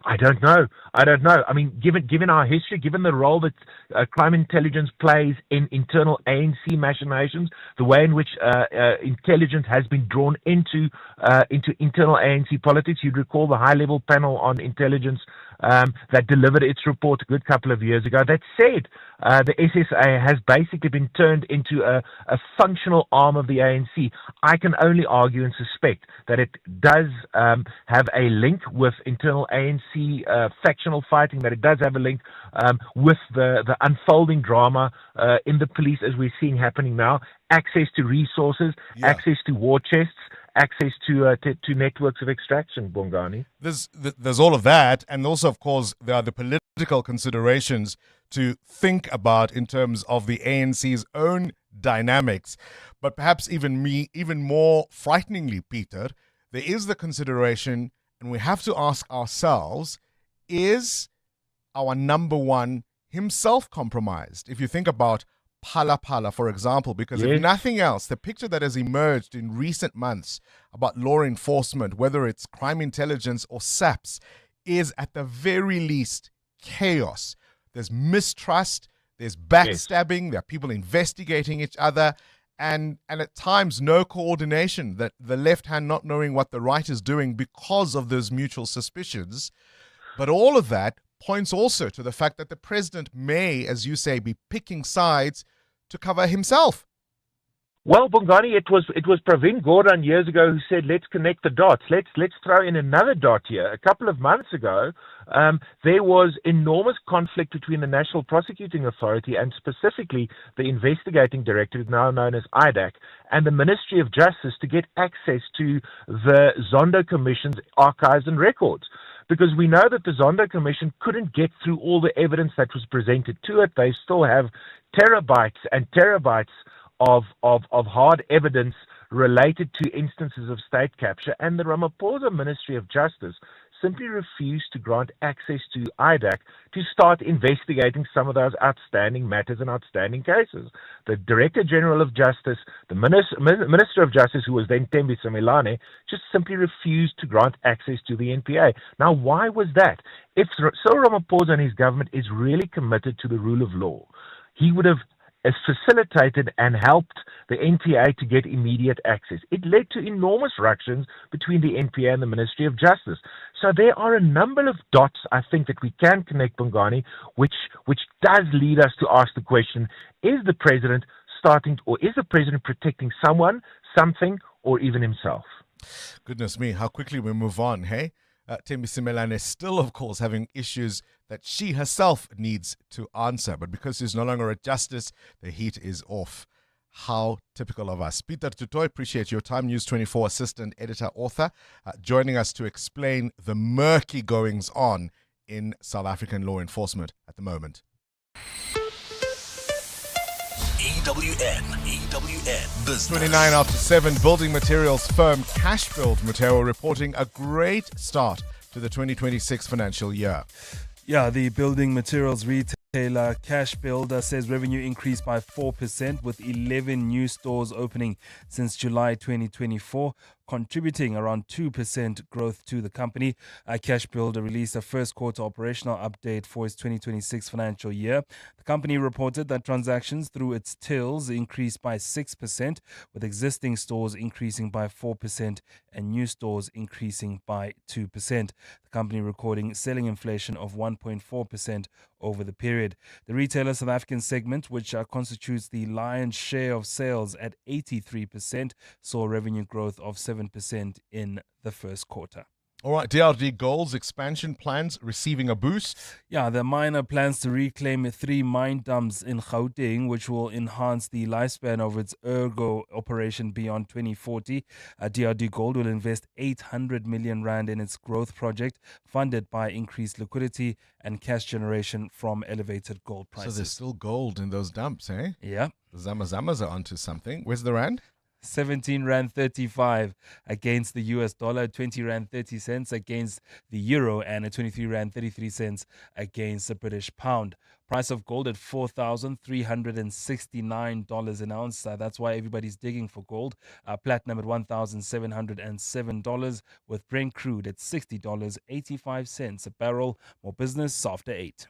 I don't know. I mean, given our history, given the role that crime intelligence plays in internal ANC machinations, the way in which intelligence has been drawn into internal ANC politics. You'd recall the high-level panel on intelligence that delivered its report a good couple of years ago that said the SSA has basically been turned into a functional arm of the ANC. I can only argue and suspect that it does have a link with internal ANC factional fighting, that it does have a link with the unfolding drama in the police as we're seeing happening now, access to resources, access to war chests, access to networks of extraction, Bongani. There's all of that, and also, of course, there are the political considerations to think about in terms of the ANC's own dynamics. But perhaps even more frighteningly, Peter, there is the consideration, and we have to ask ourselves, is our number one himself compromised? If you think about Phala, for example, because if nothing else, the picture that has emerged in recent months about law enforcement, whether it's crime intelligence or SAPS, is at the very least chaos. There's mistrust, there's backstabbing, there are people investigating each other, and at times no coordination, that the left hand not knowing what the right is doing because of those mutual suspicions. But all of that points also to the fact that the president may, as you say, be picking sides to cover himself. Well, Bongani, it was Pravin Gordhan years ago who said, let's connect the dots. Let's throw in another dot here. A couple of months ago, there was enormous conflict between the National Prosecuting Authority and specifically the Investigating Directorate, now known as IDAC, and the Ministry of Justice to get access to the Zondo Commission's archives and records. Because we know that the Zondo Commission couldn't get through all the evidence that was presented to it. They still have terabytes and terabytes of hard evidence related to instances of state capture, and the Ramaphosa Ministry of Justice simply refused to grant access to IDAC to start investigating some of those outstanding matters and outstanding cases. The Director General of Justice, the Minister of Justice, who was then Thembi Simelane, just simply refused to grant access to the NPA. Now, why was that? If Cyril Ramaphosa and his government is really committed to the rule of law, he would have facilitated and helped the NPA to get immediate access. It led to enormous ructions between the NPA and the Ministry of Justice. So there are a number of dots, I think, that we can connect, Bongani, which does lead us to ask the question, is the president protecting someone, something, or even himself? Goodness me, how quickly we move on, hey? Thembi Simelane is still, of course, having issues that she herself needs to answer. But because she's no longer at justice, the heat is off. How typical of us. Peter Tutoy, appreciate your time. News 24 assistant editor, author, joining us to explain the murky goings on in South African law enforcement at the moment. EWN Business. 29 after 7, building materials firm Cashbuild Mateo reporting a great start to the 2026 financial year. Yeah, the building materials retailer Cashbuild says revenue increased by 4% with 11 new stores opening since July 2024, contributing around 2% growth to the company. Cashbuild released a first quarter operational update for its 2026 financial year. The company reported that transactions through its tills increased by 6%, with existing stores increasing by 4% and new stores increasing by 2%. The company recording selling inflation of 1.4% over the period. The retailer South African segment, which constitutes the lion's share of sales at 83%, saw revenue growth of 7% in the first quarter. All right, DRD Gold's expansion plans receiving a boost. Yeah, the miner plans to reclaim 3 mine dumps in Gauteng, which will enhance the lifespan of its Ergo operation beyond 2040. DRD Gold will invest 800 million rand in its growth project, funded by increased liquidity and cash generation from elevated gold prices. So there's still gold in those dumps, eh? Yeah. The Zamazamas are onto something. Where's the rand? 17 Rand 35 against the US dollar, 20 Rand 30 cents against the euro, and 23 Rand 33 cents against the British pound. Price of gold at $4,369 an ounce. That's why everybody's digging for gold. Platinum at $1,707, with Brent crude at $60.85 a barrel. More business after 8.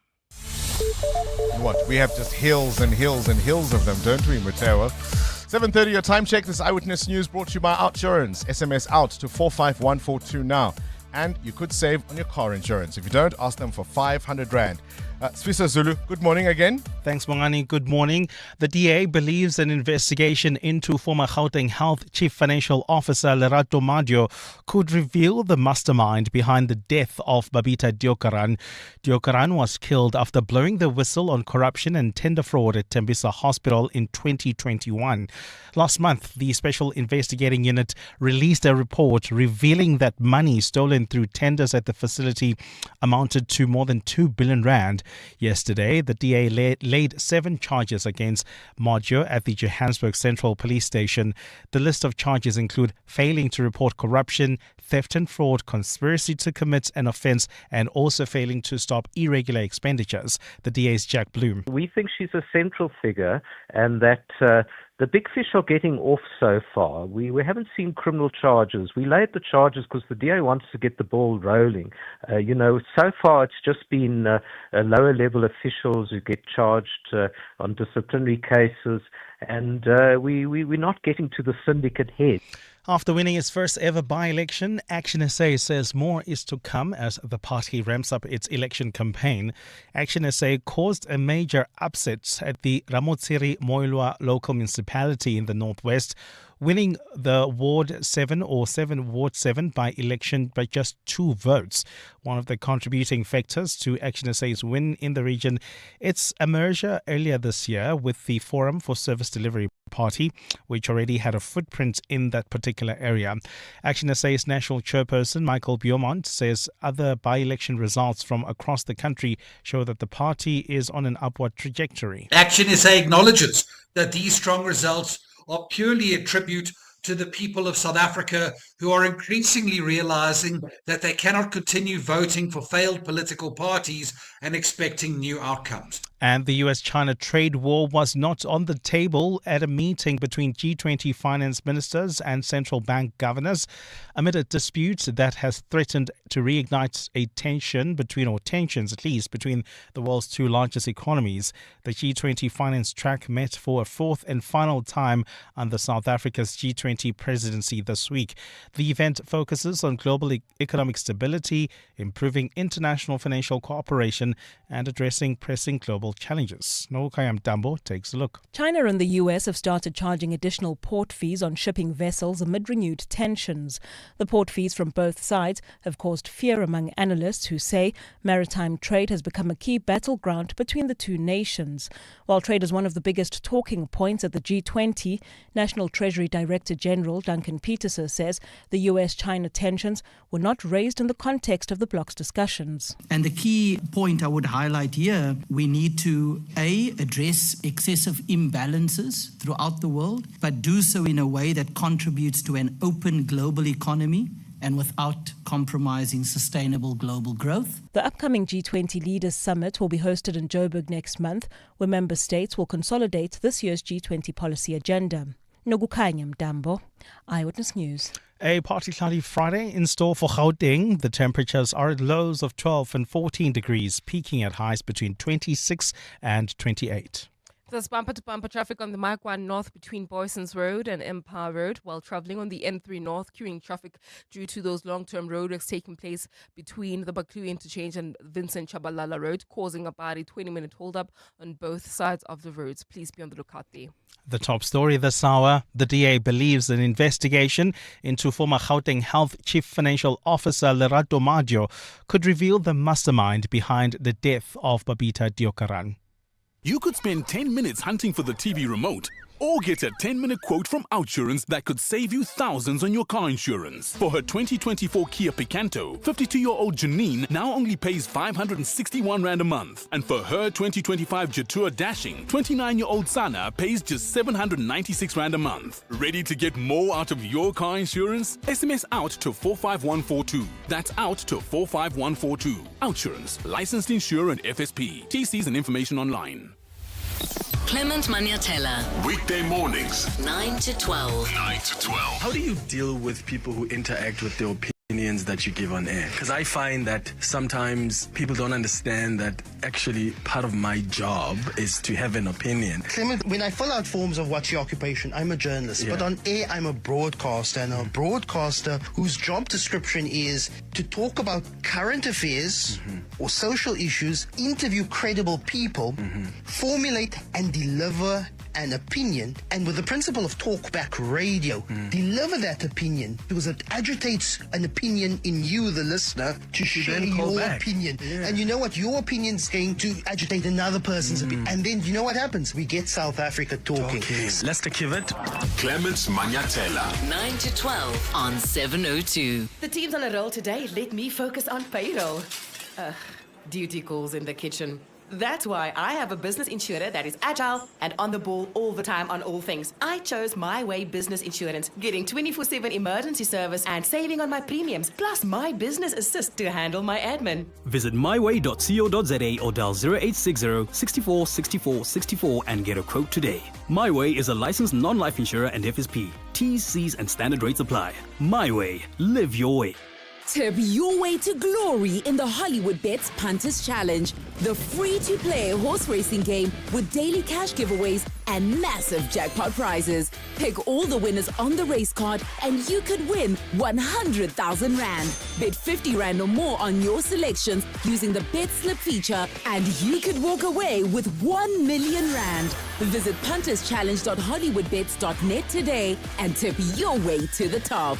What? We have just hills and hills and hills of them, don't we, Mateo? 7:30 your time check. This Eyewitness News brought to you by Outsurance. SMS out to 45142 now. And you could save on your car insurance. If you don't, ask them for 500 Rand. Sfisa Zulu, good morning again. Thanks, Bongani. Good morning. The DA believes an investigation into former Gauteng Health Chief Financial Officer Lerato Madio could reveal the mastermind behind the death of Babita Deokaran. Deokaran was killed after blowing the whistle on corruption and tender fraud at Tembisa Hospital in 2021. Last month, the Special Investigating Unit released a report revealing that money stolen through tenders at the facility amounted to more than 2 billion rand. Yesterday, the DA laid 7 charges against Madio at the Johannesburg Central Police Station. The list of charges include failing to report corruption, theft and fraud, conspiracy to commit an offence, and also failing to stop irregular expenditures. The DA's Jack Bloom. We think she's a central figure, and that the big fish are getting off so far. We haven't seen criminal charges. We laid the charges because the DA wants to get the ball rolling. So far it's just been lower level officials who get charged on disciplinary cases, and we're not getting to the syndicate head. After winning its first ever by-election, Action SA says more is to come as the party ramps up its election campaign. Action SA caused a major upset at the Ramotsiri Moilwa local municipality in the northwest, winning the Ward 7 by election by just 2 votes. One of the contributing factors to Action SA's win in the region, it's a merger earlier this year with the Forum for Service Delivery Party, which already had a footprint in that particular area. Action SA's national chairperson, Michael Beaumont, says other by-election results from across the country show that the party is on an upward trajectory. Action SA acknowledges that these strong results are purely a tribute to the people of South Africa, who are increasingly realizing that they cannot continue voting for failed political parties and expecting new outcomes. And the US-China trade war was not on the table at a meeting between G20 finance ministers and central bank governors amid a dispute that has threatened to reignite tensions at least between the world's 2 largest economies. The G20 finance track met for a 4th and final time under South Africa's G20 presidency this week. The event focuses on global economic stability, improving international financial cooperation, and addressing pressing global challenges. Nokayam Dambo takes a look. China and the US have started charging additional port fees on shipping vessels amid renewed tensions. The port fees from both sides have caused fear among analysts who say maritime trade has become a key battleground between the 2 nations. While trade is one of the biggest talking points at the G20, National Treasury Director General Duncan Peterson says the US-China tensions were not raised in the context of the bloc's discussions. And the key point I would highlight here, we need to address excessive imbalances throughout the world, but do so in a way that contributes to an open global economy and without compromising sustainable global growth. The upcoming G20 Leaders Summit will be hosted in Joburg next month, where member states will consolidate this year's G20 policy agenda. Nogukanyam Dambo, Eyewitness News. A partly cloudy Friday in store for Gauteng. The temperatures are at lows of 12 and 14 degrees, peaking at highs between 26 and 28. There's bumper-to-bumper traffic on the Mike 1 North between Boysons Road and Empire Road, while travelling on the N3 North, queuing traffic due to those long-term roadworks taking place between the Baklu Interchange and Vincent Chabalala Road, causing about a 20-minute hold-up on both sides of the roads. Please be on the lookout there. The top story this hour, the DA believes an investigation into former Gauteng Health Chief Financial Officer Lerato Madio could reveal the mastermind behind the death of Babita Deokaran. You could spend 10 minutes hunting for the TV remote, Or get a 10-minute quote from Outsurance that could save you thousands on your car insurance. For her 2024 Kia Picanto, 52-year-old Janine now only pays 561 Rand a month. And for her 2025 Jatua Dashing, 29-year-old Sana pays just 796 Rand a month. Ready to get more out of your car insurance? SMS out to 45142. That's out to 45142. Outsurance, licensed insurer and FSP. TCs and information online. Clement Maniatella. Weekday mornings, 9 to 12. 9 to 12. How do you deal with people who interact with the opinions that you give on air? Because I find that sometimes people don't understand that actually part of my job is to have an opinion. Clement, when I fill out forms of what's your occupation, I'm a journalist. Yeah. But on air, I'm a broadcaster. And a broadcaster whose job description is to talk about current affairs or social issues, interview credible people, formulate and deliver an opinion, and with the principle of talkback radio, deliver that opinion because it agitates an opinion in you, the listener, to share your opinion. Yeah. And you know what? Your opinion's going to agitate another person's opinion. And then you know what happens? We get South Africa talking. Let's give it. Clements Maniatella. 9 to 12 on 702. The team's on a roll today. Let me focus on payroll. Duty calls in the kitchen. That's why I have a business insurer that is agile and on the ball all the time on all things. I chose My Way Business Insurance, getting 24/7 emergency service and saving on my premiums, plus my business assist to handle my admin. Visit myway.co.za or dial 0860 64 64 64 and get a quote today. My Way is a licensed non-life insurer and FSP. T's, C's and standard rates apply. My Way. Live your way. Tip your way to glory in the Hollywood Bets Punters Challenge, the free-to-play horse racing game with daily cash giveaways and massive jackpot prizes. Pick all the winners on the race card and you could win 100,000 Rand. Bet 50 Rand or more on your selections using the Bet Slip feature and you could walk away with 1 million Rand. Visit punterschallenge.hollywoodbets.net today and tip your way to the top.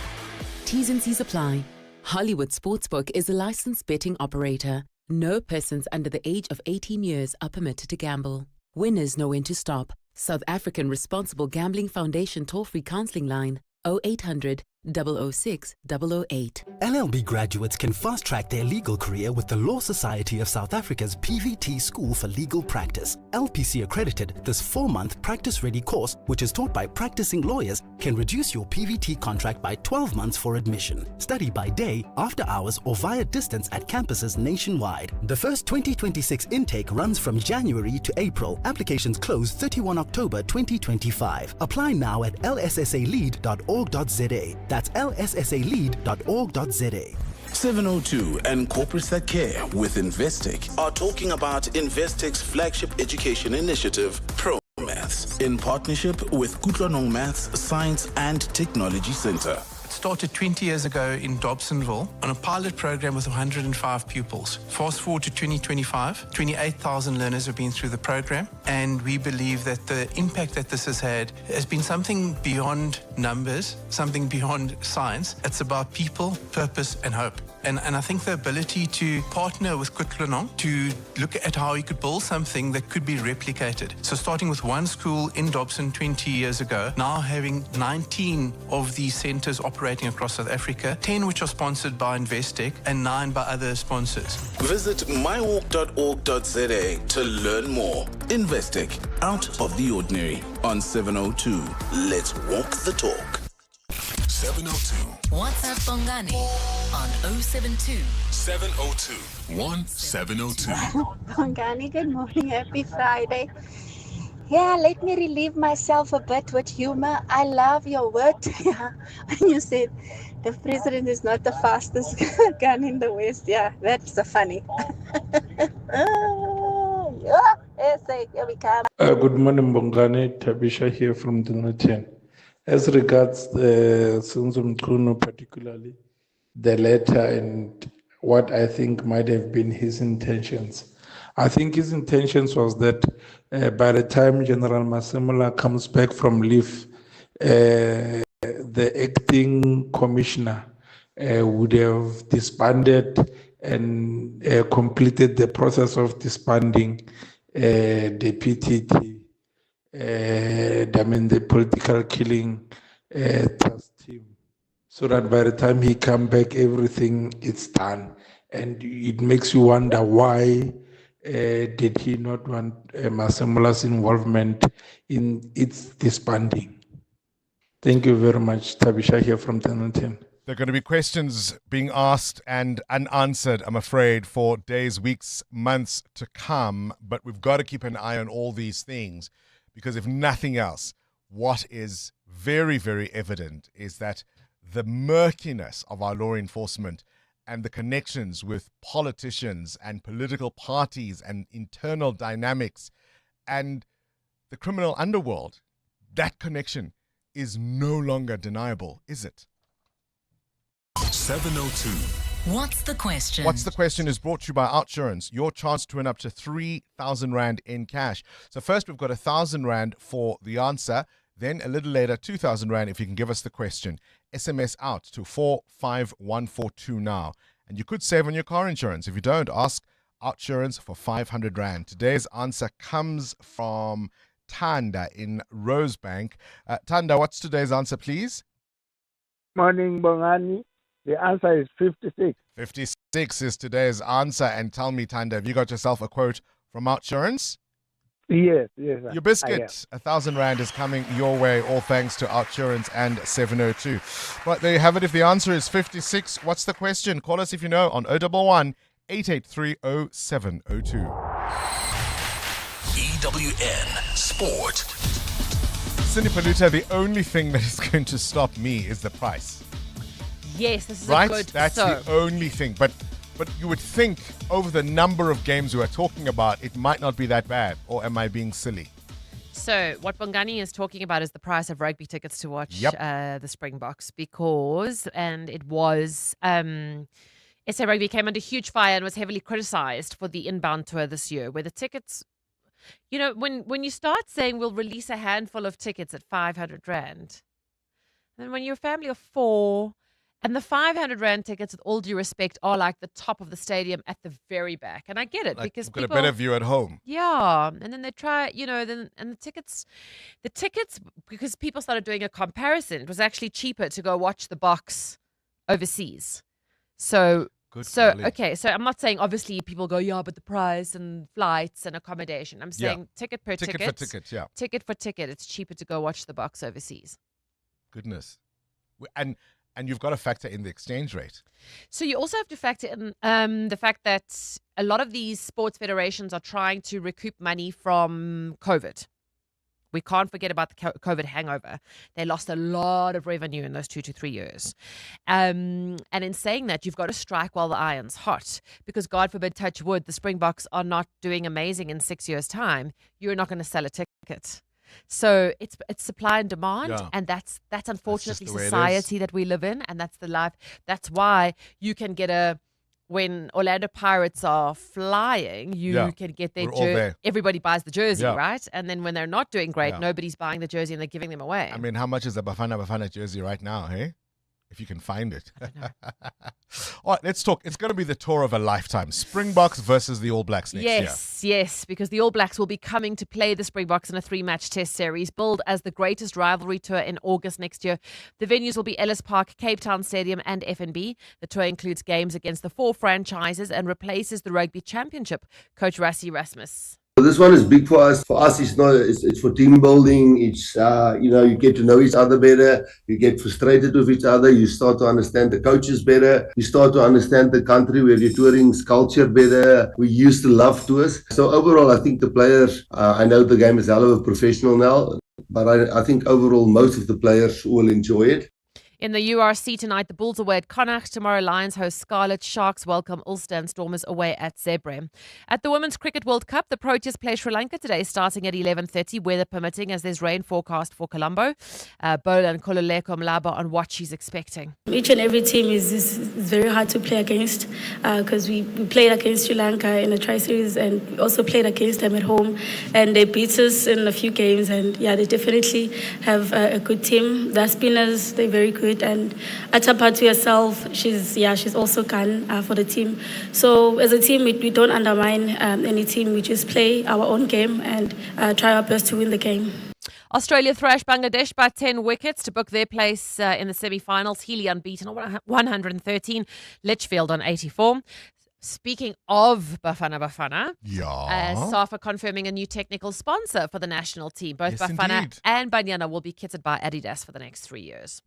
T's and C's apply. Hollywood Sportsbook is a licensed betting operator. No persons under the age of 18 years are permitted to gamble. Winners know when to stop. South African Responsible Gambling Foundation toll-free counseling line 0800 006 008. LLB graduates can fast-track their legal career with the Law Society of South Africa's PVT School for Legal Practice. LPC accredited, this 4-month practice-ready course, which is taught by practicing lawyers, can reduce your PVT contract by 12 months for admission. Study by day, after hours, or via distance at campuses nationwide. The first 2026 intake runs from January to April. Applications close 31 October 2025. Apply now at lssalead.org.za. That's lssalead.org.za. 702 and corporates that care with Investec are talking about Investec's flagship education initiative, ProMaths, in partnership with Kutlwanong Maths, Science and Technology Center. It started 20 years ago in Dobsonville on a pilot program with 105 pupils. Fast forward to 2025, 28,000 learners have been through the program, and we believe that the impact that this has had has been something beyond numbers, something beyond science. It's about people, purpose and hope. And I think the ability to partner with Kutlwanong to look at how you could build something that could be replicated. So starting with one school in Dobson 20 years ago, now having 19 of these centers operating across South Africa, 10 which are sponsored by Investec and 9 by other sponsors. Visit mywalk.org.za to learn more. Investec, out of the ordinary. On 702, let's walk the talk. 702. WhatsApp Bongani on 072 702 1702. Bongani, good morning. Happy Friday. Yeah, let me relieve myself a bit with humor. I love your word. When you said the president is not the fastest gun in the West. Yeah, that's funny. Here we come. Good morning, Bongani. Tabisha here from the Nation. As regards Sunzu Mchunu, particularly the letter and what I think might have been his intentions. I think his intentions was that by the time General Masemola comes back from leave, the acting commissioner would have disbanded and completed the process of disbanding the PTT the political killing trust team, so that by the time he come back, everything is done. And it makes you wonder why did he not want Masemola's involvement in its disbanding. Thank you very much. Tabisha here from Dennilton. There are going to be questions being asked and unanswered, I'm afraid, for days, weeks, months to come. But we've got to keep an eye on all these things because if nothing else, what is very, very evident is that the murkiness of our law enforcement and the connections with politicians and political parties and internal dynamics and the criminal underworld, that connection is no longer deniable, is it? 702. What's the question? What's the question is brought to you by Outsurance. Your chance to win up to 3,000 Rand in cash. So first we've got 1,000 Rand for the answer. Then a little later, 2,000 Rand if you can give us the question. SMS out to 45142 now. And you could save on your car insurance. If you don't, ask Outsurance for 500 Rand. Today's answer comes from Tanda in Rosebank. Tanda, what's today's answer, please? Morning, Bongani. The answer is 56. 56 is today's answer. And tell me, Tanda, have you got yourself a quote from Outsurance? Yes. Your biscuit, 1,000 Rand is coming your way, all thanks to Outsurance and 702. But there you have it. If the answer is 56, what's the question? Call us if you know on 011 883 0702. EWN Sport. Cindy Paluta, the only thing that is going to stop me is the price. Yes, this is right? a good That's the only thing. But you would think over the number of games we are talking about, it might not be that bad. Or am I being silly? So what Bongani is talking about is the price of rugby tickets to watch the Springboks because, and it was, SA Rugby came under huge fire and was heavily criticised for the inbound tour this year, where the tickets, you know, when you start saying we'll release a handful of tickets at 500 Rand, then when you're a family of four, and the 500 Rand tickets, with all due respect, are like the top of the stadium at the very back. And I get it because you've got people, a better view at home. Yeah. And then they try, you know, and the tickets, because people started doing a comparison, it was actually cheaper to go watch the box overseas. So I'm not saying obviously people go, yeah, but the price and flights and accommodation. I'm saying ticket per ticket. Ticket for ticket, yeah. Ticket for ticket. It's cheaper to go watch the box overseas. Goodness. And you've got to factor in the exchange rate. So you also have to factor in the fact that a lot of these sports federations are trying to recoup money from COVID. We can't forget about the COVID hangover. They lost a lot of revenue in those 2 to 3 years. And in saying that, you've got to strike while the iron's hot. Because God forbid, touch wood, the Springboks are not doing amazing in 6 years' time. You're not going to sell a ticket. So it's supply and demand, and that's unfortunately society that we live in, and that's the life. That's why you can get when Orlando Pirates are flying, you can get their jersey. Everybody buys the jersey, right? And then when they're not doing great, nobody's buying the jersey and they're giving them away. I mean, how much is a Bafana jersey right now, hey? If you can find it. All right, let's talk. It's going to be the tour of a lifetime. Springboks versus the All Blacks next year. Yes, because the All Blacks will be coming to play the Springboks in a 3-match test series, billed as the greatest rivalry tour in August next year. The venues will be Ellis Park, Cape Town Stadium and FNB. The tour includes games against the 4 franchises and replaces the Rugby Championship. Coach Rassie Rasmus. This one is big for us. For us, it's for team building. It's you get to know each other better. You get frustrated with each other. You start to understand the coaches better. You start to understand the country where you're touring's culture better. We used to love tours. So overall, I think the players. I know the game is hell of a professional now, but I think overall most of the players will enjoy it. In the URC tonight, the Bulls away at Connacht. Tomorrow, Lions host Scarlet. Sharks welcome Ulster and Stormers away at Zebre. At the Women's Cricket World Cup, the Proteas play Sri Lanka today, starting at 11:30, weather permitting, as there's rain forecast for Colombo. Bola and Kololeko Mlaba on what she's expecting. Each and every team is very hard to play against because we played against Sri Lanka in the Tri-Series and we also played against them at home, and they beat us in a few games, and they definitely have a good team. Their spinners, they're very good. it. And Atapatu herself, she's also gone for the team. So as a team, we don't undermine any team. We just play our own game and try our best to win the game. Australia thrashed Bangladesh by 10 wickets to book their place in the semi-finals. Healy unbeaten on 113, Litchfield on 84. Speaking of Bafana, SAFA confirming a new technical sponsor for the national team. Both Bafana indeed. and Banyana will be kitted by Adidas for the next 3 years.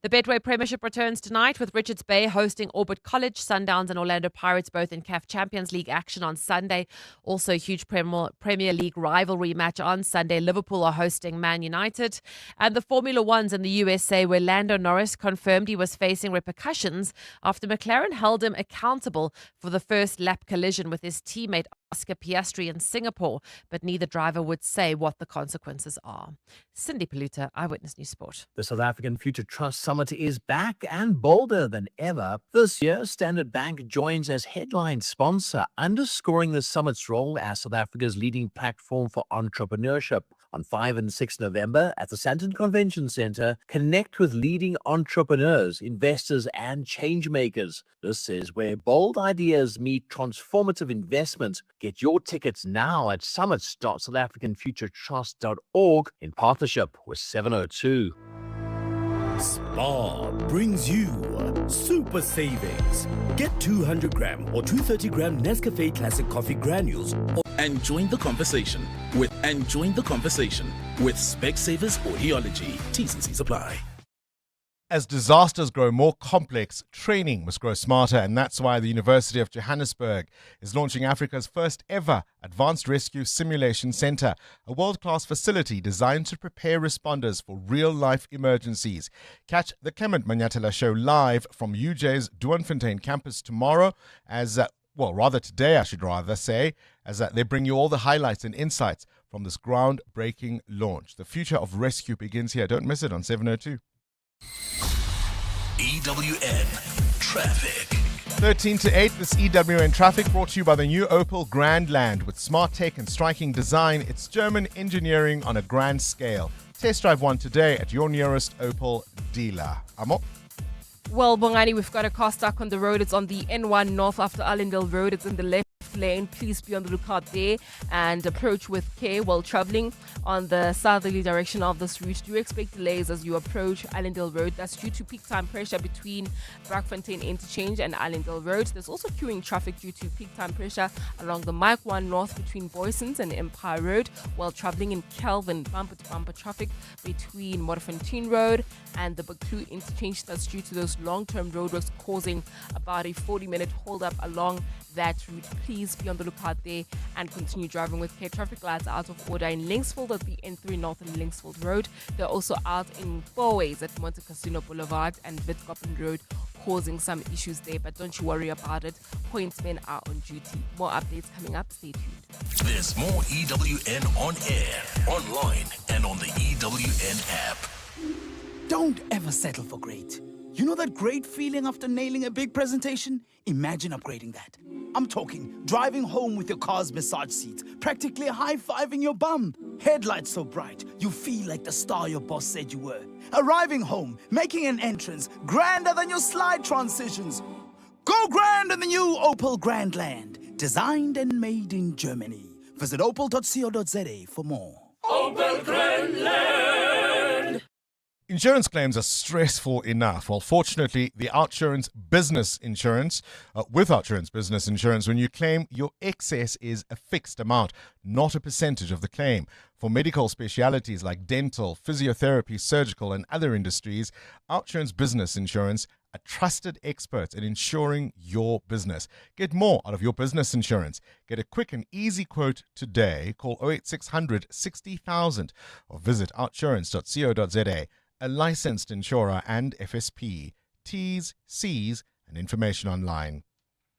The Betway Premiership returns tonight with Richards Bay hosting Orbit College, Sundowns and Orlando Pirates both in CAF Champions League action on Sunday. Also a huge Premier League rivalry match on Sunday. Liverpool are hosting Man United. And the Formula One's in the USA, where Lando Norris confirmed he was facing repercussions after McLaren held him accountable for the first lap collision with his teammate Oscar Piastri in Singapore, but neither driver would say what the consequences are. Cindy Paluta, Eyewitness News Sport. The South African Future Trust Summit is back and bolder than ever. This year, Standard Bank joins as headline sponsor, underscoring the summit's role as South Africa's leading platform for entrepreneurship. On 5 and 6 November at the Sandton Convention Centre, connect with leading entrepreneurs, investors and change makers. This is where bold ideas meet transformative investment. Get your tickets now at summits.southafricanfuturetrust.org in partnership with 702. Spar brings you super savings. Get 200 gram or 230 gram Nescafe Classic Coffee granules And join the conversation with Specsavers Audiology. T's and C's apply. As disasters grow more complex, training must grow smarter, and that's why the University of Johannesburg is launching Africa's first ever Advanced Rescue Simulation Center, a world-class facility designed to prepare responders for real-life emergencies. Catch the Clement Manyatela Show live from UJ's Doornfontein campus tomorrow today, I should rather say, as they bring you all the highlights and insights from this groundbreaking launch. The future of rescue begins here. Don't miss it on 702. EWN Traffic. 13 to 8, this EWN Traffic brought to you by the new Opel Grandland. With smart tech and striking design, it's German engineering on a grand scale. Test drive one today at your nearest Opel dealer. Amo? Well, Bongani, we've got a car stuck on the road. It's on the N1 north after Allendale Road. It's in the left lane. Please be on the lookout there and approach with care while traveling on the southerly direction of this route. Do expect delays as you approach Allendale Road. That's due to peak time pressure between Brackfontein Interchange and Allendale Road. There's also queuing traffic due to peak time pressure along the Mike 1 north between Boysons and Empire Road, while traveling in Kelvin. Bumper-to-bumper traffic between Modderfontein Road and the Buccleuch Interchange. That's due to those long-term roadworks causing about a 40-minute hold-up along that route. Please be on the lookout there and continue driving with care. Traffic lights are out of order in Linksfield at the N3 North and Linksfield Road. They're also out in Fourways at Monte Casino Boulevard and Witkoppen Road, causing some issues there, but don't you worry about it. Pointsmen are on duty. More updates coming up. Stay tuned. There's more EWN on air, online, and on the EWN app. Don't ever settle for great. You know that great feeling after nailing a big presentation? Imagine upgrading that. I'm talking driving home with your car's massage seats, practically high-fiving your bum. Headlights so bright, you feel like the star your boss said you were. Arriving home, making an entrance, grander than your slide transitions. Go grand in the new Opel Grandland, designed and made in Germany. Visit opel.co.za for more. Opel Grandland. Insurance claims are stressful enough. Well, fortunately, the Outsurance Business Insurance, with Outsurance Business Insurance, when you claim, your excess is a fixed amount, not a percentage of the claim. For medical specialities like dental, physiotherapy, surgical, and other industries, Outsurance Business Insurance are trusted experts in insuring your business. Get more out of your business insurance. Get a quick and easy quote today. Call 08600 60,000 or visit outsurance.co.za. A licensed insurer and FSP. T's, C's, and information online.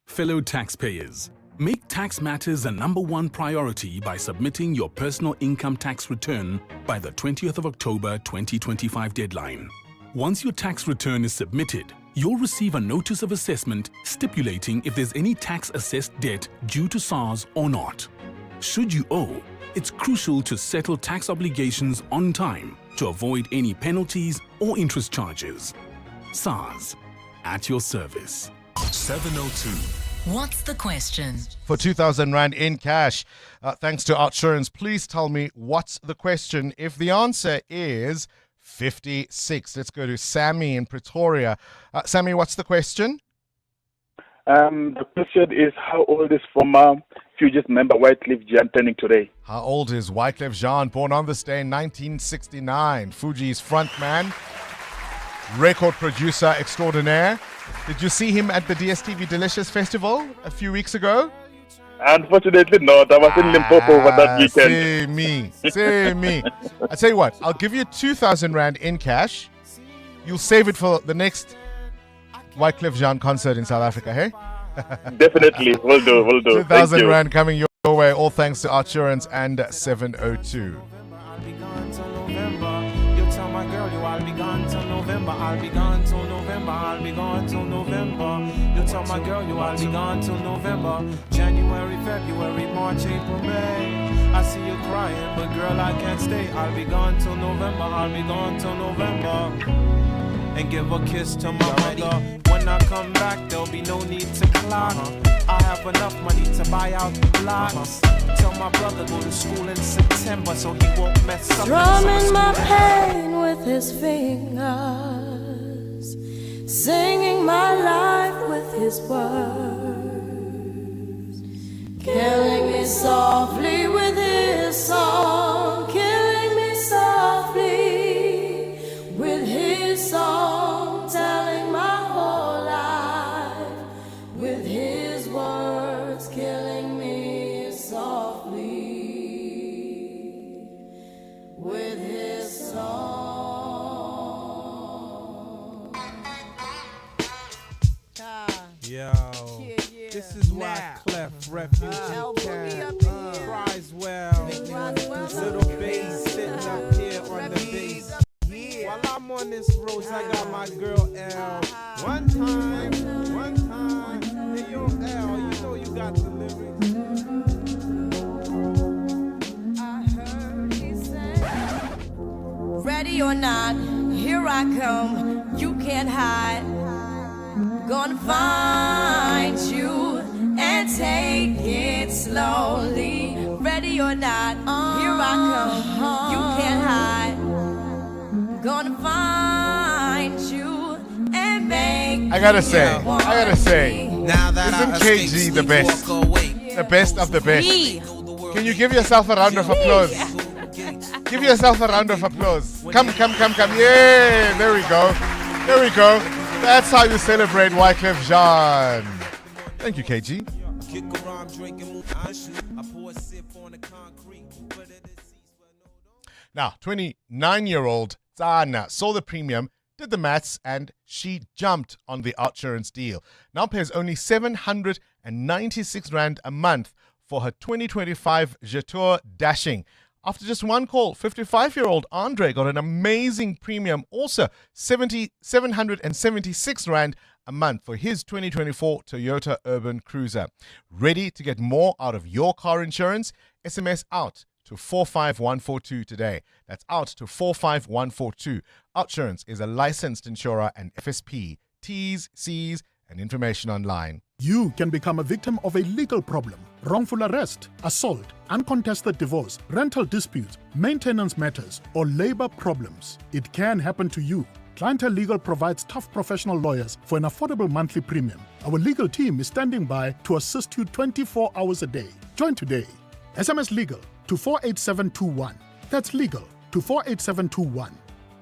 Fellow taxpayers, make tax matters a #1 priority by submitting your personal income tax return by the 20th of October 2025 deadline. Once your tax return is submitted, you'll receive a notice of assessment stipulating if there's any tax-assessed debt due to SARS or not. Should you owe, it's crucial to settle tax obligations on time to avoid any penalties or interest charges. SARS, at your service. 702. What's the question? For 2,000 Rand in cash, thanks to OUTsurance, please tell me what's the question. If the answer is 56, let's go to Sammy in Pretoria. Sammy, what's the question? The question is, how old is former Fugees member Wycliffe Jean turning today? How old is Wycliffe Jean? Born on this day in 1969. Fugees frontman, record producer extraordinaire. Did you see him at the DSTV Delicious Festival a few weeks ago? Unfortunately not. I was in Limpopo over that weekend. Say me. I tell you what, I'll give you 2,000 Rand in cash. You'll save it for the next Wycliffe Jean concert in South Africa, hey? Definitely. Will do. 2,000 Rand coming your way, all thanks to OUTsurance and 702. I'll be gone till November, I'll be gone till November, I'll be gone till November. You tell my girl you I'll be gone till November. January, February, March, April, May. I see you crying, but girl I can't stay. I'll be gone till November, I'll be gone till November. And give a kiss to my mother. When I come back, there'll be no need to clock. I have enough money to buy out blocks. Tell my brother go to school in September so he won't mess up. Drumming my pain with his fingers, singing my life with his words, killing me softly with his song, killing me softly with his song, telling my whole life with his words, killing me softly with his song. Yo, this is why Clef Refugee cries well. Little bass sitting up here on the bass. While I'm on this road, I got my girl L. One time, hey yo L, you know you got the lyrics. I heard he said, ready or not, here I come, you can't hide. Gonna find you and take it slowly. Ready or not, here I come, you can't hide. Gonna find you and make I gotta say, isn't KG the best? The best of the best. Can you give yourself a round of applause? Give yourself a round of applause. Come. Yeah, there we go. That's how you celebrate Wycliffe Jean. Thank you, KG. Now, 29-year-old Tsana saw the premium, did the maths, and she jumped on the OUTsurance deal. Now pays only 796 Rand a month for her 2025 Jetour Dashing. After just one call, 55-year-old Andre got an amazing premium, also 776 Rand a month for his 2024 Toyota Urban Cruiser. Ready to get more out of your car insurance? SMS out to 45142 today. That's out to 45142. OUTsurance is a licensed insurer and FSP. T's, C's, and information online. You can become a victim of a legal problem: wrongful arrest, assault, uncontested divorce, rental disputes, maintenance matters, or labor problems. It can happen to you. Clientele Legal provides tough professional lawyers for an affordable monthly premium. Our legal team is standing by to assist you 24 hours a day. Join today. SMS legal to 48721. That's legal to 48721.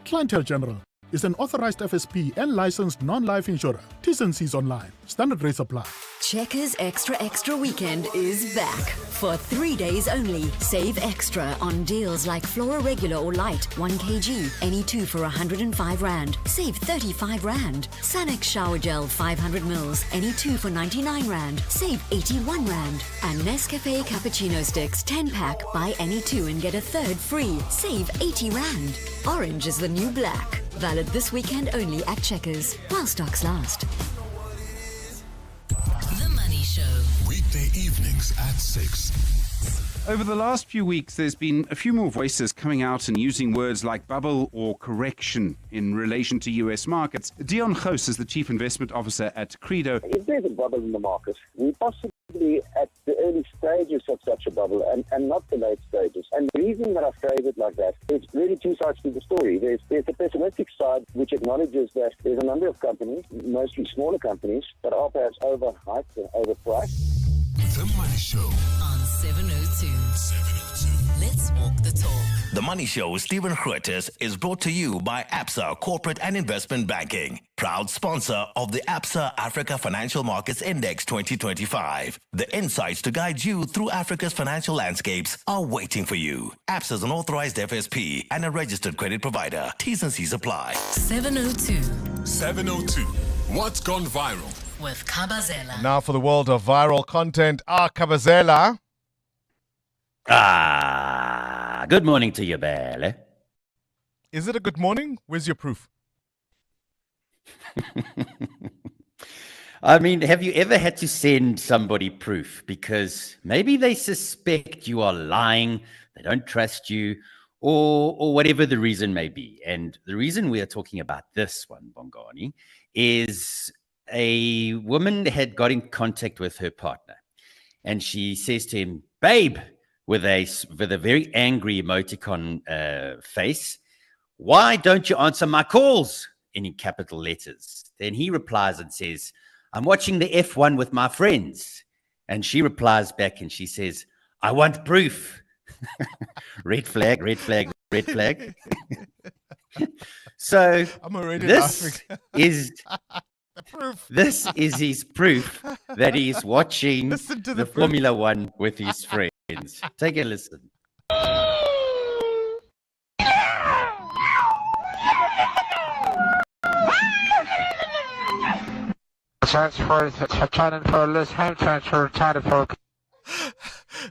Clientele General is an authorized FSP and licensed non-life insurer. T's and C's online. Standard rates apply. Checkers Extra Weekend is back. For 3 days only, save extra on deals like Flora Regular or Light 1 kg, any two for 105 Rand. Save 35 Rand. Sanex Shower Gel 500 mils, any two for 99 Rand. Save 81 Rand. And Nescafe Cappuccino Sticks 10 pack, buy any two and get a third free. Save 80 Rand. Orange is the new black. Valid this weekend only at Checkers, while stocks last. The Money Show. Weekday evenings at 6. Over the last few weeks, there's been a few more voices coming out and using words like bubble or correction in relation to US markets. Dion Gous is the Chief Investment Officer at Credo. If there's a bubble in the market, we're possibly at the early stages of such a bubble and not the late stages. And the reason that I phrase it like that, it's really two sides to the story. There's the pessimistic side, which acknowledges that there's a number of companies, mostly smaller companies, that are perhaps overhyped and overpriced. The Money Show on 702. Let's walk the talk. The Money Show with Stephen Grootes is brought to you by ABSA Corporate and Investment Banking, proud sponsor of the ABSA Africa Financial Markets Index 2025. The insights to guide you through Africa's financial landscapes are waiting for you. ABSA is an authorized FSP and a registered credit provider. T's and C's apply. 702. 702. What's gone viral? With Kabazela. Now for the world of viral content, Kabazela. Good morning to you, Bele. Is it a good morning? Where's your proof? I mean, have you ever had to send somebody proof because maybe they suspect you are lying, they don't trust you, or whatever the reason may be? And the reason we are talking about this one, Bongani, is a woman had got in contact with her partner, and she says to him, "Babe," with a very angry emoticon face, "why don't you answer my calls?" in capital letters. Then he replies and says, "I'm watching the F1 with my friends." And she replies back and she says, "I want proof." Red flag, red flag, red flag. So I'm already this laughing. is the proof. This is his proof that he is watching the Formula One with his friends. Take a listen.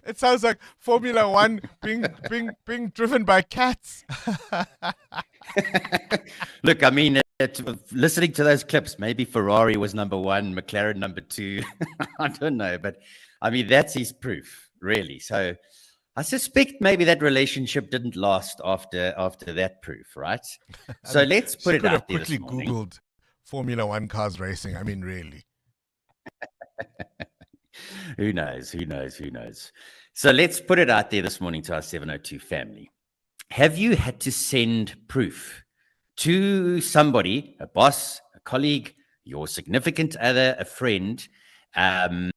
It sounds like Formula One being driven by cats. Look, I mean, listening to those clips, maybe Ferrari was number one, McLaren number two. I don't know, but I mean, that's his proof, really. So I suspect maybe that relationship didn't last after that proof, right? So let's put it out there this morning. Quickly Googled Formula One cars racing. I mean, really. Who knows? So let's put it out there this morning to our 702 family. Have you had to send proof to somebody, a boss, a colleague, your significant other, a friend, and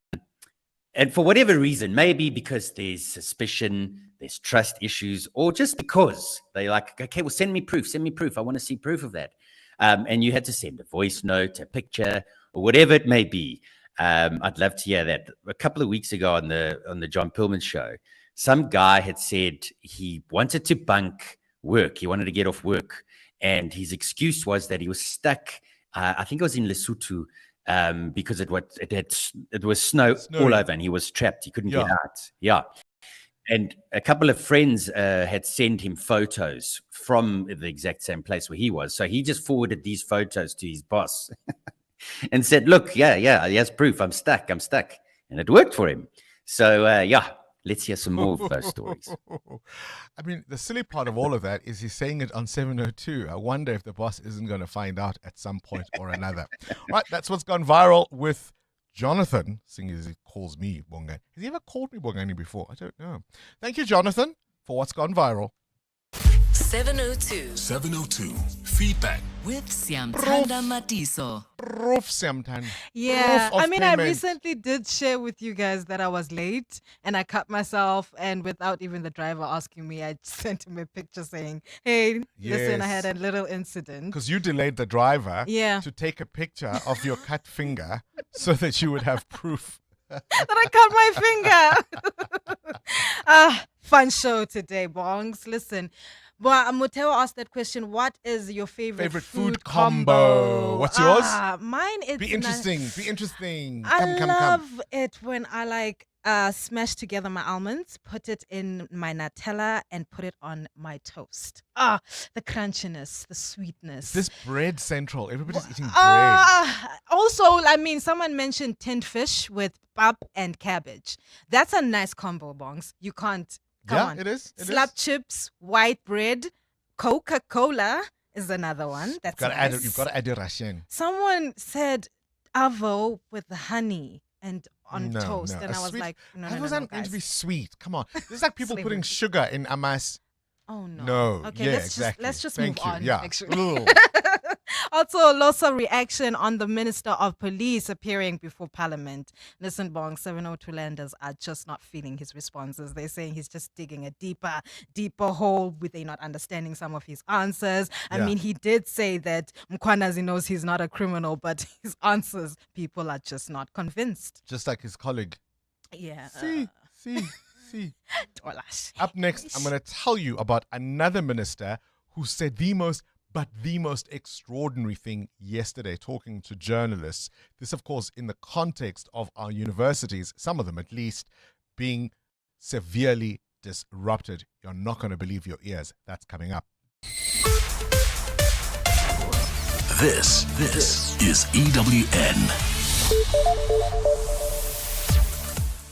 for whatever reason, maybe because there's suspicion, there's trust issues, or just because they're like, okay, well, send me proof. I want to see proof of that. And you had to send a voice note, a picture, or whatever it may be. I'd love to hear that. A couple of weeks ago on the John Pillman show, some guy had said he wanted to bunk work. He wanted to get off work. And his excuse was that he was stuck. I think it was in Lesotho because it was snow all over and he was trapped. He couldn't get out. Yeah. And a couple of friends had sent him photos from the exact same place where he was. So he just forwarded these photos to his boss and said, "Look, yeah, he has proof. I'm stuck. And it worked for him. So, let's hear some more of those stories. I mean, the silly part of all of that is he's saying it on 702. I wonder if the boss isn't going to find out at some point or another. Right, that's what's gone viral with Jonathan, seeing as he calls me Bongani. Has he ever called me Bongani before? I don't know. Thank you, Jonathan, for what's gone viral. 702. 702. Feedback. With Siamtanda Matiso. Proof, Siamtanda. Yeah, Proof of I mean, payment. I recently did share with you guys that I was late and I cut myself, and without even the driver asking me, I sent him a picture saying, "Hey, listen, I had a little incident." Because you delayed the driver to take a picture of your cut finger so that you would have proof. that I cut my finger. Fun show today, Bongs. Listen. Well, Muteo asked that question. What is your favorite food combo? What's yours? Mine is Be interesting. I love it when I smash together my almonds, put it in my Nutella, and put it on my toast. Ah, the crunchiness, the sweetness. This bread central. Everybody's eating bread. Also, I mean, someone mentioned tinned fish with pap and cabbage. That's a nice combo, Bongs. You can't. Come on. It is. Slap chips, white bread, Coca-Cola is another one. That's nice. You've got to add your ration. Someone said avo with honey and on toast, and I was sweet, like, no, that wasn't meant to be sweet. Come on, this is like people Slavery. putting sugar in amas. Oh no. No. Okay, yeah, let's exactly. just Thank move you. on. Yeah. Actually. Also, lots of reaction on the Minister of Police appearing before Parliament. Listen, Bong, 702 landers are just not feeling his responses. They're saying he's just digging a deeper hole. They're not understanding some of his answers. I mean, he did say that Mkwanazi knows he's not a criminal, but his answers, people are just not convinced. Just like his colleague. Yeah. See. Tolash. Up next, I'm going to tell you about another minister who said the most extraordinary thing yesterday, talking to journalists. This, of course, in the context of our universities, some of them at least, being severely disrupted. You're not going to believe your ears. That's coming up. This is EWN.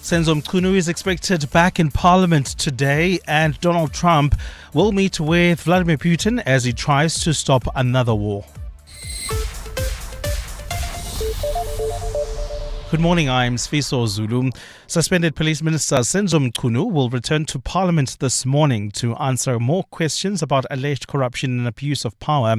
Senzo Mchunu is expected back in Parliament today, and Donald Trump will meet with Vladimir Putin as he tries to stop another war. Good morning, I'm Sfiso Zulu. Suspended Police Minister Senzo Mchunu will return to Parliament this morning to answer more questions about alleged corruption and abuse of power.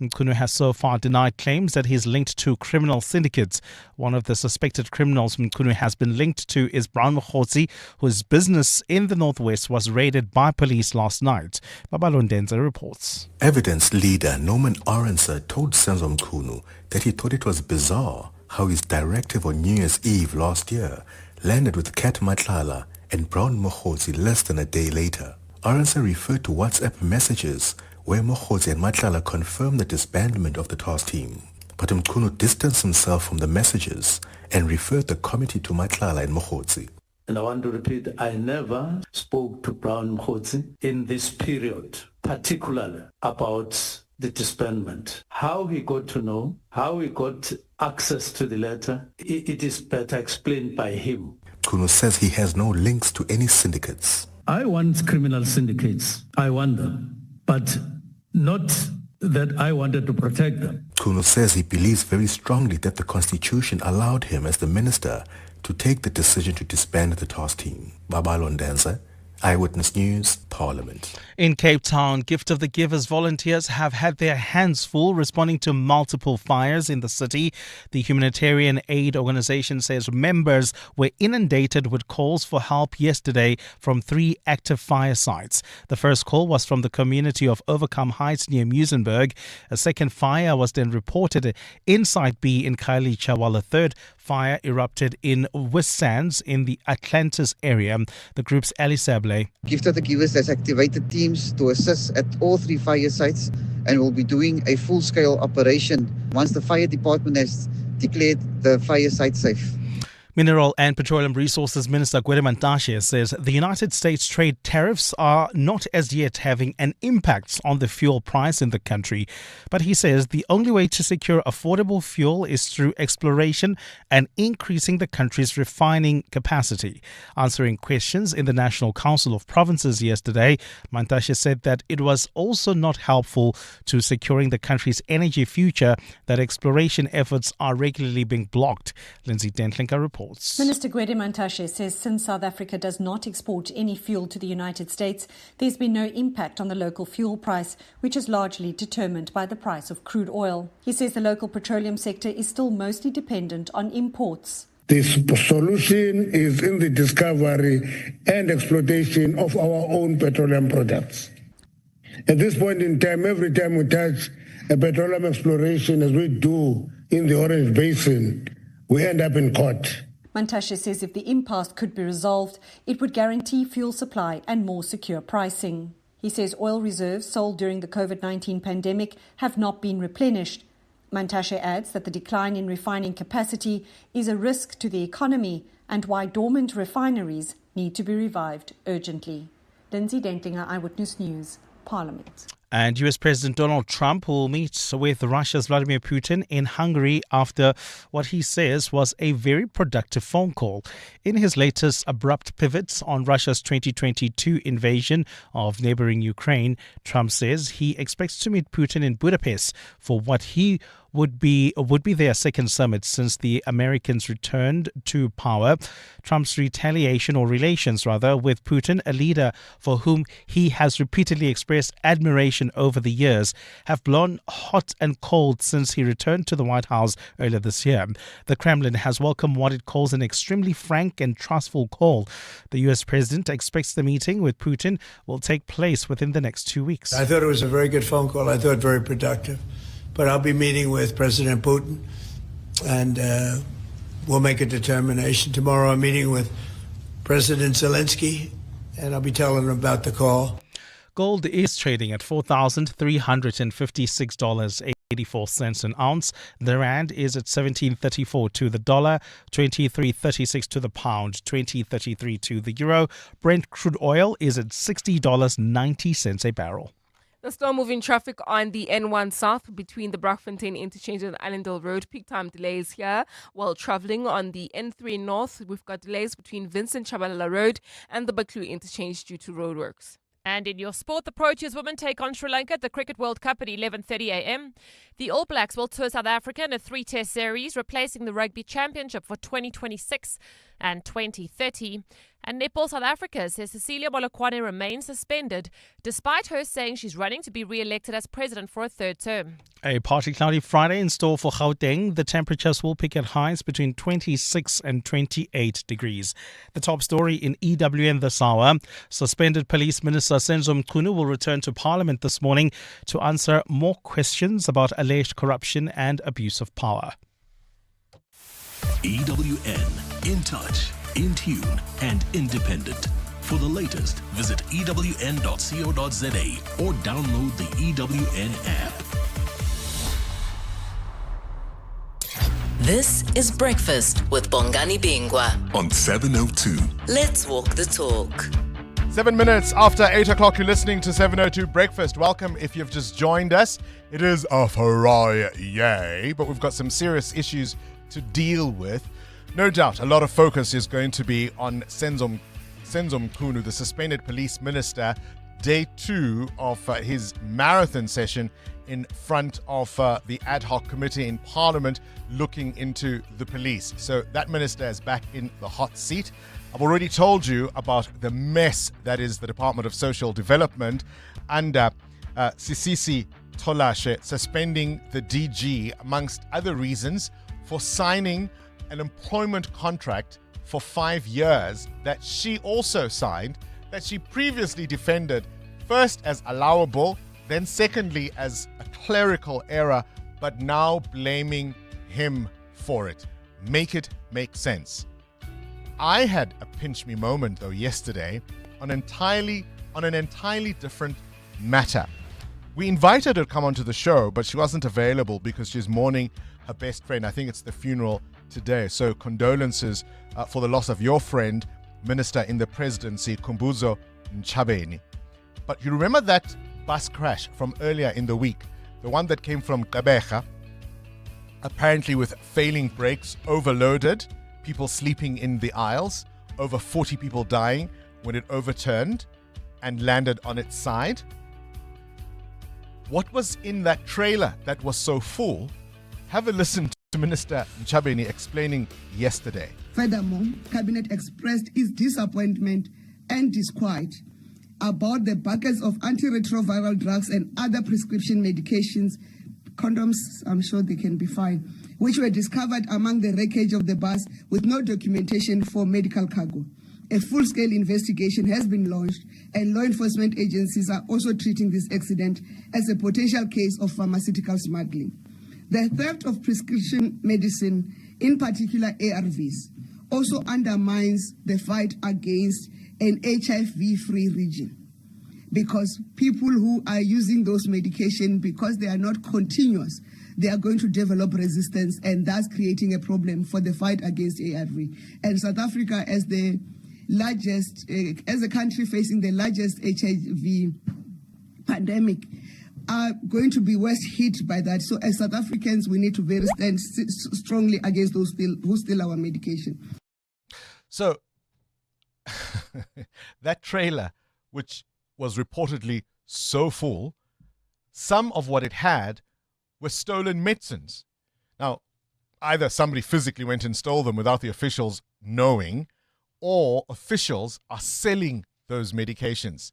Mchunu has so far denied claims that he's linked to criminal syndicates. One of the suspected criminals Mchunu has been linked to is Brown Mokgotsi, whose business in the Northwest was raided by police last night. Babalondenza reports. Evidence leader Norman Orenser told Senzo Mchunu that he thought it was bizarre how his directive on New Year's Eve last year landed with Kat Matlala and Brown Mokgotsi less than a day later. Orenser referred to WhatsApp messages where Mokgotsi and Matlala confirmed the disbandment of the task team. But Mchunu distanced himself from the messages and referred the committee to Matlala and Mokgotsi. And I want to repeat, I never spoke to Brown Mokgotsi in this period, particularly about the disbandment. How he got to know, how he got access to the letter, it is better explained by him. Mchunu says he has no links to any syndicates. I want criminal syndicates. I want them. But not that I wanted to protect them. Mchunu says he believes very strongly that the Constitution allowed him as the minister to take the decision to disband the task team. Babalondenza, Eyewitness News, Parliament. In Cape Town, Gift of the Givers volunteers have had their hands full responding to multiple fires in the city. The humanitarian aid organization says members were inundated with calls for help yesterday from 3 active fire sites. The first call was from the community of Overcome Heights near Muizenberg. A second fire was then reported in Site B in Khayelitsha, while a third fire erupted in Wistsands in the Atlantis area. The group's Ali Sable. Gift of the Givers has activated teams to assist at all 3 fire sites and will be doing a full-scale operation once the fire department has declared the fire site safe. Mineral and Petroleum Resources Minister Gwede Mantashe says the United States trade tariffs are not as yet having an impact on the fuel price in the country. But he says the only way to secure affordable fuel is through exploration and increasing the country's refining capacity. Answering questions in the National Council of Provinces yesterday, Mantashe said that it was also not helpful to securing the country's energy future that exploration efforts are regularly being blocked. Lindsay Dentlinker reports. Minister Gwede Mantashe says since South Africa does not export any fuel to the United States, there's been no impact on the local fuel price, which is largely determined by the price of crude oil. He says the local petroleum sector is still mostly dependent on imports. The solution is in the discovery and exploitation of our own petroleum products. At this point in time, every time we touch a petroleum exploration, as we do in the Orange Basin, we end up in court. Mantashe says if the impasse could be resolved, it would guarantee fuel supply and more secure pricing. He says oil reserves sold during the COVID-19 pandemic have not been replenished. Mantashe adds that the decline in refining capacity is a risk to the economy and why dormant refineries need to be revived urgently. Lindsay Dentlinger, Eyewitness News, Parliament. And US President Donald Trump will meet with Russia's Vladimir Putin in Hungary after what he says was a very productive phone call. In his latest abrupt pivot on Russia's 2022 invasion of neighboring Ukraine, Trump says he expects to meet Putin in Budapest for what he would be their second summit since the Americans returned to power. Trump's relations with Putin, a leader for whom he has repeatedly expressed admiration over the years, have blown hot and cold since he returned to the White House earlier this year. The Kremlin has welcomed what it calls an extremely frank and trustful call. The U.S. president expects the meeting with Putin will take place within the next 2 weeks. I thought it was a very good phone call. I thought very productive. But I'll be meeting with President Putin, and we'll make a determination. Tomorrow I'm meeting with President Zelensky, and I'll be telling him about the call. Gold is trading at $4,356.84 an ounce. The rand is at 17.34 to the dollar, 23.36 to the pound, 20.33 to the euro. Brent crude oil is at $60.90 a barrel. The slow-moving traffic on the N1 South between the Braakfontein interchange and Allendale Road. Peak time delays here. While travelling on the N3 North, we've got delays between Vincent Chabalala Road and the Baklu interchange due to roadworks. And in your sport, the Proteas women take on Sri Lanka at the Cricket World Cup at 11:30 a.m. The All Blacks will tour South Africa in a 3-test series, replacing the Rugby Championship for 2026 and 2030. And Netball South Africa says Cecilia Molokwane remains suspended, despite her saying she's running to be re-elected as president for a third term. A partly cloudy Friday in store for Gauteng. The temperatures will peak at highs between 26 and 28 degrees. The top story in EWN this hour. Suspended Police Minister Senzo Mchunu will return to Parliament this morning to answer more questions about alleged corruption and abuse of power. EWN, in touch, in tune and independent. For the latest, visit ewn.co.za or download the EWN app. This is Breakfast with Bongani Bingwa on 702. Let's walk the talk. 7 minutes after 8 o'clock, you're listening to 702 Breakfast. Welcome if you've just joined us. It is a Friday, but we've got some serious issues to deal with. No doubt, a lot of focus is going to be on Senzo Mchunu, the suspended police minister, day 2 of his marathon session in front of the ad hoc committee in Parliament looking into the police. So that minister is back in the hot seat. I've already told you about the mess that is the Department of Social Development under Sisisi Tolashe suspending the DG, amongst other reasons, for signing an employment contract for 5 years that she also signed, that she previously defended first as allowable, then secondly as a clerical error, but now blaming him for it. Make it make sense. I had a pinch me moment though yesterday on an entirely different matter. We invited her to come onto the show, but she wasn't available because she's mourning her best friend. I think it's the funeral today. So condolences for the loss of your friend, Minister in the Presidency, Khumbudzo Ntshavheni. But you remember that bus crash from earlier in the week, the one that came from Gqeberha, apparently with failing brakes, overloaded, people sleeping in the aisles, over 40 people dying when it overturned and landed on its side? What was in that trailer that was so full? Have a listen to Minister Ntshavheni explaining yesterday. Furthermore, Cabinet expressed its disappointment and disquiet about the buckets of antiretroviral drugs and other prescription medications, condoms, I'm sure they can be fine, which were discovered among the wreckage of the bus with no documentation for medical cargo. A full-scale investigation has been launched, and law enforcement agencies are also treating this accident as a potential case of pharmaceutical smuggling. The theft of prescription medicine, in particular ARVs, also undermines the fight against an HIV-free region, because people who are using those medications, because they are not continuous, they are going to develop resistance and thus creating a problem for the fight against ARV. And South Africa, as the largest, as a country facing the largest HIV pandemic, are going to be worst hit by that. So as South Africans, we need to stand strongly against those who steal our medication. So that trailer, which was reportedly so full, some of what it had were stolen medicines. Now, either somebody physically went and stole them without the officials knowing, or officials are selling those medications.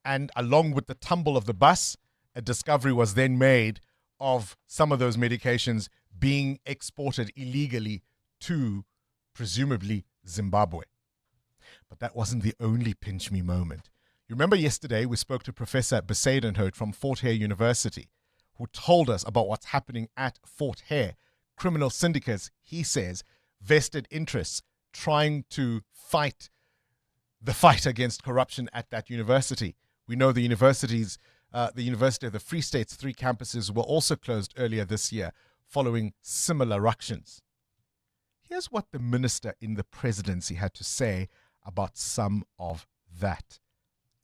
And along with the tumble of the bus, a discovery was then made of some of those medications being exported illegally to, presumably, Zimbabwe. But that wasn't the only pinch me moment. You remember yesterday we spoke to Professor Besadenhout from Fort Hare University, who told us about what's happening at Fort Hare. Criminal syndicates, he says, vested interests trying to fight the fight against corruption at that university. We know the University of the Free State's 3 campuses were also closed earlier this year following similar ructions. Here's what the minister in the presidency had to say about some of that.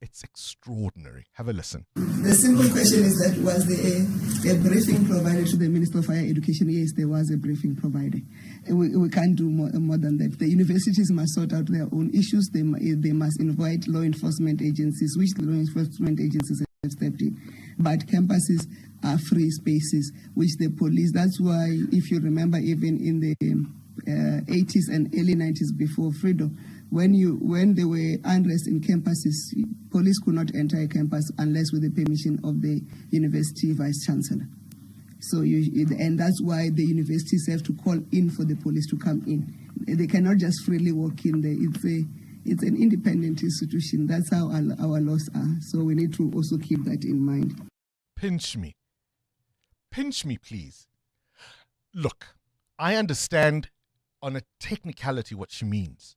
It's extraordinary. Have a listen. The simple question is that, was there a briefing provided to the Minister of Higher Education? Yes, there was a briefing provided. We can't do more than that. The universities must sort out their own issues. They must invite law enforcement agencies, which the law enforcement agencies have stepped in. But campuses are free spaces, which the police, that's why, if you remember, even in the 80s and early 90s before freedom, when there were unrest in campuses, police could not enter a campus unless with the permission of the university vice chancellor. So and that's why the universities have to call in for the police to come in. They cannot just freely walk in there. It's an independent institution. That's how our laws are. So we need to also keep that in mind. Pinch me. Pinch me, please. Look, I understand on a technicality what she means.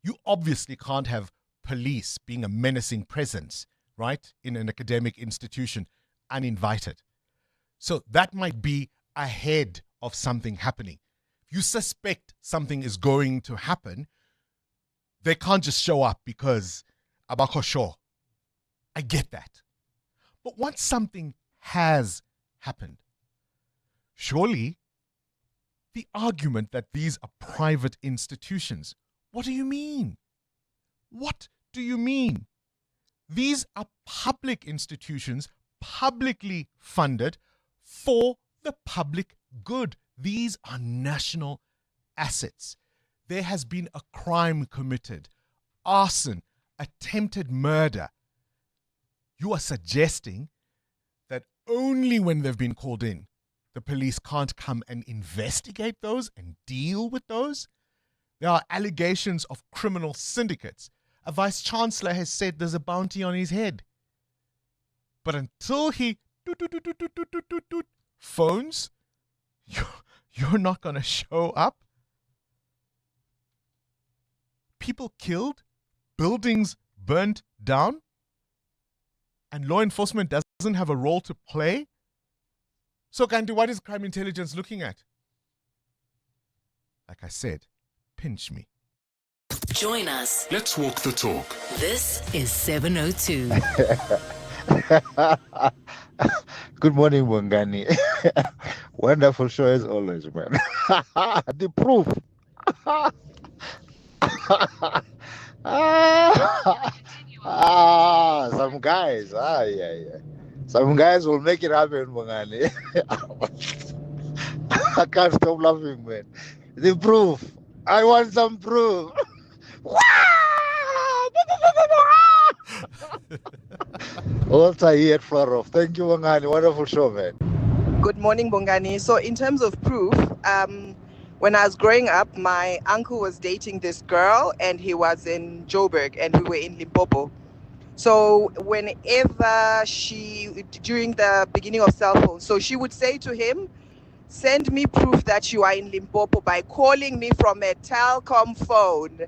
You obviously can't have police being a menacing presence, right, in an academic institution uninvited. So that might be ahead of something happening. If you suspect something is going to happen, they can't just show up because abako sure. I get that. But once something has happened, surely the argument that these are private institutions, what do you mean? What do you mean? These are public institutions, publicly funded for the public good. These are national assets. There has been a crime committed, arson, attempted murder. You are suggesting that only when they've been called in, the police can't come and investigate those and deal with those? There are allegations of criminal syndicates. A vice chancellor has said there's a bounty on his head. But until he phones, you're not going to show up? People killed, buildings burnt down, and law enforcement doesn't have a role to play? So, Kanti, what is crime intelligence looking at? Like I said, pinch me. Join us. Let's walk the talk. This is 702. Good morning, Bongani. Wonderful show as always, man. The proof. Some guys. Yeah. Some guys will make it happen, Bongani. I can't stop laughing, man. The proof. I want some proof. Walter here at Florov. Thank you, Bongani. Wonderful show, man. Good morning, Bongani. So in terms of proof, when I was growing up, my uncle was dating this girl and he was in Joburg and we were in Limpopo. So whenever during the beginning of cell phones, so she would say to him, send me proof that you are in Limpopo by calling me from a Telkom phone.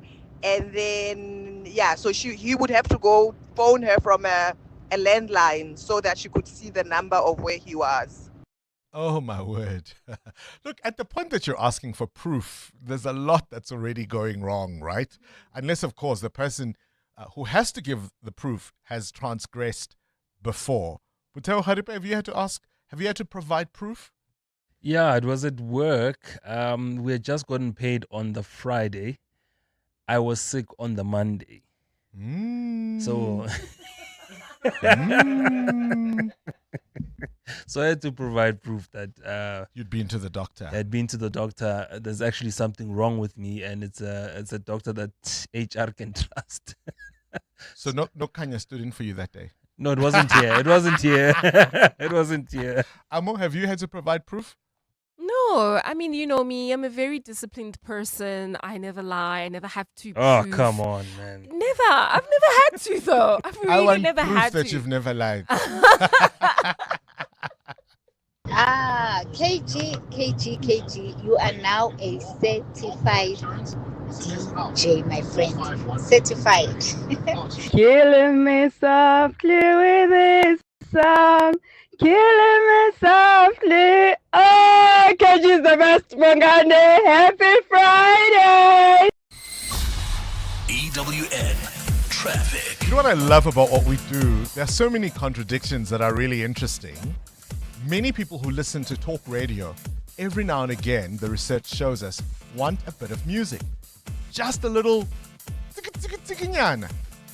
And then, so he would have to go phone her from a landline so that she could see the number of where he was. Oh, my word. Look, at the point that you're asking for proof, there's a lot that's already going wrong, right? Unless, of course, the person who has to give the proof has transgressed before. Buteo Haripe, have you had to provide proof? Yeah, it was at work. We had just gotten paid on the Friday. I was sick on the Monday. So so I had to provide proof that you'd been to the doctor. I'd been to the doctor. There's actually something wrong with me, and it's a doctor that HR can trust. So no Kanya stood in for you that day? No, it wasn't here. It wasn't here. It wasn't here. Amo, have you had to provide proof? No, I mean, you know me. I'm a very disciplined person. I never lie. I never have to. Oh, prove. come on, man. Never. I've never had to, though. I've really I want never proof had that to. you've never lied. KG, you are now a certified DJ, my friend. Certified. Killing me softly with this song. Killing me softly. Oh, KG is the best. Bongani. Happy Friday. EWN Traffic. You know what I love about what we do? There are so many contradictions that are really interesting. Many people who listen to talk radio, every now and again, the research shows us, want a bit of music. Just a little tika-tika-tika-nyan.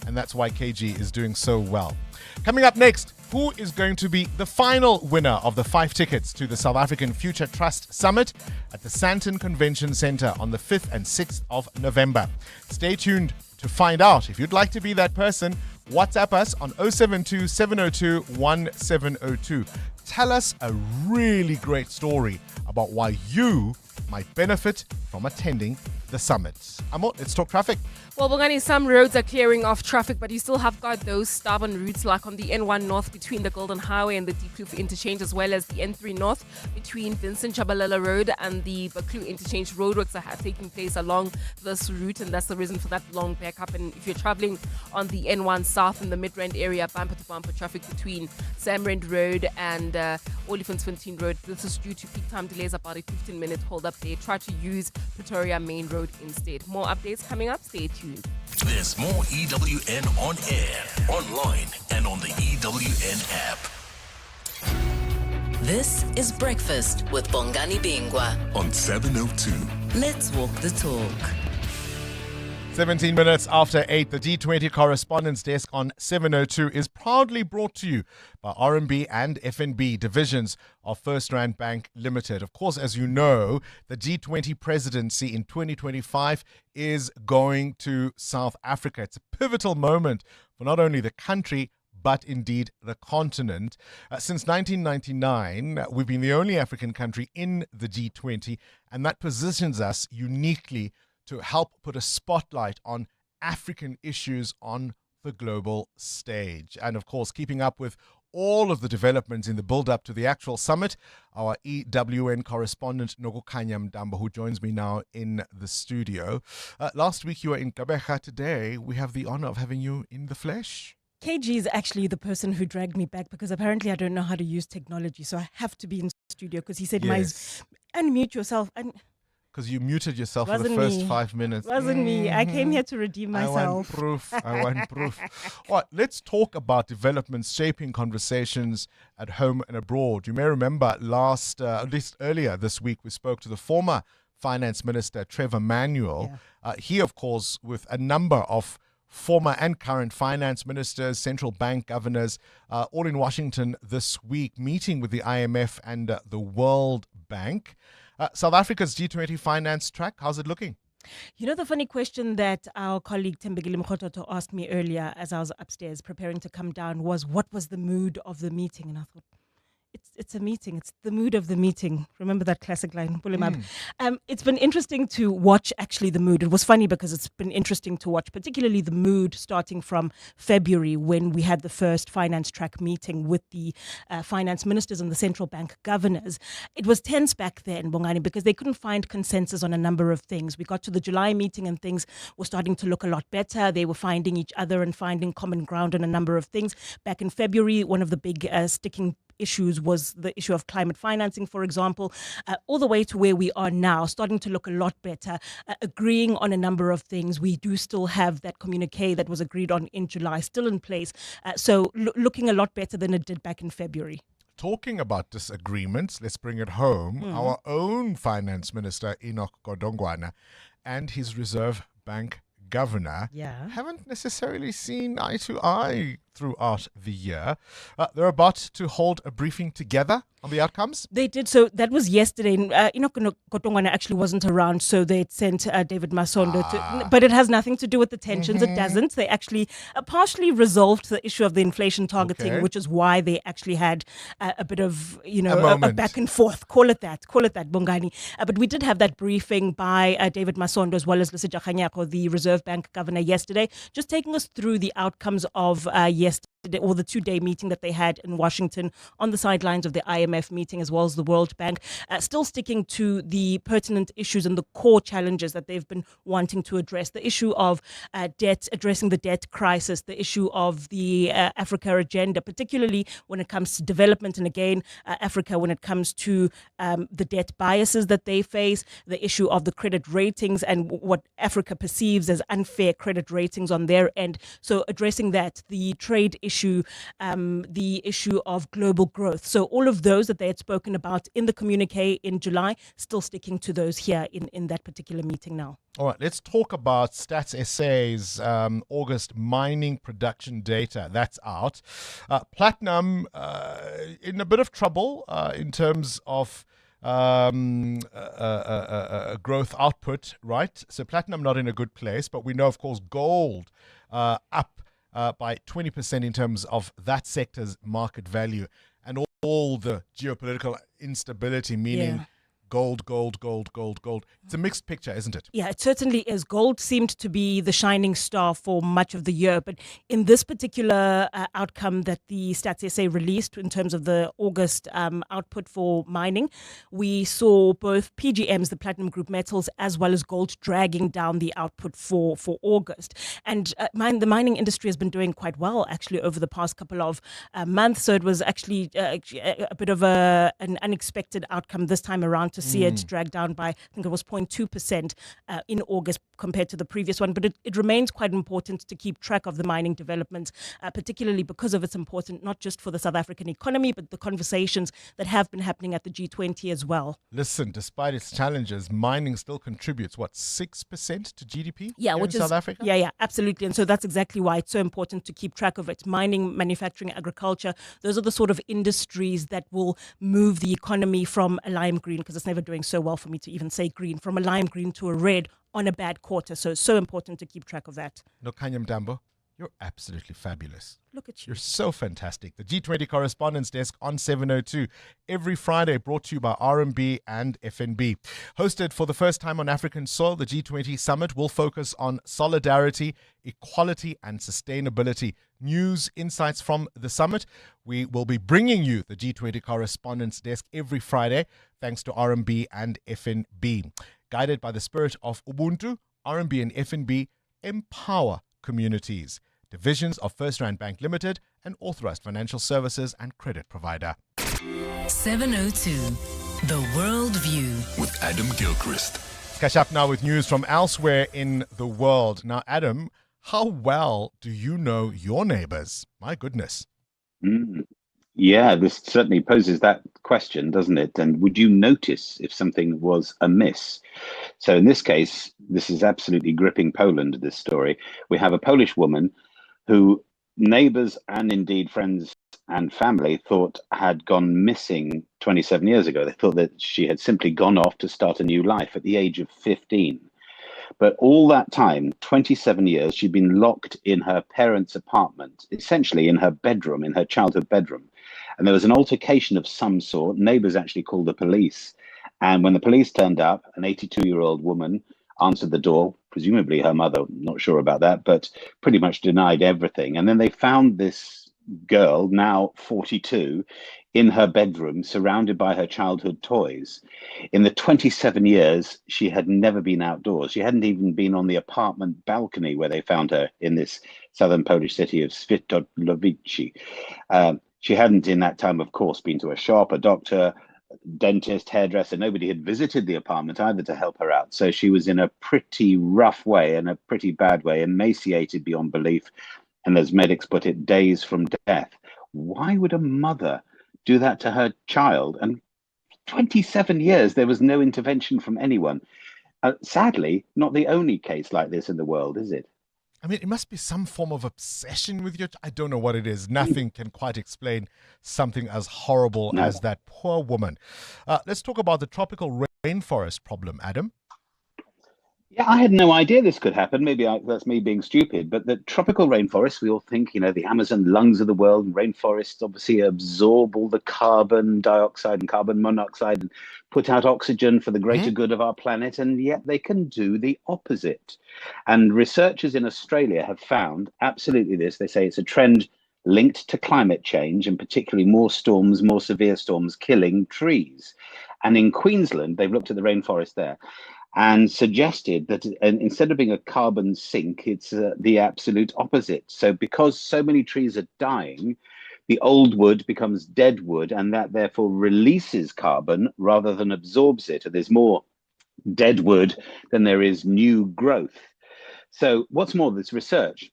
And that's why KG is doing so well. Coming up next, who is going to be the final winner of the 5 tickets to the South African Future Trust Summit at the Sandton Convention Centre on the 5th and 6th of November? Stay tuned to find out. If you'd like to be that person, WhatsApp us on 072 702 1702. Tell us a really great story about why you might benefit from attending the summit. Amo, let's talk traffic. Well, Bongani, some roads are clearing off traffic, but you still have got those stubborn routes like on the N1 North between the Golden Highway and the Deep Kloof interchange, as well as the N3 North between Vincent Chabalala Road and the Baklu interchange. Roadworks are taking place along this route, and that's the reason for that long backup. And if you're traveling on the N1 South in the Midrand area, bumper-to-bumper traffic between Samrand Road and Olifantsfontein Road. This is due to peak time delays, about a 15-minute hold-up there. Try to use Pretoria Main Road instead. More updates coming up. Stay tuned. There's more EWN on air, online, and on the EWN app. This is Breakfast with Bongani Bingwa on 702. Let's walk the talk. 17 minutes after 8, the D20 Correspondence Desk on 702 is proudly brought to you by RMB and FNB divisions of First Rand Bank Limited. Of course, as you know, the G20 presidency in 2025 is going to South Africa. It's a pivotal moment for not only the country, but indeed the continent. Since 1999, we've been the only African country in the G20, and that positions us uniquely to help put a spotlight on African issues on the global stage. And of course, keeping up with all of the developments in the build-up to the actual summit, our EWN correspondent, Nogokanya Mdamba, who joins me now in the studio. Last week you were in Gqeberha. Today we have the honor of having you in the flesh. KG is actually the person who dragged me back because apparently I don't know how to use technology, so I have to be in the studio because he said, Yes. unmute yourself. And Because you muted yourself for the Wasn't first me. 5 minutes. Wasn't me. I came here to redeem myself. I want proof. I want proof. All right, let's talk about developments shaping conversations at home and abroad. You may remember at least earlier this week, we spoke to the former Finance Minister, Trevor Manuel. He, of course, with a number of former and current finance ministers, central bank governors, all in Washington this week, meeting with the IMF and the World Bank. South Africa's G20 finance track, how's it looking? You know, the funny question that our colleague Tembegile Mkhototo asked me earlier as I was upstairs preparing to come down was, what was the mood of the meeting? And I thought, it's a meeting. It's the mood of the meeting. Remember that classic line? It's been interesting to watch actually the mood. It was funny because it's been interesting to watch, particularly the mood starting from February when we had the first finance track meeting with the finance ministers and the central bank governors. It was tense back then, Bongani, because they couldn't find consensus on a number of things. We got to the July meeting and things were starting to look a lot better. They were finding each other and finding common ground on a number of things. Back in February, one of the big sticking issues was the issue of climate financing, for example, all the way to where we are now, starting to look a lot better, agreeing on a number of things. We do still have that communique that was agreed on in July still in place. So looking a lot better than it did back in February. Talking about disagreements, let's bring it home. Our own Finance Minister, Enoch Godongwana, and his Reserve Bank Governor haven't necessarily seen eye to eye throughout the year. They're about to hold a briefing together on the outcomes. They did. So that was yesterday. Enoch Godongwana actually wasn't around, so they sent David Masondo to, but it has nothing to do with the tensions. It doesn't. They actually partially resolved the issue of the inflation targeting, which is why they actually had a bit of, a back and forth. Call it that, Bongani. But we did have that briefing by David Masondo as well as Lesedi Kganyako, the Reserve Bank Governor, yesterday, just taking us through the outcomes of yesterday, or the 2-day meeting that they had in Washington on the sidelines of the IMF meeting as well as the World Bank, still sticking to the pertinent issues and the core challenges that they've been wanting to address. The issue of debt, addressing the debt crisis, the issue of the Africa agenda, particularly when it comes to development, and again, Africa when it comes to the debt biases that they face, the issue of the credit ratings and what Africa perceives as unfair credit ratings on their end. So addressing that, the trade issue, the issue of global growth. So all of those that they had spoken about in the communique in July, still sticking to those here in that particular meeting now. All right, let's talk about Stats SA's August mining production data. That's out. Platinum in a bit of trouble in terms of growth output, right? So platinum not in a good place, but we know, of course, gold up by 20% in terms of that sector's market value, and all the geopolitical instability, meaning gold. It's a mixed picture, isn't it? Yeah, it certainly is. Gold seemed to be the shining star for much of the year, but in this particular outcome that the Stats SA released in terms of the August output for mining, we saw both PGMs, the platinum group metals, as well as gold dragging down the output for August. And the mining industry has been doing quite well actually over the past couple of months, so it was actually a bit of an unexpected outcome this time around to see it dragged down by, I think it was 0.2% in August compared to the previous one. But it remains quite important to keep track of the mining developments, particularly because of its importance, not just for the South African economy, but the conversations that have been happening at the G20 as well. Listen, despite its challenges, mining still contributes, 6% to GDP in South Africa? Yeah, absolutely. And so that's exactly why it's so important to keep track of it. Mining, manufacturing, agriculture, those are the sort of industries that will move the economy from a lime green, because it's never doing so well for me to even say green, from a lime green to a red on a bad quarter. So it's so important to keep track of that. Nokanya Mdambo, you're absolutely fabulous. Look at you. You're so fantastic. The G20 Correspondence Desk on 702, every Friday, brought to you by RMB and FNB. Hosted for the first time on African soil, the G20 Summit will focus on solidarity, equality, and sustainability. News, insights from the summit. We will be bringing you the G20 Correspondence Desk every Friday, thanks to RMB and FNB. Guided by the spirit of Ubuntu, RMB and FNB empower communities. Divisions of First Rand Bank Limited, an authorized financial services and credit provider. 702, The World View with Adam Gilchrist. Catch up now with news from elsewhere in the world. Now, Adam, how well do you know your neighbors? My goodness. Yeah, this certainly poses that question, doesn't it? And would you notice if something was amiss? So in this case, this is absolutely gripping Poland, this story. We have a Polish woman who neighbors and indeed friends and family thought had gone missing 27 years ago. They thought that she had simply gone off to start a new life at the age of 15. But all that time, 27 years, she'd been locked in her parents' apartment, essentially in her bedroom, in her childhood bedroom. And there was an altercation of some sort. Neighbors actually called the police. And when the police turned up, an 82-year-old woman answered the door, presumably her mother, not sure about that, but pretty much denied everything. And then they found this girl, now 42, in her bedroom, surrounded by her childhood toys. In the 27 years, she had never been outdoors. She hadn't even been on the apartment balcony where they found her in this southern Polish city of Świętochowicz. She hadn't in that time, of course, been to a shop, a doctor, dentist, hairdresser. Nobody had visited the apartment either to help her out. So she was in a pretty rough way and a pretty bad way, emaciated beyond belief. And as medics put it, days from death. Why would a mother do that to her child? And 27 years, there was no intervention from anyone. Sadly, not the only case like this in the world, is it? I mean, it must be some form of obsession with your... I don't know what it is. Nothing can quite explain something as horrible as that poor woman. Let's talk about the tropical rainforest problem, Adam. Yeah, I had no idea this could happen. Maybe that's me being stupid, but the tropical rainforests, we all think, the Amazon lungs of the world, and rainforests obviously absorb all the carbon dioxide and carbon monoxide and put out oxygen for the greater good of our planet, and yet they can do the opposite. And researchers in Australia have found absolutely this. They say it's a trend linked to climate change, and particularly more storms, more severe storms killing trees. And in Queensland, they've looked at the rainforest there and suggested that instead of being a carbon sink, it's the absolute opposite. So because so many trees are dying, the old wood becomes dead wood, and that therefore releases carbon rather than absorbs it. And there's more dead wood than there is new growth. So what's more, this research,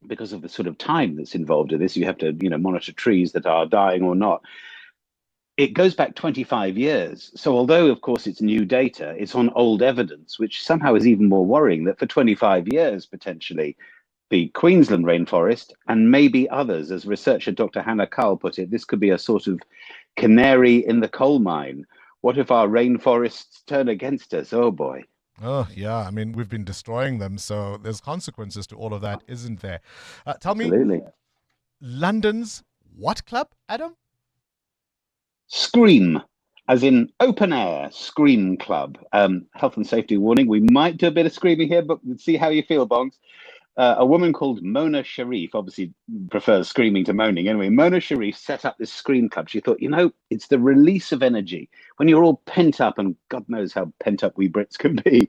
because of the sort of time that's involved in this, you have to monitor trees that are dying or not. It goes back 25 years. So although, of course, it's new data, it's on old evidence, which somehow is even more worrying that for 25 years, potentially, the Queensland rainforest and maybe others, as researcher Dr. Hannah Carl put it, this could be a sort of canary in the coal mine. What if our rainforests turn against us? Oh, boy. Oh, yeah. I mean, we've been destroying them, so there's consequences to all of that, isn't there? Tell me, London's what club, Adam? Scream, as in open air, Scream Club. Health and safety warning. We might do a bit of screaming here, but let's see how you feel, Bongs. A woman called Mona Sharif obviously prefers screaming to moaning. Anyway, Mona Sharif set up this Scream Club. She thought, it's the release of energy. When you're all pent up, and God knows how pent up we Brits can be,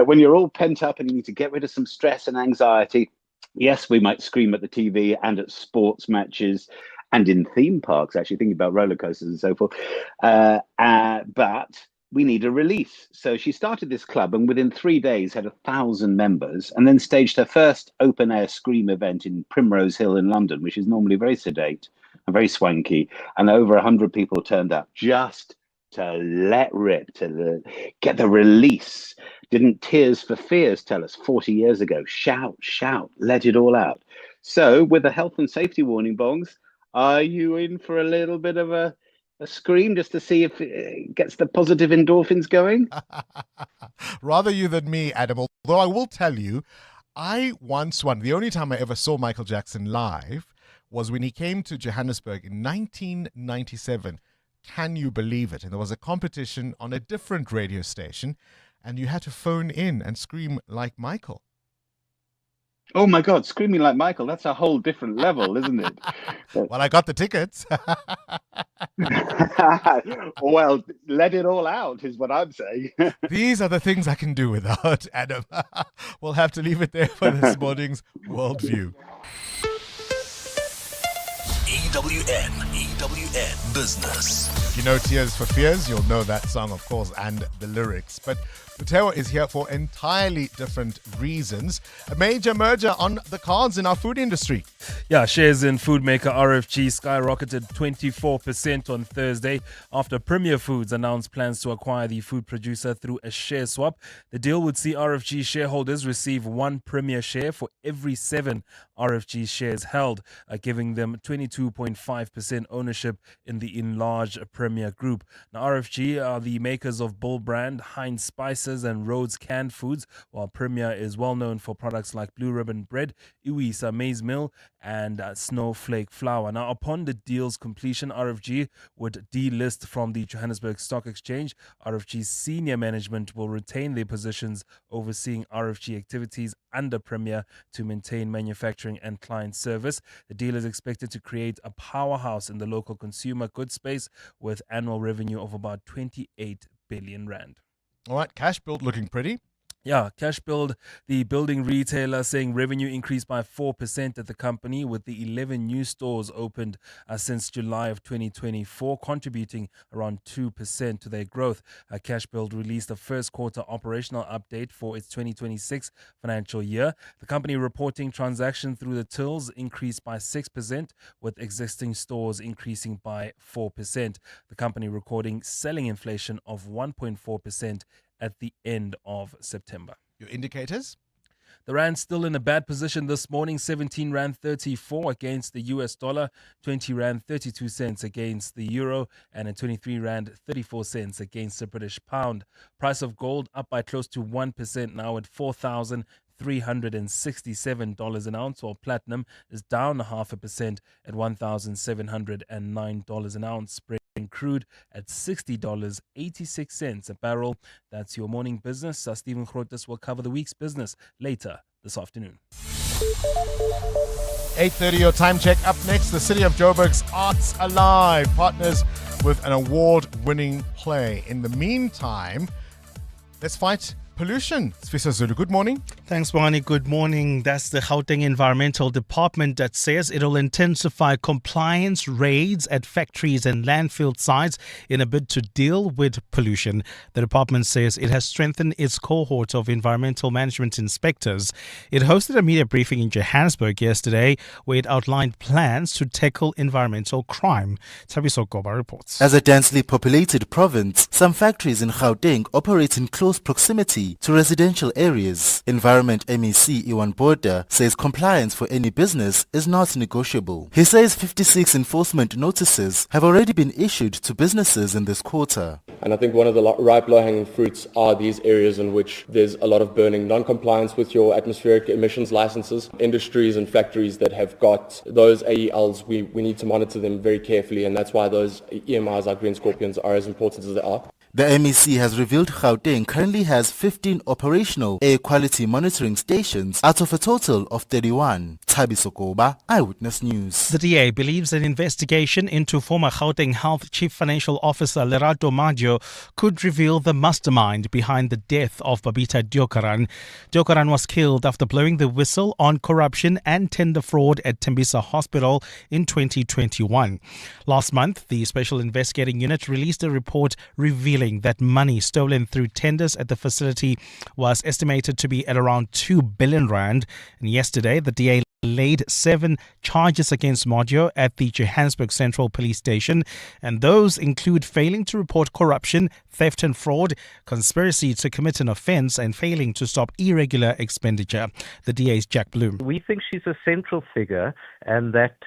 when you're all pent up and you need to get rid of some stress and anxiety, yes, we might scream at the TV and at sports matches and in theme parks, actually, thinking about roller coasters and so forth. But we need a release. So she started this club and within 3 days had 1,000 members, and then staged her first open air Scream event in Primrose Hill in London, which is normally very sedate and very swanky. And over 100 people turned up just to let rip, get the release. Didn't Tears for Fears tell us 40 years ago? Shout, shout, let it all out. So with a health and safety warning, Bongs, are you in for a little bit of a scream just to see if it gets the positive endorphins going? Rather you than me, Adam. Although I will tell you, I once won. The only time I ever saw Michael Jackson live was when he came to Johannesburg in 1997. Can you believe it? And there was a competition on a different radio station, and you had to phone in and scream like Michael. Oh my God, screaming like Michael, that's a whole different level, isn't it? Well, I got the tickets. Well, let it all out is what I'm saying. These are the things I can do without, Adam. We'll have to leave it there for this morning's Worldview. EWN Business. If you know Tears for Fears, you'll know that song, of course, and the lyrics. But Buteo is here for entirely different reasons. A major merger on the cards in our food industry. Yeah, shares in food maker RFG skyrocketed 24% on Thursday after Premier Foods announced plans to acquire the food producer through a share swap. The deal would see RFG shareholders receive one Premier share for every 7 RFG shares held, giving them 22.5% ownership in the enlarged Premier Group. Now, RFG are the makers of Bull Brand, Heinz Spices, and Rhodes Canned Foods, while Premier is well known for products like Blue Ribbon Bread, Iwisa Maize Meal, and Snowflake Flour. Now, upon the deal's completion, RFG would delist from the Johannesburg Stock Exchange. RFG's senior management will retain their positions overseeing RFG activities under Premier to maintain manufacturing and client service. The deal is expected to create a powerhouse in the local consumer goods space with annual revenue of about 28 billion rand. All right, cash build looking pretty. Yeah, Cash Build, the building retailer, saying revenue increased by 4% at the company, with the 11 new stores opened since July of 2024, contributing around 2% to their growth. Cash Build released the first quarter operational update for its 2026 financial year. The company reporting transactions through the tills increased by 6%, with existing stores increasing by 4%. The company recording selling inflation of 1.4% at the end of September. Your indicators? The rand still in a bad position this morning, 17 rand 34 against the US dollar, 20 rand 32 cents against the euro, and a 23 rand 34 cents against the British pound. Price of gold up by close to 1% now at $4,367 an ounce, while platinum is down 0.5% at $1,709 an ounce. Crude at $60.86 a barrel. That's your morning business. Stephen Grotes will cover the week's business later this afternoon. 8:30 your time check. Up next, the City of Joburg's Arts Alive partners with an award-winning play. In the meantime, let's fight pollution. Sfisa Zulu, good morning. Thanks, Bongani. Good morning. That's the Gauteng Environmental Department that says it'll intensify compliance raids at factories and landfill sites in a bid to deal with pollution. The department says it has strengthened its cohort of environmental management inspectors. It hosted a media briefing in Johannesburg yesterday where it outlined plans to tackle environmental crime. Tabiso Goba reports. As a densely populated province, some factories in Gauteng operate in close proximity to residential areas. Environment MEC Iwan Borda says compliance for any business is not negotiable. He says 56 enforcement notices have already been issued to businesses in this quarter. And I think one of the ripe low-hanging fruits are these areas in which there's a lot of burning, non-compliance with your atmospheric emissions licenses. Industries and factories that have got those AELs, we need to monitor them very carefully, and that's why those EMIs, our green scorpions, are as important as they are. The MEC has revealed Gauteng currently has 15 operational air quality monitoring stations out of a total of 31. Tabiso Goba, Eyewitness News. The DA believes an investigation into former Gauteng Health Chief Financial Officer Lerato Maggio could reveal the mastermind behind the death of Babita Deokaran. Deokaran was killed after blowing the whistle on corruption and tender fraud at Tembisa Hospital in 2021. Last month, the Special Investigating Unit released a report revealing that money stolen through tenders at the facility was estimated to be at around 2 billion rand. And yesterday, the DA laid 7 charges against Maggio at the Johannesburg Central Police Station, and those include failing to report corruption, theft and fraud, conspiracy to commit an offence, and failing to stop irregular expenditure. The DA's Jack Bloom. We think she's a central figure, and that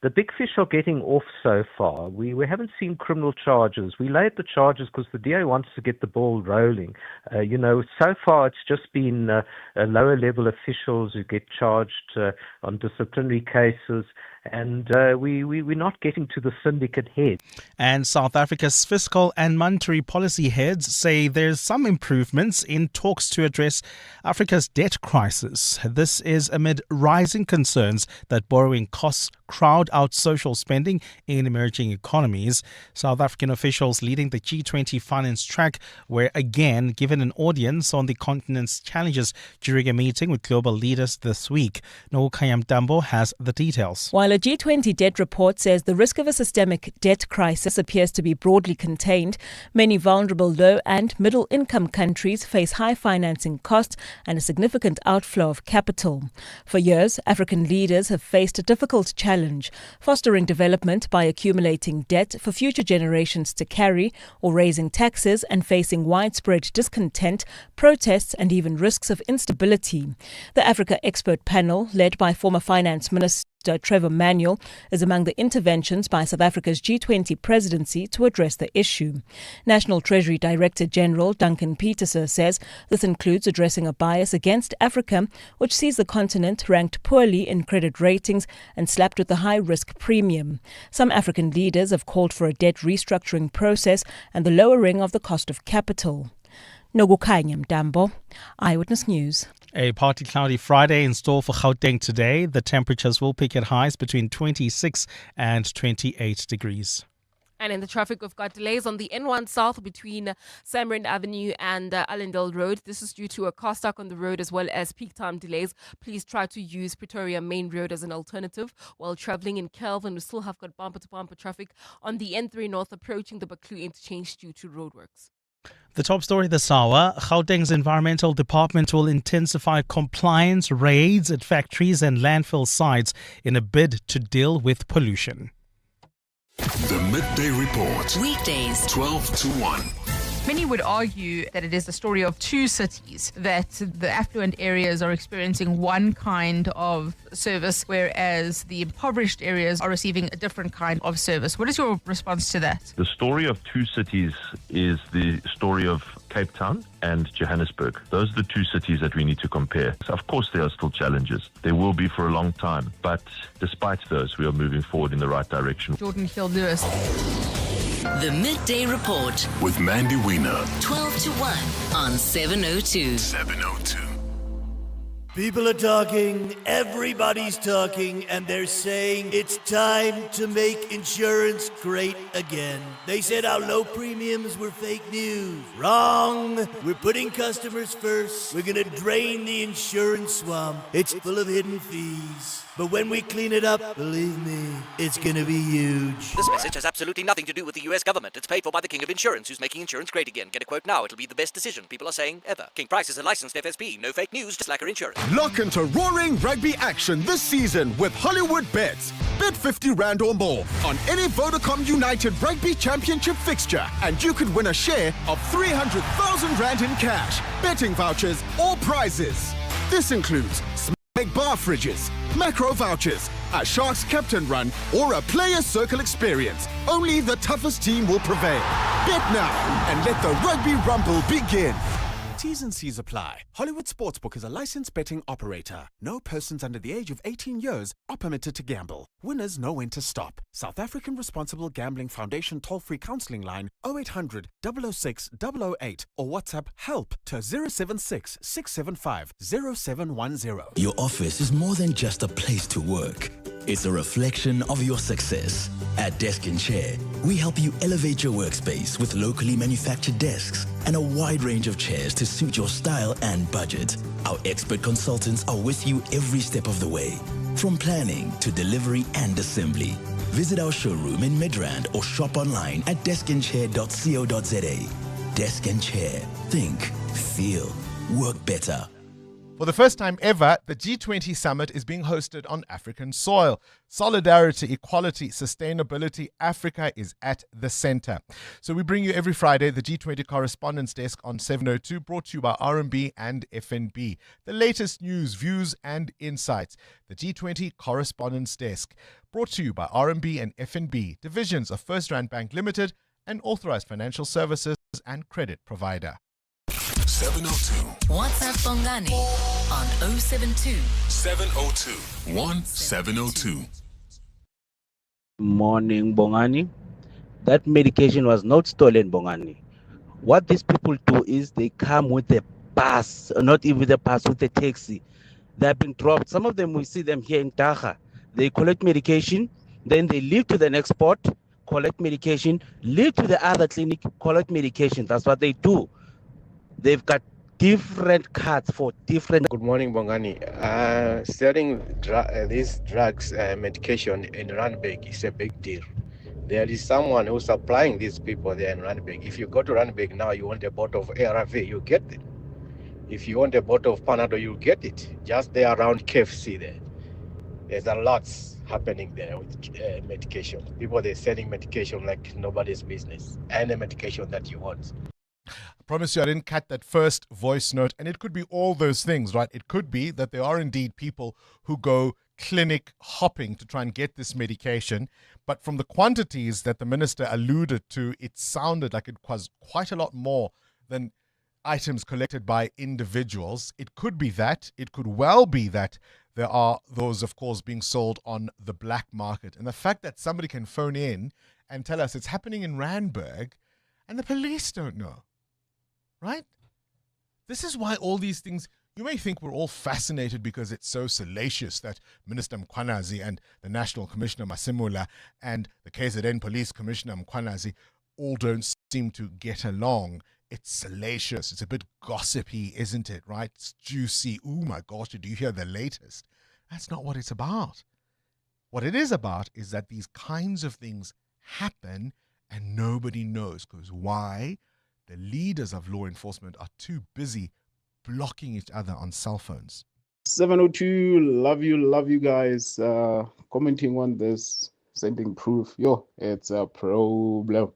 the big fish are getting off so far. We haven't seen criminal charges. We laid the charges because the DA wants to get the ball rolling. So far it's just been lower level officials who get charged on disciplinary cases, and we're not getting to the syndicate head. And South Africa's fiscal and monetary policy heads say there's some improvements in talks to address Africa's debt crisis. This is amid rising concerns that borrowing costs crowd out social spending in emerging economies. South African officials leading the G20 finance track were again given an audience on the continent's challenges during a meeting with global leaders this week. Noukayam Dambo has the details. While a G20 debt report says the risk of a systemic debt crisis appears to be broadly contained, many vulnerable low and middle income countries face high financing costs and a significant outflow of capital. For years, African leaders have faced a difficult challenge, fostering development by accumulating debt for future generations to carry, or raising taxes and facing widespread discontent, protests and even risks of instability. The Africa Expert Panel, led by former Finance Minister Trevor Manuel, is among the interventions by South Africa's G20 presidency to address the issue. National Treasury Director General Duncan Peterser says this includes addressing a bias against Africa, which sees the continent ranked poorly in credit ratings and slapped with a high-risk premium. Some African leaders have called for a debt restructuring process and the lowering of the cost of capital. Nogukanyam Dambo, Eyewitness News. A partly cloudy Friday in store for Gauteng today. The temperatures will peak at highs between 26 and 28 degrees. And in the traffic, we've got delays on the N1 South between Samrand Avenue and Allendale Road. This is due to a car stuck on the road as well as peak time delays. Please try to use Pretoria Main Road as an alternative while traveling in Kelvin. We still have got bumper-to-bumper traffic on the N3 North approaching the Baklu interchange due to roadworks. The top story this hour, Gauteng's Environmental Department will intensify compliance raids at factories and landfill sites in a bid to deal with pollution. The Midday Report. Weekdays, 12 to 1. Many would argue that it is the story of two cities, that the affluent areas are experiencing one kind of service, whereas the impoverished areas are receiving a different kind of service. What is your response to that? The story of two cities is the story of Cape Town and Johannesburg. Those are the two cities that we need to compare. So of course, there are still challenges. There will be for a long time. But despite those, we are moving forward in the right direction. Jordan Hill-Lewis. The Midday Report with Mandy Wiener. 12 to 1 on 702. 702. People are talking, everybody's talking, and they're saying it's time to make insurance great again. They said our low premiums were fake news. Wrong. We're putting customers first. We're gonna drain the insurance swamp. It's full of hidden fees. But when we clean it up, believe me, it's gonna be huge. This message has absolutely nothing to do with the US government. It's paid for by the King of Insurance, who's making insurance great again. Get a quote now. It'll be the best decision people are saying ever. King Price is a licensed FSP. No fake news, just like her insurance. Lock into roaring rugby action this season with Hollywood Bets. Bet 50 Rand or more on any Vodacom United Rugby Championship fixture, and you could win a share of 300,000 Rand in cash, betting vouchers, or prizes. This includes Smeg bar fridges, macro vouchers, a Sharks captain run, or a player's circle experience. Only the toughest team will prevail. Bet now and let the rugby rumble begin. T's and C's apply. Hollywood Sportsbook is a licensed betting operator. No persons under the age of 18 years are permitted to gamble. Winners know when to stop. South African Responsible Gambling Foundation toll-free counseling line 0800 006 008 or WhatsApp help to 076 675 0710. Your office is more than just a place to work. It's a reflection of your success. At Desk and Chair, we help you elevate your workspace with locally manufactured desks and a wide range of chairs to suit your style and budget. Our expert consultants are with you every step of the way, from planning to delivery and assembly. Visit our showroom in Midrand or shop online at deskandchair.co.za. Desk and Chair. Think, feel, work better. For the first time ever, the G20 summit is being hosted on African soil. Solidarity, equality, sustainability, Africa is at the center. So we bring you every Friday the G20 Correspondence Desk on 702, brought to you by RMB and FNB. The latest news, views and insights. The G20 Correspondence Desk, brought to you by RMB and FNB, divisions of First Rand Bank Limited, an authorized financial services and credit provider. 702. WhatsApp Bongani on 072 702 1702. Morning, Bongani. That medication was not stolen, Bongani. What these people do is they come with a bus, not even with a bus, with a taxi. They've been dropped. Some of them, we see them here in Taha. They collect medication, then they leave to the next spot, collect medication, leave to the other clinic, collect medication. That's what they do. They've got different cards for different. Good morning, Bongani. Selling these drugs, medication in Randburg is a big deal. There is someone who's supplying these people there in Randburg. If you go to Randburg now, you want a bottle of ARV, you get it. If you want a bottle of Panadol, you get it. Just there around KFC there. There's a lot happening there with medication. People, they're selling medication like nobody's business. Any medication that you want. I promise you I didn't cut that first voice note, and it could be all those things, right? It could be that there are indeed people who go clinic hopping to try and get this medication, but from the quantities that the minister alluded to, it sounded like it was quite a lot more than items collected by individuals. It could be that. It could well be that there are those, of course, being sold on the black market. And the fact that somebody can phone in and tell us it's happening in Randburg and the police don't know. Right? This is why all these things, You may think we're all fascinated because it's so salacious that Minister Mkhwanazi and the National Commissioner Masimula and the KZN Police Commissioner Mkhwanazi all don't seem to get along. It's salacious. It's a bit gossipy, isn't it, right? It's juicy. Oh my gosh, did you hear the latest? That's not what it's about. What it is about is that these kinds of things happen and nobody knows. Because why? The leaders of law enforcement are too busy blocking each other on cell phones. 702, love you guys. Commenting on this, sending proof. Yo, it's a problem.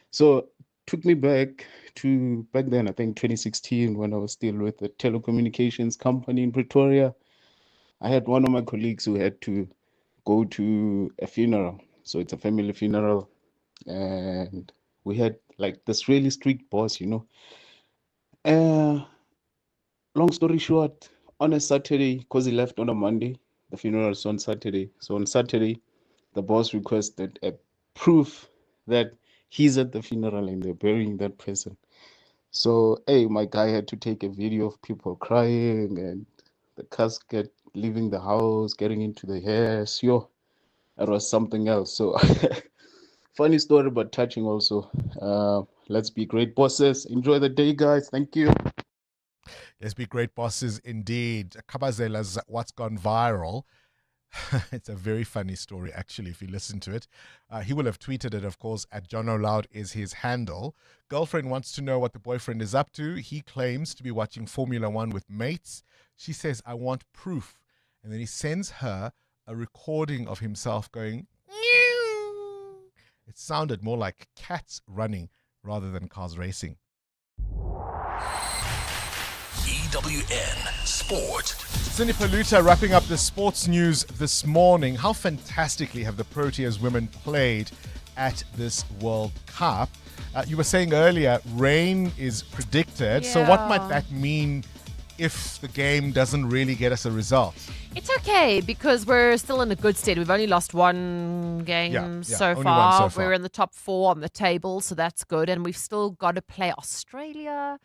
So took me back then, I think 2016, when I was still with the telecommunications company in Pretoria. I had one of my colleagues who had to go to a funeral. So it's a family funeral. And we had like this really strict boss, Long story short, on a Saturday, because he left on a Monday, the funeral is on Saturday. So on Saturday, the boss requested a proof that he's at the funeral and they're burying that person. So, my guy had to take a video of people crying and the casket leaving the house, getting into the hearse. Yo, that was something else. So, funny story, but touching also. Let's be great bosses. Enjoy the day, guys. Thank you. Let's be great bosses indeed. Kabazela's What's Gone Viral. It's a very funny story, actually, if you listen to it. He will have tweeted it, of course, at John O'Loud is his handle. Girlfriend wants to know what the boyfriend is up to. He claims to be watching Formula One with mates. She says, I want proof. And then he sends her a recording of himself going, meow. It sounded more like cats running rather than cars racing. EWN Sport. Cindy Paluta wrapping up the sports news this morning. How fantastically have the Proteas women played at this World Cup? You were saying earlier, rain is predicted. So what might that mean if the game doesn't really get us a result? It's okay because we're still in a good state. We've only lost one game so far. We're in the top 4 on the table, so that's good. And we've still got to play Australia.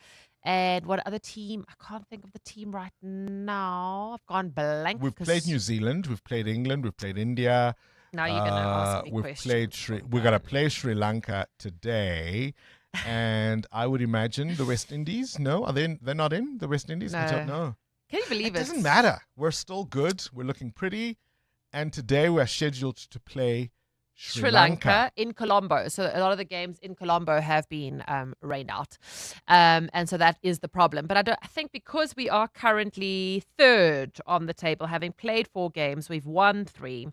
And what other team? I can't think of the team right now. I've gone blank. We've played New Zealand. We've played England. We've played India. Now you're going to ask me questions. We're going to play Sri Lanka today. And I would imagine the West Indies. No, they're not in the West Indies? No. I don't know. Can you believe it? It doesn't matter. We're still good. We're looking pretty. And today we're scheduled to play Sri Lanka in Colombo. So a lot of the games in Colombo have been rained out. And so that is the problem. But I think because we are currently 3rd on the table, having played 4 games, we've won 3.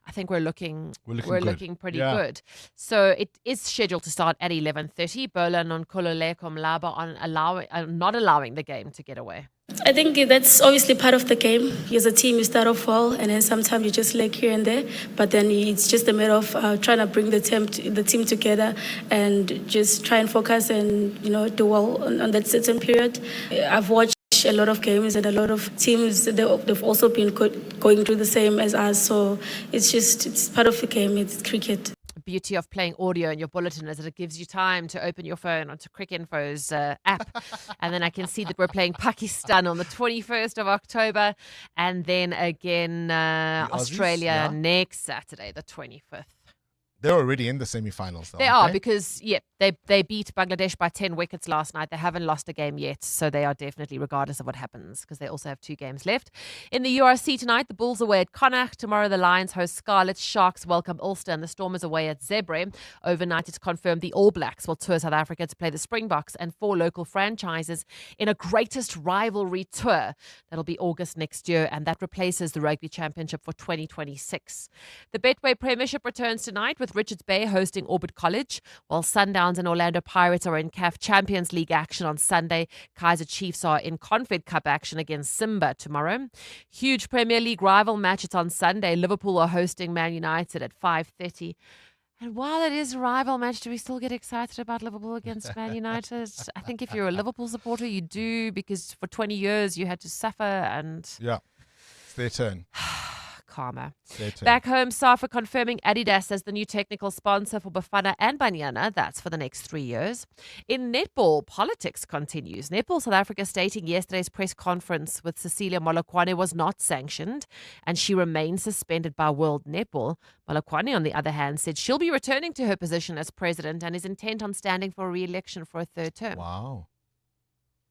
I think we're looking pretty good. So it is scheduled to start at 11:30. Bola Nonkululeko Mlaba on not allowing the game to get away. I think that's obviously part of the game. As a team, you start off well, and then sometimes you just lag here and there. But then it's just a matter of trying to bring the team together and just try and focus and do well on that certain period. I've watched a lot of games and a lot of teams. They've also been going through the same as us. So it's part of the game. It's cricket. Beauty of playing audio in your bulletin is that it gives you time to open your phone onto Cricinfo's app, and then I can see that we're playing Pakistan on the 21st of October, and then again Australia next Saturday, the 25th. They're already in the semi-finals, though. They are because, they beat Bangladesh by 10 wickets last night. They haven't lost a game yet, so they are definitely, regardless of what happens, because they also have 2 games left. In the URC tonight, the Bulls away at Connacht. Tomorrow, the Lions host Scarlet. Sharks welcome Ulster, and the Stormers away at Zebre. Overnight, it's confirmed the All Blacks will tour South Africa to play the Springboks and 4 local franchises in a greatest rivalry tour. That'll be August next year, and that replaces the Rugby Championship for 2026. The Betway Premiership returns tonight with Richards Bay hosting Orbit College, while Sundowns and Orlando Pirates are in CAF Champions League action on Sunday. Kaizer Chiefs are in Confed Cup action against Simba tomorrow. Huge Premier League rival match. It's on Sunday. Liverpool are hosting Man United at 5:30. And while it is a rival match, do we still get excited about Liverpool against Man United? I think if you're a Liverpool supporter, you do, because for 20 years you had to suffer and... Yeah, it's their turn. calmer. Certainly. Back home, SAFA confirming Adidas as the new technical sponsor for Bafana and Banyana. That's for the next 3 years. In netball, politics continues. Netball South Africa stating yesterday's press conference with Cecilia Molokwane was not sanctioned and she remains suspended by World Netball. Molokwane, on the other hand, said she'll be returning to her position as president and is intent on standing for re-election for a third term. Wow.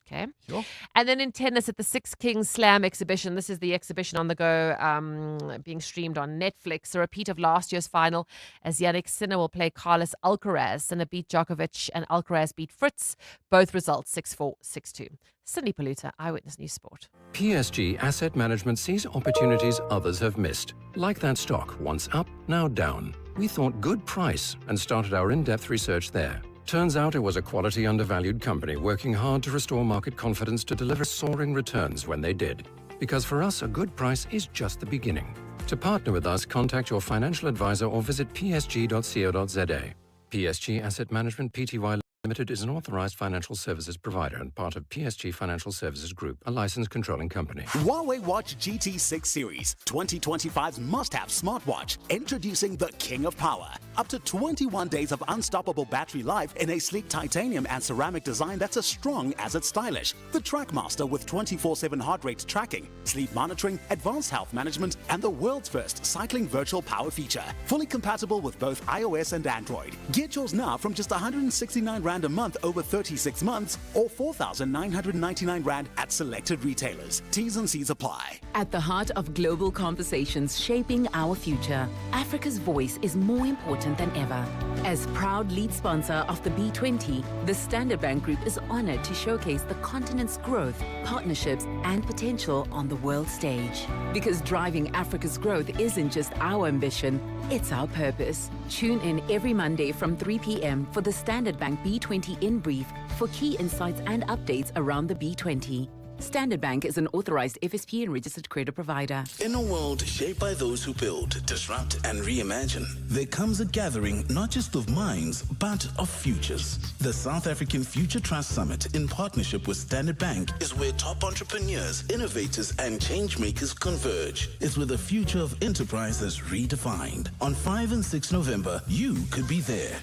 Okay. Sure. And then in tennis at the Six Kings Slam exhibition, this is the exhibition on the go being streamed on Netflix. A repeat of last year's final as Yannick Sinner will play Carlos Alcaraz. Sinner beat Djokovic and Alcaraz beat Fritz. Both results 6-4, 6-2. Cindy Paluta, Eyewitness News Sport. PSG Asset Management sees opportunities others have missed. Like that stock, once up, now down. We thought good price and started our in-depth research there. Turns out it was a quality undervalued company working hard to restore market confidence to deliver soaring returns when they did. Because for us, a good price is just the beginning. To partner with us, contact your financial advisor or visit psg.co.za. PSG Asset Management Pty Limited is an authorized financial services provider and part of PSG Financial Services Group, a licensed controlling company. Huawei Watch GT6 Series, 2025's must-have smartwatch, introducing the king of power. Up to 21 days of unstoppable battery life in a sleek titanium and ceramic design that's as strong as it's stylish. The Trackmaster with 24/7 heart rate tracking, sleep monitoring, advanced health management, and the world's first cycling virtual power feature. Fully compatible with both iOS and Android. Get yours now from just 169 Rand a month over 36 months or 4,999 Rand at selected retailers. T's and C's apply. At the heart of global conversations shaping our future, Africa's voice is more important than ever. As proud lead sponsor of the B20, the Standard Bank Group is honored to showcase the continent's growth, partnerships, and potential on the world stage. Because driving Africa's growth isn't just our ambition, it's our purpose. Tune in every Monday from 3 p.m. for the Standard Bank B20 In Brief for key insights and updates around the B20. Standard Bank is an authorized FSP and registered credit provider. In a world shaped by those who build, disrupt, and reimagine, there comes a gathering not just of minds, but of futures. The South African Future Trust Summit, in partnership with Standard Bank, is where top entrepreneurs, innovators, and changemakers converge. It's where the future of enterprise is redefined. On 5 and 6 November, you could be there.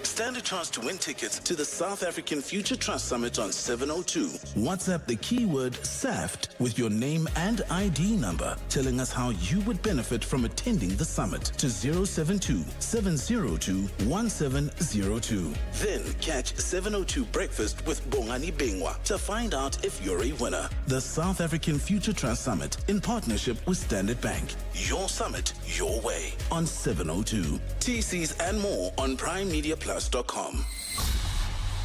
Stand a chance to win tickets to the South African Future Trust Summit on 702. WhatsApp the keyword SAFT with your name and ID number, telling us how you would benefit from attending the summit to 072-702-1702. Then catch 702 Breakfast with Bongani Bingwa to find out if you're a winner. The South African Future Trust Summit, in partnership with Standard Bank. Your summit, your way, on 702. TCs and more on PrimeMediaPlus.com.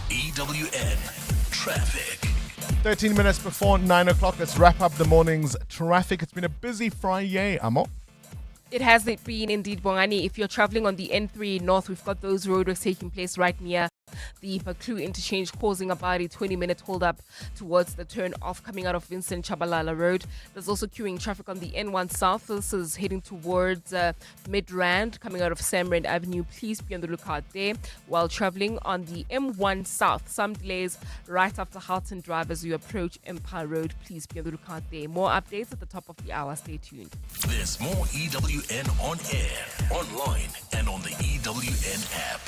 EWN Traffic. 13 minutes before 9 o'clock. Let's wrap up the morning's traffic. It's been a busy Friday, Amo. It has been indeed, Bongani. If you're traveling on the N3 North, we've got those roadworks taking place right near the Baklu interchange, causing about a 20-minute hold-up towards the turn-off coming out of Vincent Chabalala Road. There's also queuing traffic on the N1 South. This is heading towards Midrand, coming out of Samrand Avenue. Please be on the lookout there. While traveling on the M1 South, some delays right after Halton Drive as you approach Empire Road. Please be on the lookout there. More updates at the top of the hour. Stay tuned. There's more EWN on air, online, and on the EWN app.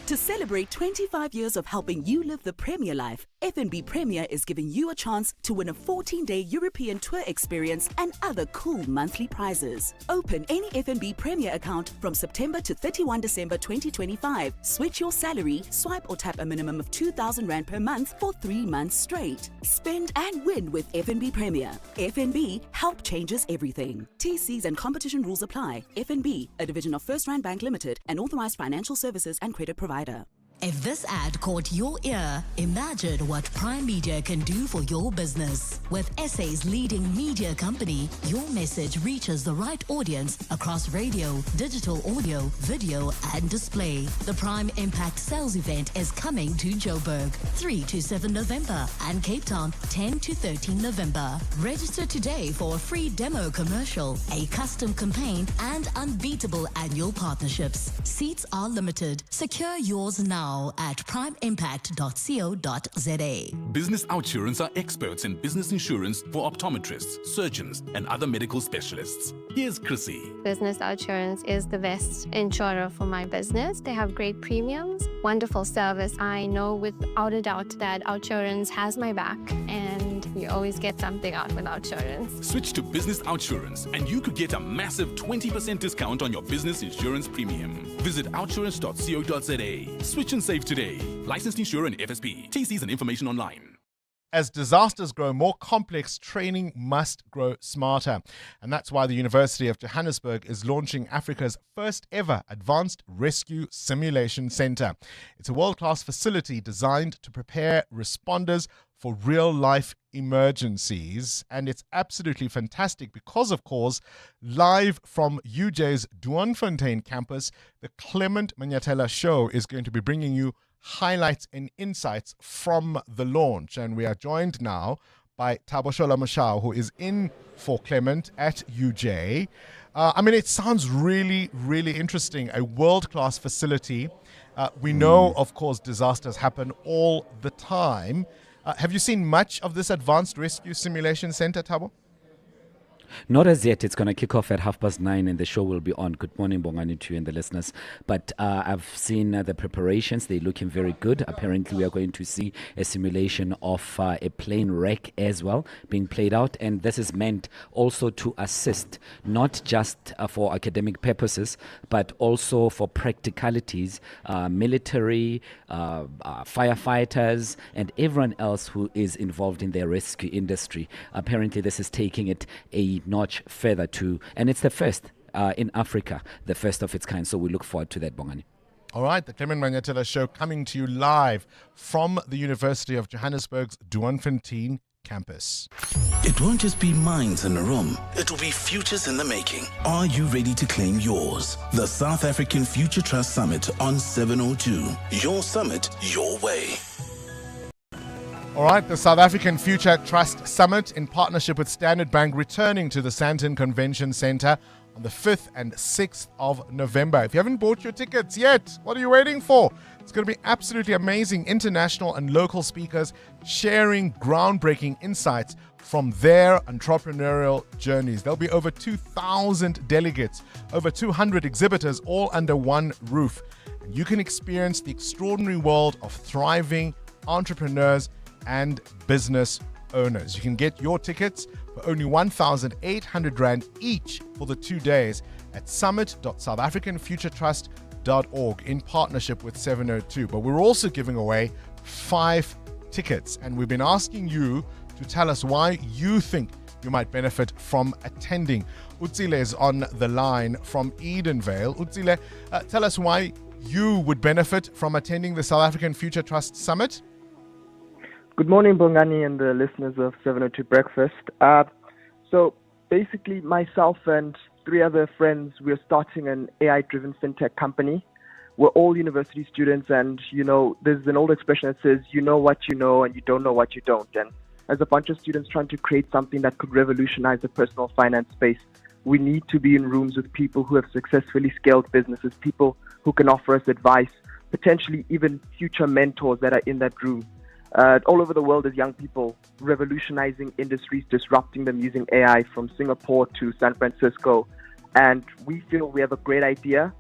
To celebrate 25 years of helping you live the Premier life, FNB Premier is giving you a chance to win a 14-day European tour experience and other cool monthly prizes. Open any FNB Premier account from September to 31 December 2025. Switch your salary, swipe or tap a minimum of 2,000 Rand per month for 3 months straight. Spend and win with FNB Premier. FNB, help changes everything. TCs and competition rules apply. FNB, a division of First Rand Bank Limited, an authorized financial services and credit provider. If this ad caught your ear, imagine what Prime Media can do for your business. With SA's leading media company, your message reaches the right audience across radio, digital audio, video, and display. The Prime Impact Sales Event is coming to Joburg, 3 to 7 November, and Cape Town, 10 to 13 November. Register today for a free demo commercial, a custom campaign, and unbeatable annual partnerships. Seats are limited. Secure yours now now at primeimpact.co.za. Business Outsurance are experts in business insurance for optometrists, surgeons, and other medical specialists. Here's Chrissy. Business Outsurance is the best insurer for my business. They have great premiums, wonderful service. I know without a doubt that Outsurance has my back, and we always get something out with Outsurance. Switch to Business Outsurance and you could get a massive 20% discount on your business insurance premium. Visit outsurance.co.za. Switch and save today. Licensed insurer and FSP. TCs and information online. As disasters grow more complex, training must grow smarter. And that's why the University of Johannesburg is launching Africa's first ever Advanced Rescue Simulation Center. It's a world-class facility designed to prepare responders for real-life emergencies. And it's absolutely fantastic because, of course, live from UJ's Douanfontein campus, the Clement Manyatela Show is going to be bringing you highlights and insights from the launch. And we are joined now by Taboshola Mashao, who is in for Clement at UJ. It sounds really, really interesting. A world-class facility. We know, of course, disasters happen all the time. Have you seen much of this Advanced Rescue Simulation Center, Tabo? Not as yet. It's going to kick off at 9:30 and the show will be on. Good morning, Bongani, to you and the listeners. But I've seen the preparations. They're looking very good. Apparently, we are going to see a simulation of a plane wreck as well being played out. And this is meant also to assist, not just for academic purposes, but also for practicalities, military, firefighters, and everyone else who is involved in the rescue industry. Apparently, this is taking it a notch further too, and it's the first in Africa, the first of its kind. So we look forward to that, Bongani. All right, the Clement Manyatela Show coming to you live from the University of Johannesburg's Douanfontein campus. It won't just be minds in a room, it will be futures in the making. Are you ready to claim yours? The South African Future Trust Summit on 702. Your summit, your way. All right, the South African Future Trust Summit in partnership with Standard Bank returning to the Sandton Convention Centre on the 5th and 6th of November. If you haven't bought your tickets yet, what are you waiting for? It's going to be absolutely amazing. International and local speakers sharing groundbreaking insights from their entrepreneurial journeys. There'll be over 2,000 delegates, over 200 exhibitors, all under one roof. And you can experience the extraordinary world of thriving entrepreneurs and business owners. You can get your tickets for only 1,800 Rand each for the 2 days at summit.southafricanfuturetrust.org in partnership with 702. But we're also giving away 5 tickets, and we've been asking you to tell us why you think you might benefit from attending. Utsile is on the line from Edenvale. Utsile, tell us why you would benefit from attending the South African Future Trust Summit. Good morning, Bongani and the listeners of 702 Breakfast. So basically, myself and 3 other friends, we're starting an AI-driven fintech company. We're all university students, and, there's an old expression that says, you know what you know and you don't know what you don't. And as a bunch of students trying to create something that could revolutionize the personal finance space, we need to be in rooms with people who have successfully scaled businesses, people who can offer us advice, potentially even future mentors that are in that room. All over the world, as young people revolutionizing industries, disrupting them using AI from Singapore to San Francisco. And we feel we have a great idea.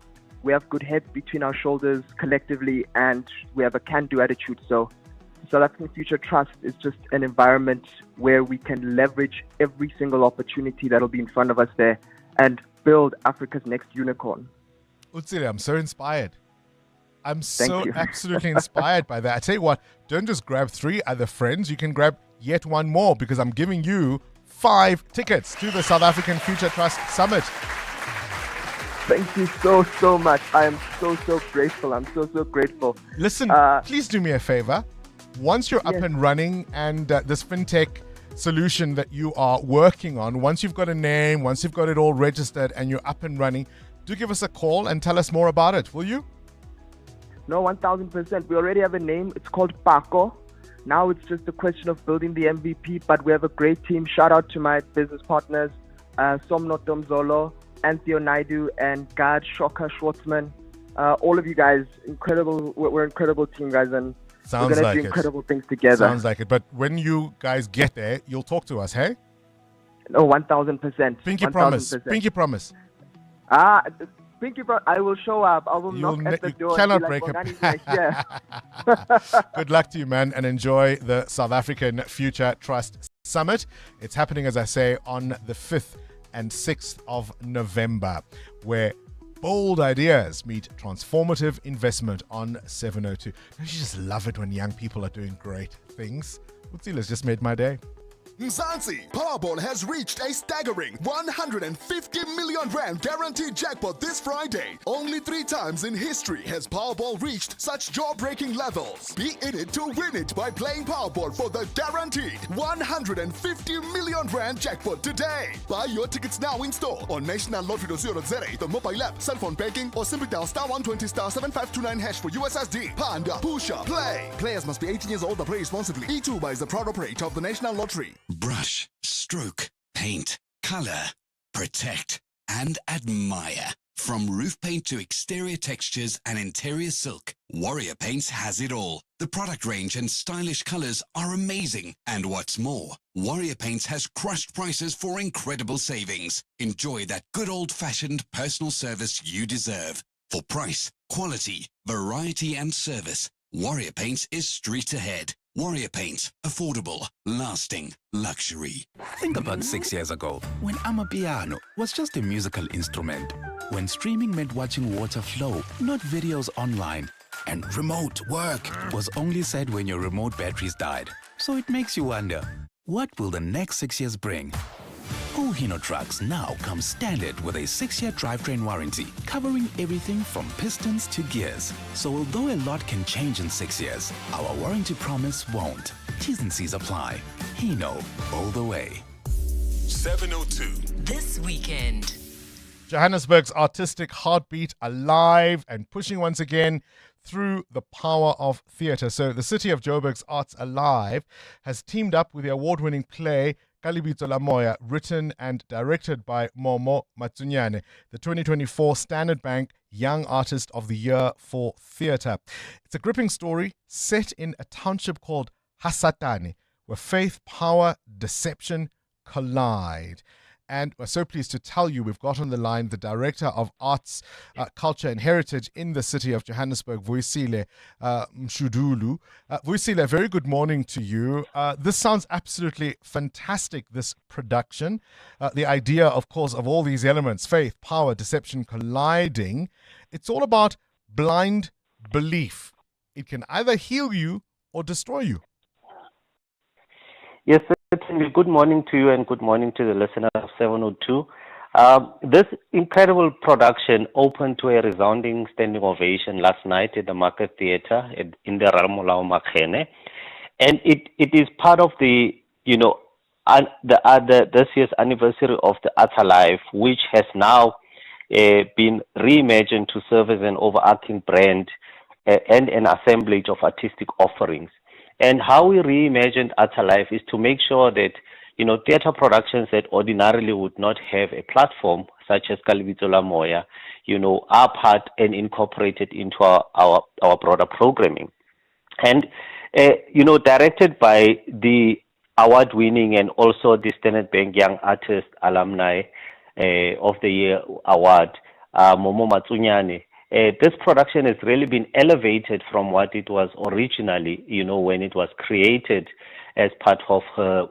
We have good heads between our shoulders collectively, and we have a can-do attitude. So South African Future Trust is just an environment where we can leverage every single opportunity that'll be in front of us there and build Africa's next unicorn. Utsile, I'm so inspired. I'm so absolutely inspired by that. I tell you what, don't just grab 3 other friends. You can grab yet one more, because I'm giving you 5 tickets to the South African Future Trust Summit. Thank you so much. I am so grateful. I'm so grateful. Listen, please do me a favor. Once you're up and running and this fintech solution that you are working on, once you've got a name, once you've got it all registered and you're up and running, do give us a call and tell us more about it, will you? No, 1,000%. We already have a name. It's called Paco. Now it's just a question of building the MVP, but we have a great team. Shout out to my business partners, Somno Domzolo, Antheo Naidu, and Gad Shoka Schwartzman. all of you guys, incredible. We're an incredible team, guys, and we're Sounds going to like do it. incredible things together. Sounds like it. But when you guys get there, you'll talk to us, hey? Oh, 1,000%. Pinky promise. Pinky promise. Pinky promise. I will show up. I will knock at the You door. cannot and be break like, it. "Bongani, yeah." Good luck to you, man, and enjoy the South African Future Trust Summit. It's happening, as I say, on the 5th and 6th of November, where bold ideas meet transformative investment on 702. Don't you just love it when young people are doing great things? Utsila's just made my day. Mzansi, Powerball has reached a staggering 150 million rand guaranteed jackpot this Friday. Only 3 times in history has Powerball reached such jaw-breaking levels. Be in it to win it by playing Powerball for the guaranteed 150 million rand jackpot today. Buy your tickets now in store on nationallottery.co.za, the mobile app, cell phone banking, or simply dial *120 *7529# for USSD. Panda, Pusha, play. Players must be 18 years old and play responsibly. E2 is the proud operator of the National Lottery. Brush, stroke, paint, color, protect, and admire. From roof paint to exterior textures and interior silk, Warrior Paints has it all. The product range and stylish colors are amazing. And what's more, Warrior Paints has crushed prices for incredible savings. Enjoy that good old-fashioned personal service you deserve. For price, quality, variety, and service, Warrior Paints is street ahead. Warrior Paints, affordable, lasting, luxury. Think about 6 years ago, when Amapiano was just a musical instrument. When streaming meant watching water flow, not videos online. And remote work was only said when your remote batteries died. So it makes you wonder, what will the next 6 years bring? Hino trucks now come standard with a 6-year drivetrain warranty, covering everything from pistons to gears. So although a lot can change in 6 years, our warranty promise won't. T's and C's apply. Hino, all the way. 702. This weekend. Johannesburg's artistic heartbeat alive and pushing once again through the power of theatre. So the City of Joburg's Arts Alive has teamed up with the award-winning play Kalibito la Moya, written and directed by Momo Matsunyane, the 2024 Standard Bank Young Artist of the Year for Theatre. It's a gripping story set in a township called Hasatani, where faith, power, deception collide. And we're so pleased to tell you we've got on the line the Director of Arts, Culture and Heritage in the City of Johannesburg, Vuyisile Mshudulu. Vuyisile, very good morning to you. This sounds absolutely fantastic, this production. The idea, of course, of all these elements, faith, power, deception colliding. It's all about blind belief. It can either heal you or destroy you. Yes, certainly. Good morning to you and good morning to the listener of 702. This incredible production opened to a resounding standing ovation last night at the Market Theatre in the Ramolao Makhene. And it is part of the, this year's anniversary of the Arts Alive, which has now been reimagined to serve as an overarching brand and an assemblage of artistic offerings. And how we reimagined Arts Alive is to make sure that, theatre productions that ordinarily would not have a platform, such as Kalibito la Moya, are part and incorporated into our broader programming. And, directed by the award-winning and also the Standard Bank Young Artist Alumni of the Year Award, Momo Matsunyane. This production has really been elevated from what it was originally, when it was created as part of her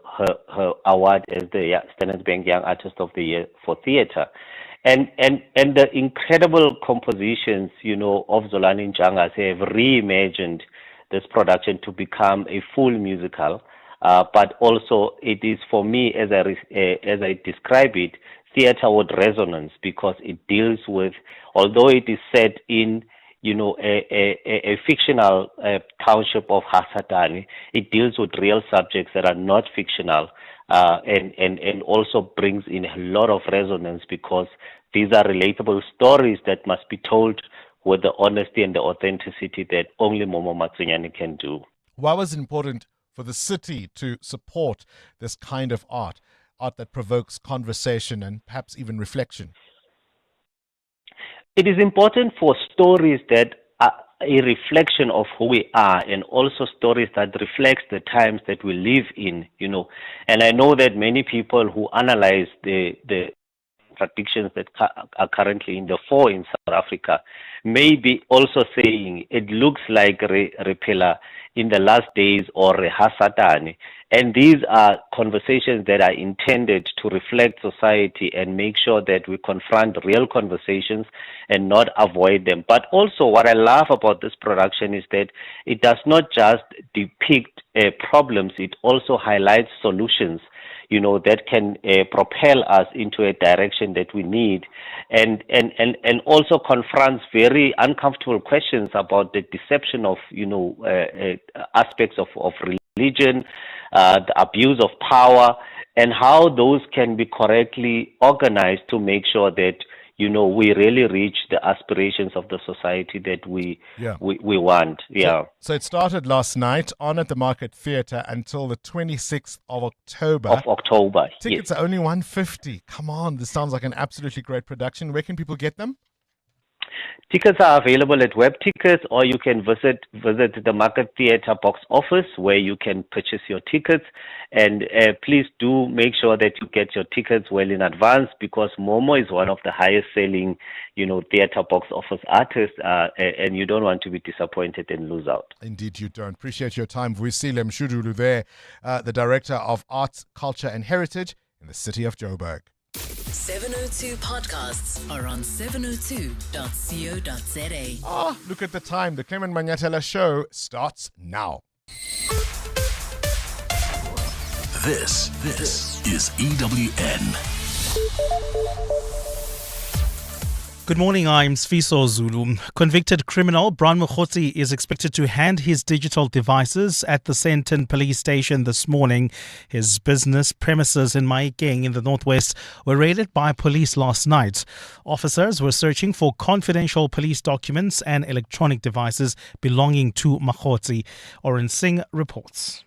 award as the Standard Bank Young Artist of the Year for Theatre. And the incredible compositions, of Zolani Njangas have reimagined this production to become a full musical. But also it is, for me, as I describe it, theater with resonance, because it deals with, although it is set in, a fictional township of Hasatani, it deals with real subjects that are not fictional, and also brings in a lot of resonance, because these are relatable stories that must be told with the honesty and the authenticity that only Momo Matsunyane can do. Why was it important for the city to support this kind of art that provokes conversation and perhaps even reflection? It is important for stories that are a reflection of who we are, and also stories that reflects the times that we live in, And I know that many people who analyze the contradictions that are currently in the fore in South Africa may be also saying it looks like Repela in the last days or Hasatani. And these are conversations that are intended to reflect society and make sure that we confront real conversations and not avoid them. But also what I love about this production is that it does not just depict problems, it also highlights solutions, that can propel us into a direction that we need, and also confronts very uncomfortable questions about the deception of, aspects of religion, the abuse of power, and how those can be correctly organized to make sure that, we really reach the aspirations of the society that we want. Yeah. So it started last night on at the Market Theatre until the 26th of October. Tickets are only 150. Come on, this sounds like an absolutely great production. Where can people get them? Tickets are available at Web Tickets, or you can visit the Market Theatre box office where you can purchase your tickets. And please do make sure that you get your tickets well in advance, because Momo is one of the highest selling, theatre box office artists, and you don't want to be disappointed and lose out. Indeed, you don't. Appreciate your time. Vuisile Mshudulu there, the Director of Arts, Culture and Heritage in the city of Joburg. 702 podcasts are on 702.co.za. Oh, look at the time. The Clement Manyatela show starts now. This is EWN. Good morning, I'm Sfiso Zulu. Convicted criminal Bron Mokgotsi is expected to hand his digital devices at the Sandton police station this morning. His business premises in Maikeng in the northwest were raided by police last night. Officers were searching for confidential police documents and electronic devices belonging to Mokgotsi. Oren Singh reports.